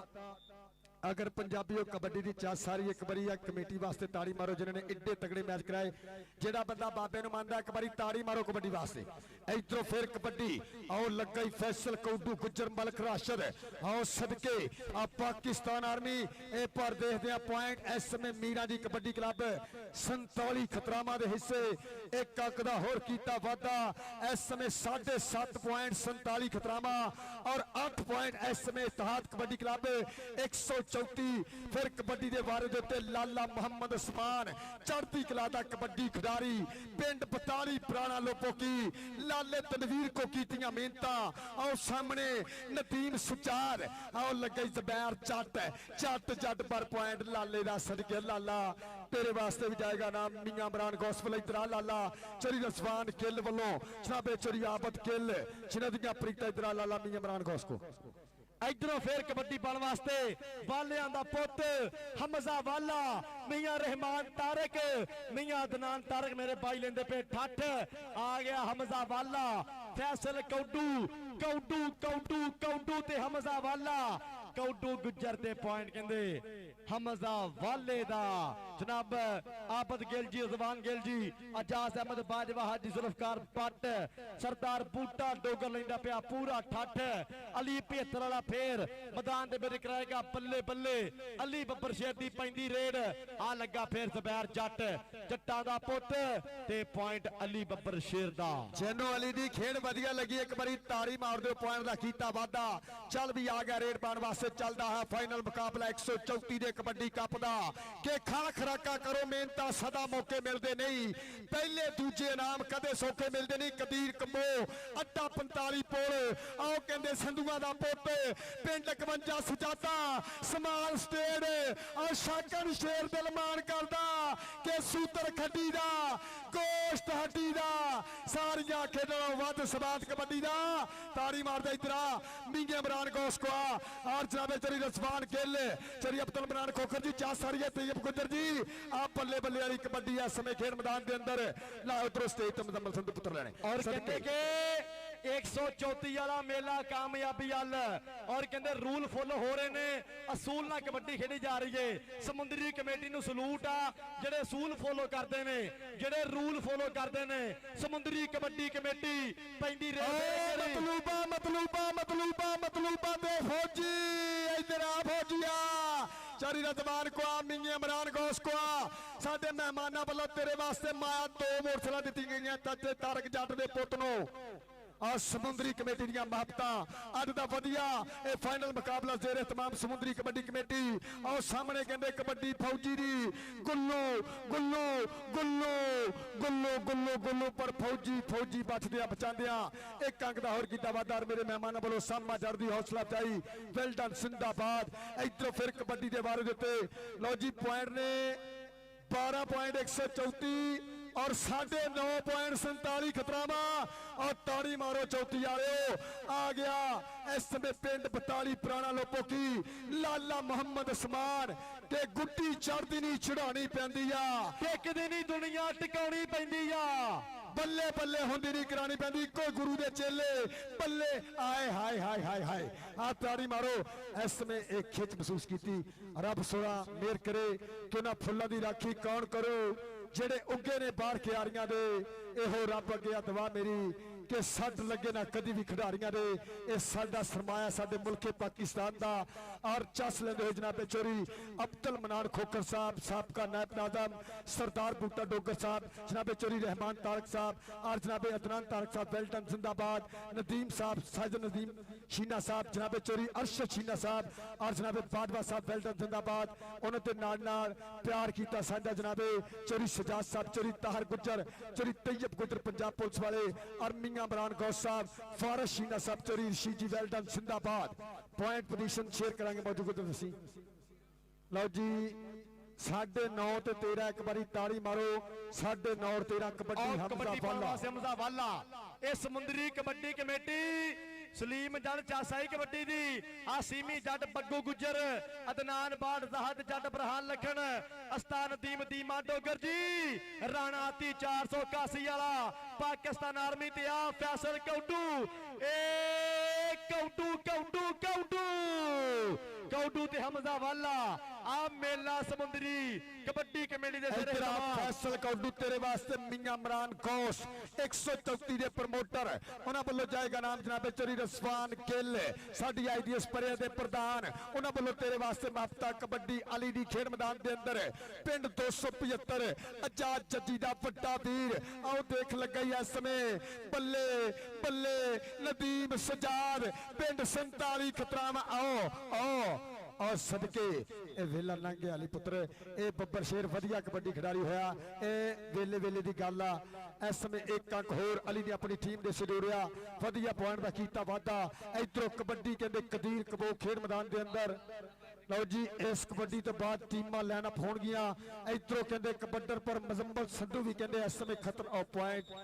अगर पंजाबियों कबड्डी दी चाह सारी एक बारी कमेटी वास्ते ताड़ी मारो जिन्होंने एडे तगड़े मैच कराए जेड़ा बंदा बाबे नु मानदा एक बारी ताड़ी मारो कबड्डी वास्ते इधरों फिर कबड्डी और लग गई फैसल कौडू गुज्जर मलक राशिद और सदके आ पाकिस्तान आर्मी ए पर देखदे पॉइंट इस समय मीरा जी कबड्डी क्लब 47 खतरामा दे हिस्से एक अंक दा होर कीता वादा इस समय 7.5 पॉइंट 47 खतरामा और 8 पॉइंट इस समय इत्तेहाद कबड्डी क्लब 134 फिर कबड्डी दे बारे दे उत्ते लाला मोहम्मद उस्मान चढ़ती कला दा कबड्डी खिडारी पिंड बताली पुराना लोपो की लाले तनवीर को कीतियां मेहनतां और सामने नदीम सुचार और लगे जबैर चट जट पर पॉइंट लाले दा सदके लाला तेरे वास्ते भी जाएगा नाम मियां इमरान गौस वाला इधर लाला चरी रसवान गिल वालों जनाबे चरी आबद गिल जिन्हां दियां प्रीतां इधर लाला मियां इमरान गौस को इधरों फिर कबड्डी पाने वास्ते वालियां दा पुत हमजा वाला मियां रहमान तारक मियां अदनान तारक मेरे भाई लेंदे पे ठठ आ गया हमजा वाला फैसल कौडू कौडू कौडू कौडू ते हमजा वाला कौडू गुज्जर ते पॉइंट कहंदे हमजा वाले दा जनाब आबद गिल जी रजवान गिल जी अजाज अहमद बाजवा हाजी जुल्फकार पट सरदार बूटा डोगर लेंदा पिया पूरा ठठ अली 75 वाला फिर मैदान दे मेरे कराएगा बल्ले बल्ले अली बब्बर शेर दी पैंदी रेड आ लगा फिर जबैर जट जट्टा दा पुत ते पॉइंट अली बब्बर शेर दा जैनो अली दी खेड वधिया लगी एक बारी ताड़ी मार दो पॉइंट दा कीता वादा चल भी आ गया रेड पान वास्ते चलदा है फाइनल मुकाबला 134 दे कबड्डी कप दा के खा खराका करो मेहनता सदा मौके मिलते नहीं पहले दूजे इनाम कदे सौखे मिलते नहीं कदीर कंबो अड्डा 45 पुल आओ कहंदे संधुआ दा पुत पिंड 51 सजादा समाल स्टेड और शाकन शेर दिल मान करदा के सूतर खड्डी दा गोश्त हड्डी दा सारियां खेडों वध सबात कबड्डी दा ताड़ी मारदा इधर मियां इमरान गौस को और जनाबे चरी रसवान गिल चरी अब्दुल इमरान खोखर जी चाह सारी तैयब गुज्जर जी आप बल्ले बल्ले वाली कबड्डी इस समय खेल मैदान के अंदर ला उधरों स्टेज तो मुजम्मल संधू पुत्र लेने और कहते के 134 वाला मेला कामयाबी अल और कहते रूल फुल हो रहे ने असूल ना कबड्डी खेडी जा रही है समुद्री कमेटी नु सलूट आ जेडे असूल फॉलो करते ने जेडे रूल फॉलो करते ने समुद्री कबड्डी कमेटी पैंदी मतलूबा मतलूबा मतलूबा मतलूबा दे फौजी इधर आ फौजिया चारी रतबान को आ मियां इमरान गौस को आ साडे मेहमानां वालों तेरे वास्ते माया 2 मोटरसाइकिल दित्ती गईयां चाचे तारक जट दे पुੱਤ ਨੂੰ और समुद्री कमेटी ਦੀਆਂ महबतां ਅੱਜ ਦਾ ਵਧੀਆ ਇਹ ਫਾਈਨਲ ਮੁਕਾਬਲਾ ਜ਼ੇਰੇ तमाम समुद्री कबड्डी कमेटी और सामने कहंदे कबड्डी फौजी दी गुल्लू गुल्लू गुल्लू गुल्लू गुल्लू गुल्लू पर फौजी फौजी बचदिया बचांदिया एक अंक दा होर कीता वादार मेरे मेहमानां वालों सामा जड़ दी हौसला अफजाई वेल डन जिंदाबाद इधरों फिर कबड्डी दे बारे दे उत्ते लो जी पॉइंट ने 12.134 और 9.47 खतरावा और ताड़ी मारो चौथी वाले आ गया इस समय पिंड 42 पुराना लोपो की लाला मोहम्मद उस्मान ते गुड्डी चढ़दी नहीं चढ़ानी पैंदी आ टेकदी नहीं दुनिया टिकाउनी पैंदी आ बल्ले बल्ले होंदी नहीं करानी पैंदी कोई गुरु दे चेले बल्ले आए हाय हाय हाय हाय आ ताड़ी मारो इस समय एक खिच महसूस की रब सोना मेहर करे कि ना फुल्लां दी राखी कौन करो जेड़े उगे ने बाहर क्यारियां दे एहो रब अगे दुआ मेरी कि सट लगे ना कदी भी खिडारियां दे ये साडा सरमाया साडे मुल्के पाकिस्तान दा और चस लेंदे होए जनाबे चोरी अब्दुल मनान खोकर साहब साबका नायब नाज़म सरदार बूटा डोगर साहब जनाबे चोरी रहमान तारक साहब और जनाबे अदनान तारक साहब वेल्टन जिंदाबाद नदीम साहब साजिद नदीम शीना साहब जनाबे चोरी अरशद शीना साहब और जनाबे बाडवा साहब वेल्टन जिंदाबाद उन्होंने ते नाल प्यार कीता साडा जनाबे चोरी सजाद साहब चोरी ताहर गुज्जर चोरी तैयब गुज्जर पंजाब पुलिस वाले और मियां इमरान गौस साहब फारस शीना साहब चोरी ऋषि जी वेल्टन जिंदाबाद पॉइंट पोजीशन शेयर करांगे मौजूद दसी लो जी 9.5 ते 13 एक बारी ताड़ी मारो 9.5 और 13 हमजा वाला ये समुद्री कबड्डी कमेटी सलीम जट चासाई कबड्डी दी आसीमी जट बग्गू गुज्जर अदनान बाट जहद जट बरहान लखन अस्तान दीम दीमा डोगर जी राणा ती 481 वाला पाकिस्तान आर्मी ते आ फैसल कौडू ए कौडू कौडू कौडू कौडू ते हमजा वाला आ मेला समुद्री कबड्डी कमेटी दे सिरे फैसल कौडू तेरे वास्ते मियां इमरान गौस 134 दे प्रमोटर उन्हां वल्लों जाएगा नाम जनाबे चोरी रसवान गिल साडी आईडीएस परे दे प्रधान उन्हां वल्लों तेरे वास्ते माफता कबड्डी अली दी खेड मैदान दे अंदर पिंड 275 आजाद जद्दी दा वड्डा वीर आओ देख लगा ही इस समय बल्ले बल्ले नदीम सजाद पिंड 47 खतरावा आओ आओ और सदके ए वेला लंघे वाली पुत्र ए बब्बर शेर वधिया कबड्डी खिडारी होया ए वेले वेले दी गल आ इस समय एक अंक होर अली ने अपनी टीम दे सिरोड़िया वधिया पॉइंट दा कीता वादा इधरों कबड्डी कहंदे कदीर कबो खेड मैदान दे अंदर लो जी इस कबड्डी तो बाद टीमां लाइनअप होणगियां इधरों कहंदे कबड्डर पर मजम्बल संधू भी कहंदे इस समय खतर और पॉइंट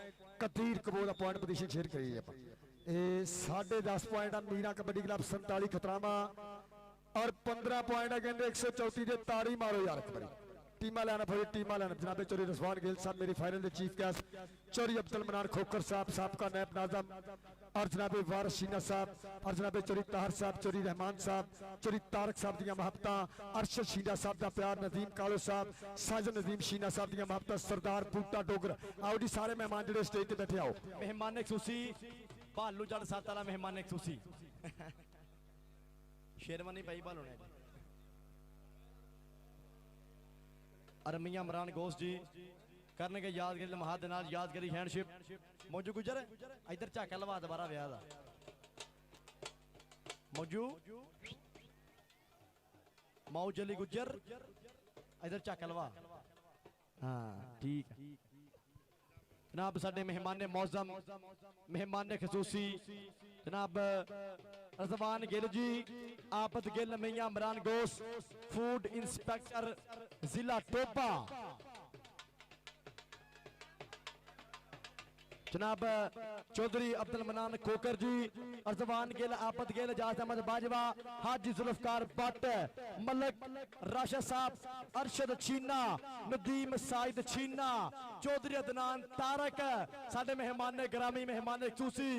कदीर कबो दा पॉइंट पोजीशन शेयर करिए आपां ए 10.5 पॉइंट आ मीरा कबड्डी क्लब 47 खतरावा और 15 पॉइंट है कहते 134 दे ताड़ी मारो यार एक बारी टीमा लाना फिर टीमा लाना जनाबे चोरी रसवान गिल साहब मेरी फाइनल के चीफ गेस्ट चोरी अब्दुल मनान खोकर साहब साबका नायब नाज़म और जनाबे वारिस शीना साहब और जनाबे चोरी ताहर साहब चोरी रहमान साहब चोरी तारक साहब दियां महबतां अरशद शीना साहब दा प्यार नदीम कालो साहब साजिद नदीम शीना साहब दियां महबतां सरदार बूटा डोगर आओ जी सारे मेहमान जेडे स्टेज ते बैठे आओ मेहमान खुसूसी भालू जड़ सात वाला मेहमान खुसूसी शेरवानी भाई भालू ने और मियां इमरान गौस जी करने के यादगिरी लम्हात दे नाल यादगिरी हैंडशिप मौजू गुजर इधर झाका लवा दोबारा ब्याह दा मौजू मौज अली गुजर इधर झाका लवा हाँ ठीक है जनाब साडे मेहमान मौजम मेहमान खसूसी जनाब रज़वान गिल जी आपत गिल मियां इमरान गौस फूड इंस्पेक्टर जिला टोपा जनाब चौधरी अब्दुल मनान खोकर जी, अरजवान गिल, आफत गिल, जाज अहमद बाजवा, हाजी जुल्फकार भट्ट, मलक राशद साहब, अरशद छीना, नदीम साइद छीना, चौधरी अदनान तारक, साडे मेहमान ग्रामी, मेहमान खसूसी,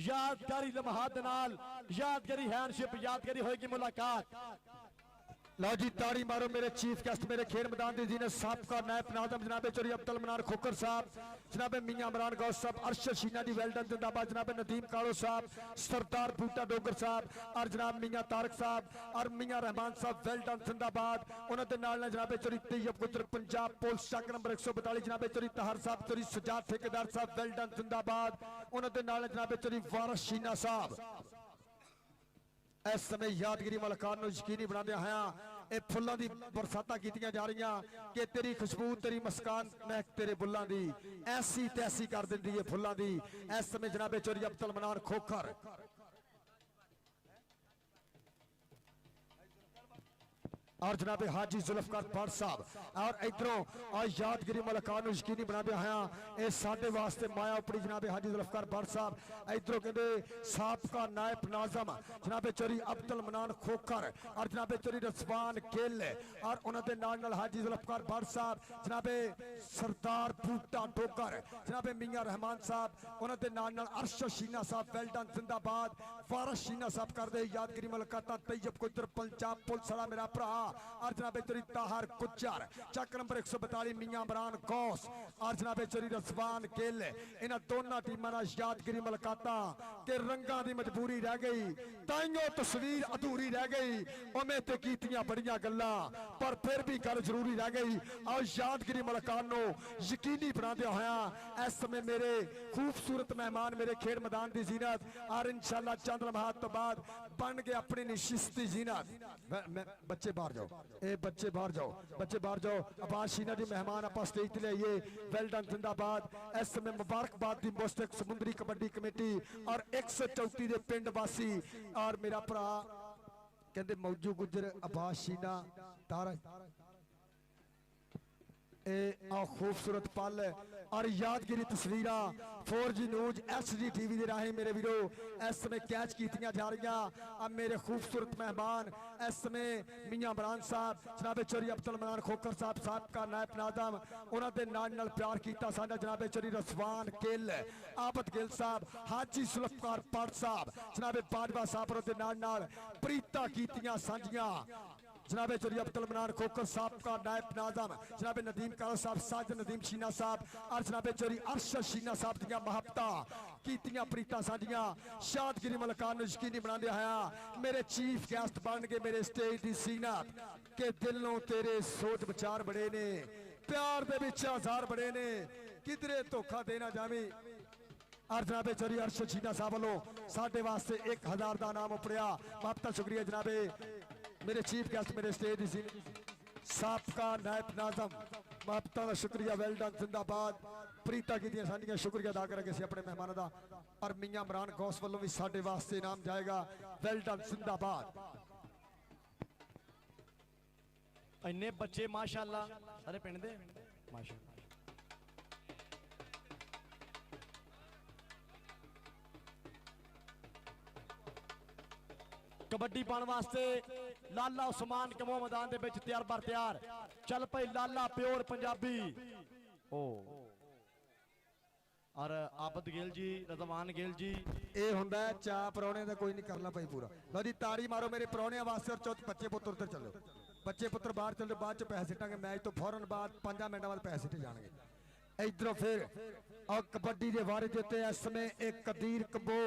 यादगारी लम्हात नाल, यादगारी हैंडशिप, यादगारी होएगी मुलाकात। लो जी ताड़ी मारो मेरे चीफ गेस्ट, मेरे खेल मैदान दी जी ने साबका नायब नाज़म जनाबे चौधरी अब्दुल मनान खोकर साहब, जनाबे मियां इमरान गौस साहब, अरशद शीना जी वेल डन जिंदाबाद, जनाबे नदीम कालो साहब, सरदार बूटा डोगर साहब और जनाब मियां तारक साहब और मियां रहमान साहब वेल डन जिंदाबाद। उन्होंने दे नाल जनाबे चौधरी तैयब गुजर पंजाब पुलिस चक नंबर 142, जनाबे चौधरी तहर साहब, चौधरी सजाद ठेकेदार साहब वेल डन जिंदाबाद। उन्होंने दे नाल जनाबे चौधरी वारिस शीना साहब इस समय यादगिरी मुलाकात नूं यकीनी बनाते हैं। ये फुल्लां दी बरसातां कीतियां जा रही कि तेरी खुशबू तेरी मुस्कान महक तेरे बुल्लां दी ऐसी तैसी कर दिंदी है फुल्लां दी। इस समय जनाबे चौधरी अब्दुल मनान खोखर और जनाबे हाजी जुल्फकार भट्ट साहब और इधरों यादगिरी मुलाकात नूं यकीनी बनाते हैं। ये साडे वास्ते माया उपड़ी जनाबे हाजी जुल्फकार भट्ट साहब, इधरों कहते साबका नायब नाज़म जनाबे चौधरी अब्दुल मनान खोखर और जनाबे चौधरी रसवान गिल और उन्होंने नाल हाजी जुल्फकार भट्ट साहब, जनाबे सरदार बूटा डोगर, जनाबे मियां रहमान साहब, उन्होंने नाल अरशद शीना साहब वेल डन जिंदाबाद। वारिस शीना साहब कर दे यादगिरी मुलाकात। तैयब गुजर पंजाब पुलिस वाला मेरा भरा और जनाबे चौधरी ताहर गुज्जर चक नंबर 142, मियां इमरान गौस और जनाबे चौधरी रसवान गिल। इन्हां दोनों टीमां नाल यादगिरी मुलाकातां के रंगां दी मजबूरी रह गई, ताइयों तस्वीर अधूरी रह गई। उमें ते कीतियां बड़ियां गल्लां पर फिर भी गल जरूरी रह गई। और यादगिरी मुलाकात नूं यकीनी बनाते होया इस समय मेरे खूबसूरत मेहमान मेरे खेल मैदान की जीनत और इंशाअल्लाह चंद लम्हात तो बाद बन के अपनी निशिस्ती जीनत। बच्चे बाहर जाओ, ए बच्चे बाहर जाओ, बच्चे बाहर जाओ। अब्बास शीना जी मेहमान आप स्टेज ते लियाइए वेल डन जिंदाबाद। इस समय मुबारकबाद दी मुस्तक समुद्री कबड्डी कमेटी और 134 दे पिंड वासी और मेरा भरा कहते मौजू गुजर अब्बास शीना तारा खूबसूरत पल और यादगिरी तस्वीर 4G न्यूज HD TV दे राहें मेरे वीरो इस समय कैच कीतियां जा रही। अब मेरे खूबसूरत मेहमान इस समय मियां इमरान साहब, जनाबे चौधरी अब्दुल मनान खोखर साहब, साबका नायब नाज़म, उन्होंने नाल प्यार किया साडा जनाबे चौधरी रसवान गिल, आफत गिल साहब, हाजी जुल्फकार भट्ट साहब, जनाबे बाजवा साहब और नाल प्रीता कीतियां सांझियां। जनाबे चौधरी अब्दुल मनान खोखर साहब का नायब नाज़म, जनाबे नदीम कालो साहब, साजिद नदीम शीना साहब और जनाबे चौधरी अरशद शीना साहब दियां महब्बतां कीतियां प्रीतां साझियां। यादगिरी मुलाकात नूं यकीनी बनांदे होया मेरे चीफ गेस्ट बन के मेरे स्टेज दी सीनत के दिलों तेरे सोच विचार बड़े ने, प्यार दे विच आज़ार बड़े ने, किधरे धोखा देना जावी। और जनाबे चौधरी अरशद शीना साहब वालों साडे वास्ते 1000 का नाम उपड़िया। महब्बतां शुक्रिया जनाबे मेरे चीफ गेस्ट मेरे स्टेज दी साबका नायब नाज़म, महब्बतां दा शुक्रिया वेल डन जिंदाबाद। प्रीता कीतियां साडियां शुक्रिया अदा करांगे असीं अपने मेहमानां दा। और मियां इमरान गौस वालों भी साडे वास्ते इनाम जाएगा वेल डन जिंदाबाद। इन्ने बच्चे माशाअल्लाह सारे पिंड दे माशाअल्लाह। कबड्डी पाने वास्ते लाला उस्मान कमो मैदान दे विच तैयार बर तैयार चल पई लाला प्योर पंजाबी ओ और आबद गिल जी, रज़वान गिल जी। ये हुंदा है चा परौने दा कोई नहीं करना भाई पूरा। लो जी ताड़ी मारो मेरे परौने वास्ते और चौथ बच्चे पुत्र उधर चलो, बच्चे पुत्र बाहर चलो, बाद च पैसे सिटांगे मैच तो फौरन बाद 5 मिनट बाद पैसे सिटे जाएंगे। इधरों फिर और कबड्डी के बारे देते इस समय एक कदीर कबो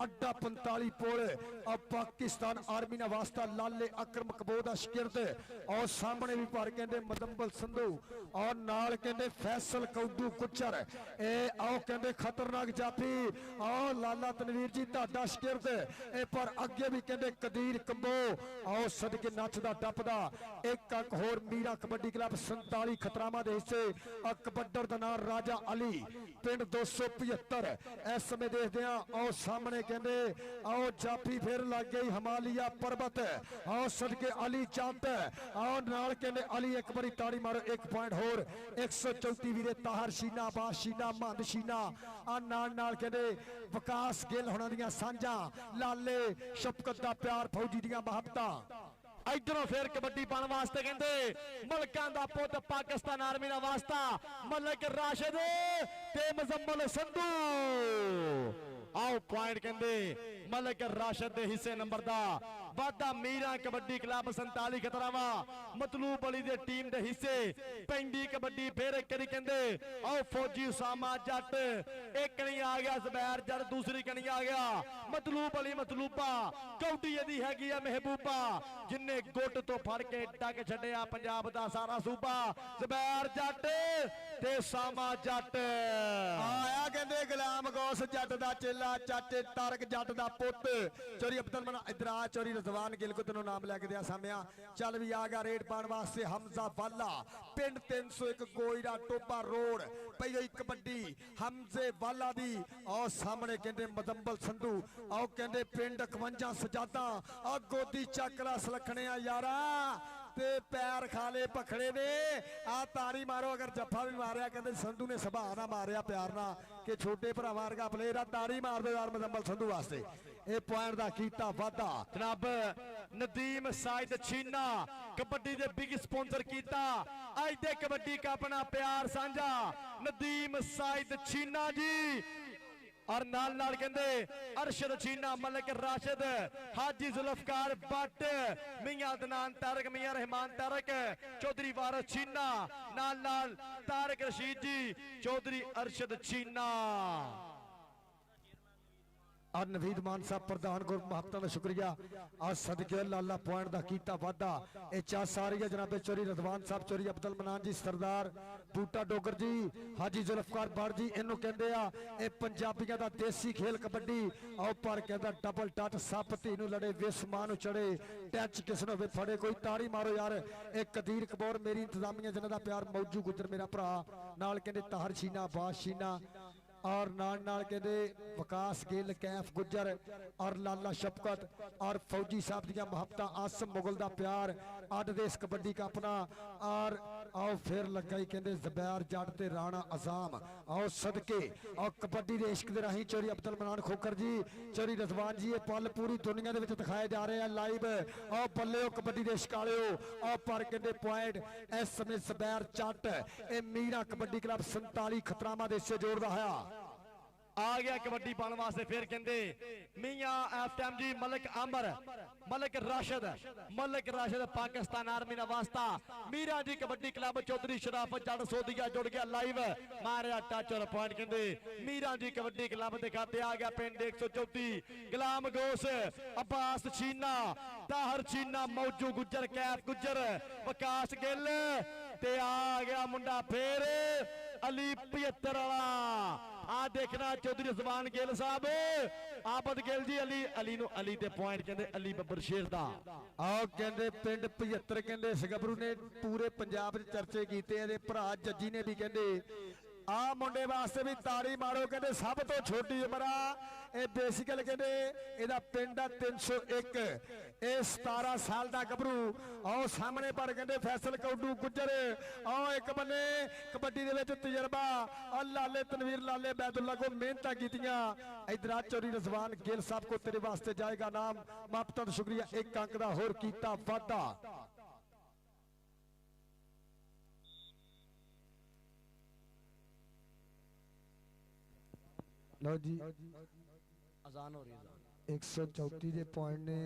अड्डा 45 पुल और पाकिस्तान आर्मी ने वास्ता लाले अकरम कबो का शिकिरत और सामने भी पर कहते मदम्बल संधू और नाल कहते फैसल कौदू कुचर ए आओ कहते खतरनाक जाफी और लाला तनवीर जी ताडा शिकिरत ए पर अगे भी कहते कदीर कबो आओ सदके नचदा टपदा एक अंक होर मीरा कबड्डी क्लब 47 खतरामा दे हिस्से और कबड्डर दा नाम राजा अली पिंड 275 इस समय देखते हैं और सामने कहते आओ जाफी फिर लग गई हिमालय पर्वत आओ सदके अली चंद आओ नाल कहते अली एक बारी ताड़ी मारो 1 पॉइंट होर 134 वीरे ताहर शीना बास शीना महंद शीना आ नाल कहते विकास गिल होना दियां सांझां लाले शफकत दा प्यार फौजी दियां मुहब्बतां इधरों फिर कबड्डी पाने वास्ते कहते मलकां दा पुत पाकिस्तान आर्मी दा वास्ता मलक राशिद ते मुजम्मल संधू आओ पॉइंट कहते मलक राशिद दे हिस्से नंबर दा वादा मीरा कबड्डी क्लब 47 खतरावा मतलूब अली दे टीम दे हिस्से पेंडी कबड्डी फिर एक करी कहते आओ फौजी उसामा जट एक कणी आ गया ज़ुबैर जट दूसरी कणी आ गया मतलूब अली मतलूबा कौडी दी हैगी है महबूबा जिन्ने गुट तो फड़ के टक छड्डिया पंजाब दा सारा सूबा ज़ुबैर जट ते सामा जट आया कहते गुलाम गौस जट दा चेला चाचे तारक जट दा पुत चोरी अब्दुल मना इधर आ चोरी रजवान गिल को तेनों नाम लैके दिया सामिया चल भी आ गया रेड पाने वास्ते हमजा वाला पिंड 301 गोईरा टोपा रोड पई हुई कबड्डी हमजे वाला दी और सामने कहते मुजम्मल संधू और कहते पिंड 51 सजादा और गोदी चकला सलखने यारा ते पैर खाले पखड़े ने आ तारी मारो अगर जफा भी मारिया कहते संधू ने सभा ना मारिया प्यार ना कि छोटे भरा वर्गा प्लेयर आ तारी मार दे यार मुजम्मल संधू वास्ते ए पॉइंट दा कीता वादा जनाब नदीम साइद छीना कबड्डी दे बिग स्पॉन्सर कीता अज दे कबड्डी का अपना प्यार साझा नदीम साइद छीना जी और नाल नाल कहते अरशद छीना मलक राशिद हाजी जुल्फकार भट्ट मियां अदनान तारक मियां रहमान तारक चौधरी वारस छीना नाल नाल तारक रशीद जी चौधरी अरशद छीना और नवीद मान साहब प्रधान को मुहब्बत का शुक्रिया आज सदके लाला पॉइंट का कीता वादा ए चा सारी है जनाबे चोरी रजवान साहब चोरी अब्दुल मनान जी सरदार बूटा डोगर जी हाजी जुल्फकार भट्ट जी इनू कहते आ ए पंजाबियों का देसी खेल कबड्डी आओ पर कहता डबल टच सप धी नू लड़े विस मां नू चढ़े टच किस नू फड़े कोई ताड़ी मारो यार एक कदीर कबौर मेरी इंतजामिया जिन्हां दा प्यार मौजू गुजर मेरा भरा नाल कहते ताहर शीना बास शीना और नाल कहते विकास गिल कैफ गुजर और लाला शफकत और फौजी साहब दियां मुहब्बतां आसम मुगल दा प्यार अड देश कबड्डी का अपना और आओ फिर लगा ही कहते ज़ुबैर जट ते राणा अजाम आओ सदके और कबड्डी दे इश्क दे राही चोरी अब्दुल मनान खोखर जी चोरी रजवान जी ये पल पूरी दुनिया दे विच दिखाए जा रहे हैं लाइव आओ बल्ले कबड्डी दे इश्क वाले आओ पर कहते पॉइंट इस समय ज़ुबैर जट ए मीरा कबड्डी क्लब 47 खतरामा दे से जोड़दा है आ गया कबड्डी पाने वास्ते फिर कहते मियां एफएम जी मलक अमर मलक राशिद पाकिस्तान आर्मी दा वास्ता मीरा जी कबड्डी क्लब चौधरी शराफत जट सोदिया जुड़ गया लाइव मारिया टच और पॉइंट कहते मीरा जी कबड्डी क्लब के खाते आ गया पिंड 134 गुलाम गोस अब्बास छीना ताहर छीना मौजू गुजर कैफ गुजर विकास गिल ते आ गया मुंडा फिर अली 75 वाला आ देखना चौधरी जवान गिल साहब आबद गिल जी अली दे पॉइंट कहते अली बब्बर शेर दा आओ कहते पिंड 75 कहते इस गबरू ने पूरे पंजाब चर्चे कीते इहदे भरा जज्जी ने भी कहते आ मुंडे वास्ते भी ताड़ी मारो कहते सब तो छोटी उम्र आ बेसिकल कहते एदा पिंड 301 ए 17 साल दा गबरू आओ सामने पर कहते फैसल कौडू गुजर आओ एक बने कबड्डी दे विच तजर्बा और लाले तनवीर लाले बैदुल्ला को मेहनत कीतियां इधर चौधरी रजवान गिल साहब को तेरे वास्ते जाएगा नाम मुहब्बत शुक्रिया 1 अंक दा होर कीता वादा लो जी अजान हो रही है 134 ਦੇ ਪੁਆਇੰਟ ਨੇ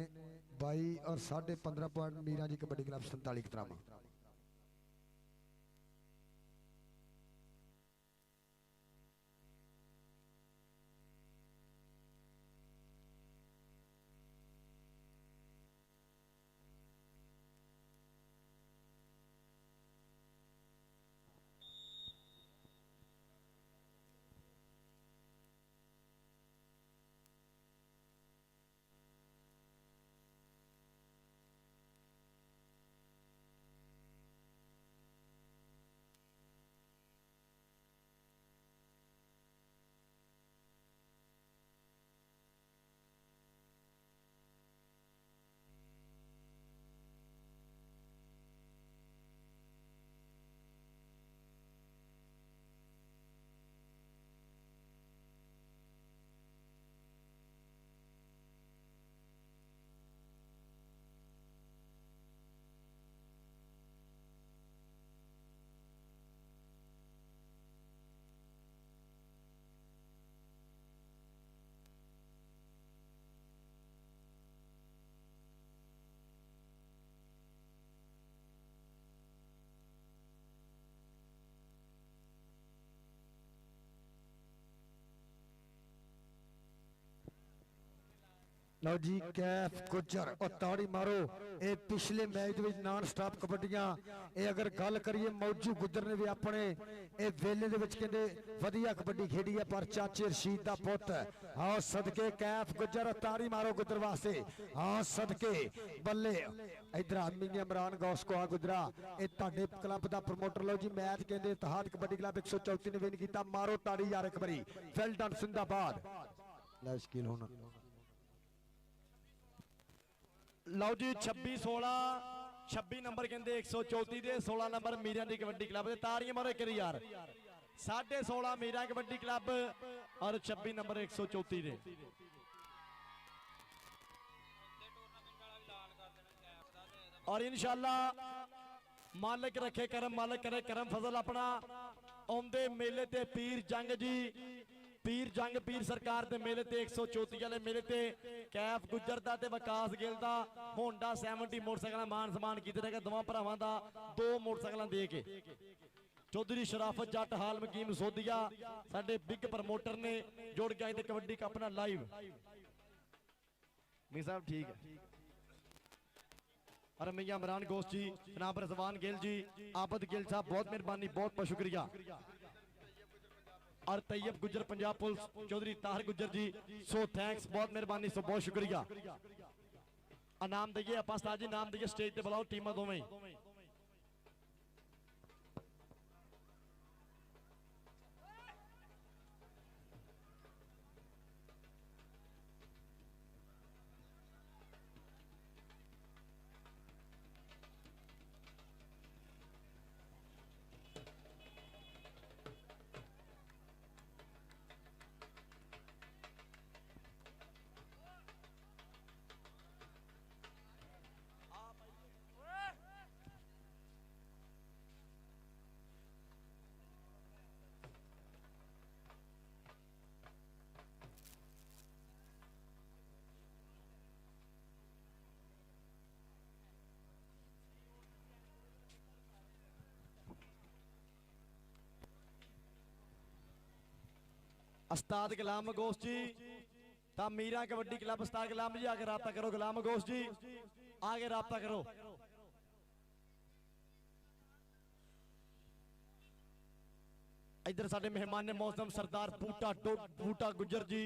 22 और 15.5 ਪੁਆਇੰਟ ਮੀਰਾ ਜੀ ਕਬੱਡੀ ਕਲੱਬ 47 ਖਤਰਾਮਾ ਲਓ ਜੀ ਕੈਫ ਗੁੱਜਰ ਉਹ ਤਾੜੀ ਮਾਰੋ। ਇਹ ਪਿਛਲੇ ਮੈਚ ਦੇ ਵਿੱਚ ਨਾਨ ਸਟਾਪ ਕਬੱਡੀਆਂ, ਇਹ ਅਗਰ ਗੱਲ ਕਰੀਏ ਮੌਜੂ ਗੁੱਜਰ ਨੇ ਵੀ ਆਪਣੇ ਇਹ ਵੇਲੇ ਦੇ ਵਿੱਚ ਕਹਿੰਦੇ ਵਧੀਆ ਕਬੱਡੀ ਖੇਡੀ ਹੈ, ਪਰ ਚਾਚੇ ਰਸ਼ੀਦ ਦਾ ਪੁੱਤ ਹਾਂ ਸਦਕੇ ਕੈਫ ਗੁੱਜਰ ਤਾੜੀ ਮਾਰੋ ਗੁੱਜਰ ਵਾਸਤੇ ਹਾਂ ਸਦਕੇ ਬੱਲੇ। ਇਧਰ ਆਮੀ ਇਮਰਾਨ ਗੌਸ ਕੋ ਆ ਗੁਜਰਾ ਇਹ ਤੁਹਾਡੇ ਕਲੱਬ ਦਾ ਪ੍ਰਮੋਟਰ। ਲਓ ਜੀ ਮੈਚ ਕਹਿੰਦੇ ਇਤਿਹਾਦ ਕਬੱਡੀ ਕਲੱਬ 134 ਨੇ ਵਿਨ ਕੀਤਾ। ਮਾਰੋ ਤਾੜੀ ਯਾਰ ਇੱਕ ਵਾਰੀ, ਵੈਲ ਡਨ ਜ਼ਿੰਦਾਬਾਦ। ਲੈ ਸ਼ਕੀਲ ਹੋਣਾ ਲਓ ਜੀ 26 ਨੰਬਰ ਕਹਿੰਦੇ 134 ਦੇ 16 ਨੰਬਰ ਮੀਰਾਂ ਦੀ ਕਬੱਡੀ ਕਲੱਬ ਦੇ। ਤਾੜੀਆਂ ਮਾਰੋ ਕਰੀ ਯਾਰ। 16.5 ਮੀਰਾਂ ਕਬੱਡੀ ਕਲੱਬ ਔਰ 26 ਨੰਬਰ 134 ਦੇ। और इंशाल्लाह मालिक रखे करम, मालिक करे करम फजल अपना। आउंदे मेले ते पीर जंग जी, पीर जंग पीर सरकार दे मेले ते 134 वाले मेले ते कैफ गुजर दा ते विकास गिल दा होंडा 70 मोटरसाइकिल मान सम्मान कीते रहेगा दोवां भरावां दा। 2 मोटरसाइकिल दे के चौधरी शराफत जट हाल मकीम सोदिया साडे बिग प्रमोटर ने जोड़ के आए ते कबड्डी का अपना लाइव। मी साहब ठीक है। और मियां इमरान गोश जी, जनाब रजवान गिल जी, आबद गिल साहब बहुत मेहरबानी, बहुत बहुत शुक्रिया। और तैयब गुजर पंजाब पुलिस, चौधरी ताहिर गुजर जी, सो थैंक्स, बहुत मेहरबानी, सो बहुत शुक्रिया। नाम दइए आप जी, नाम दइए स्टेज पे बुलाओ टीम दोवें। उस्ताद गुलाम गोश जी ता मीरा कबड्डी क्लब उस्ताद गुलाम जी आगे राब्ता करो। गुलाम गोश जी आगे राब्ता करो। इधर साडे मेहमान ने मौसम सरदार बूटा गुजर जी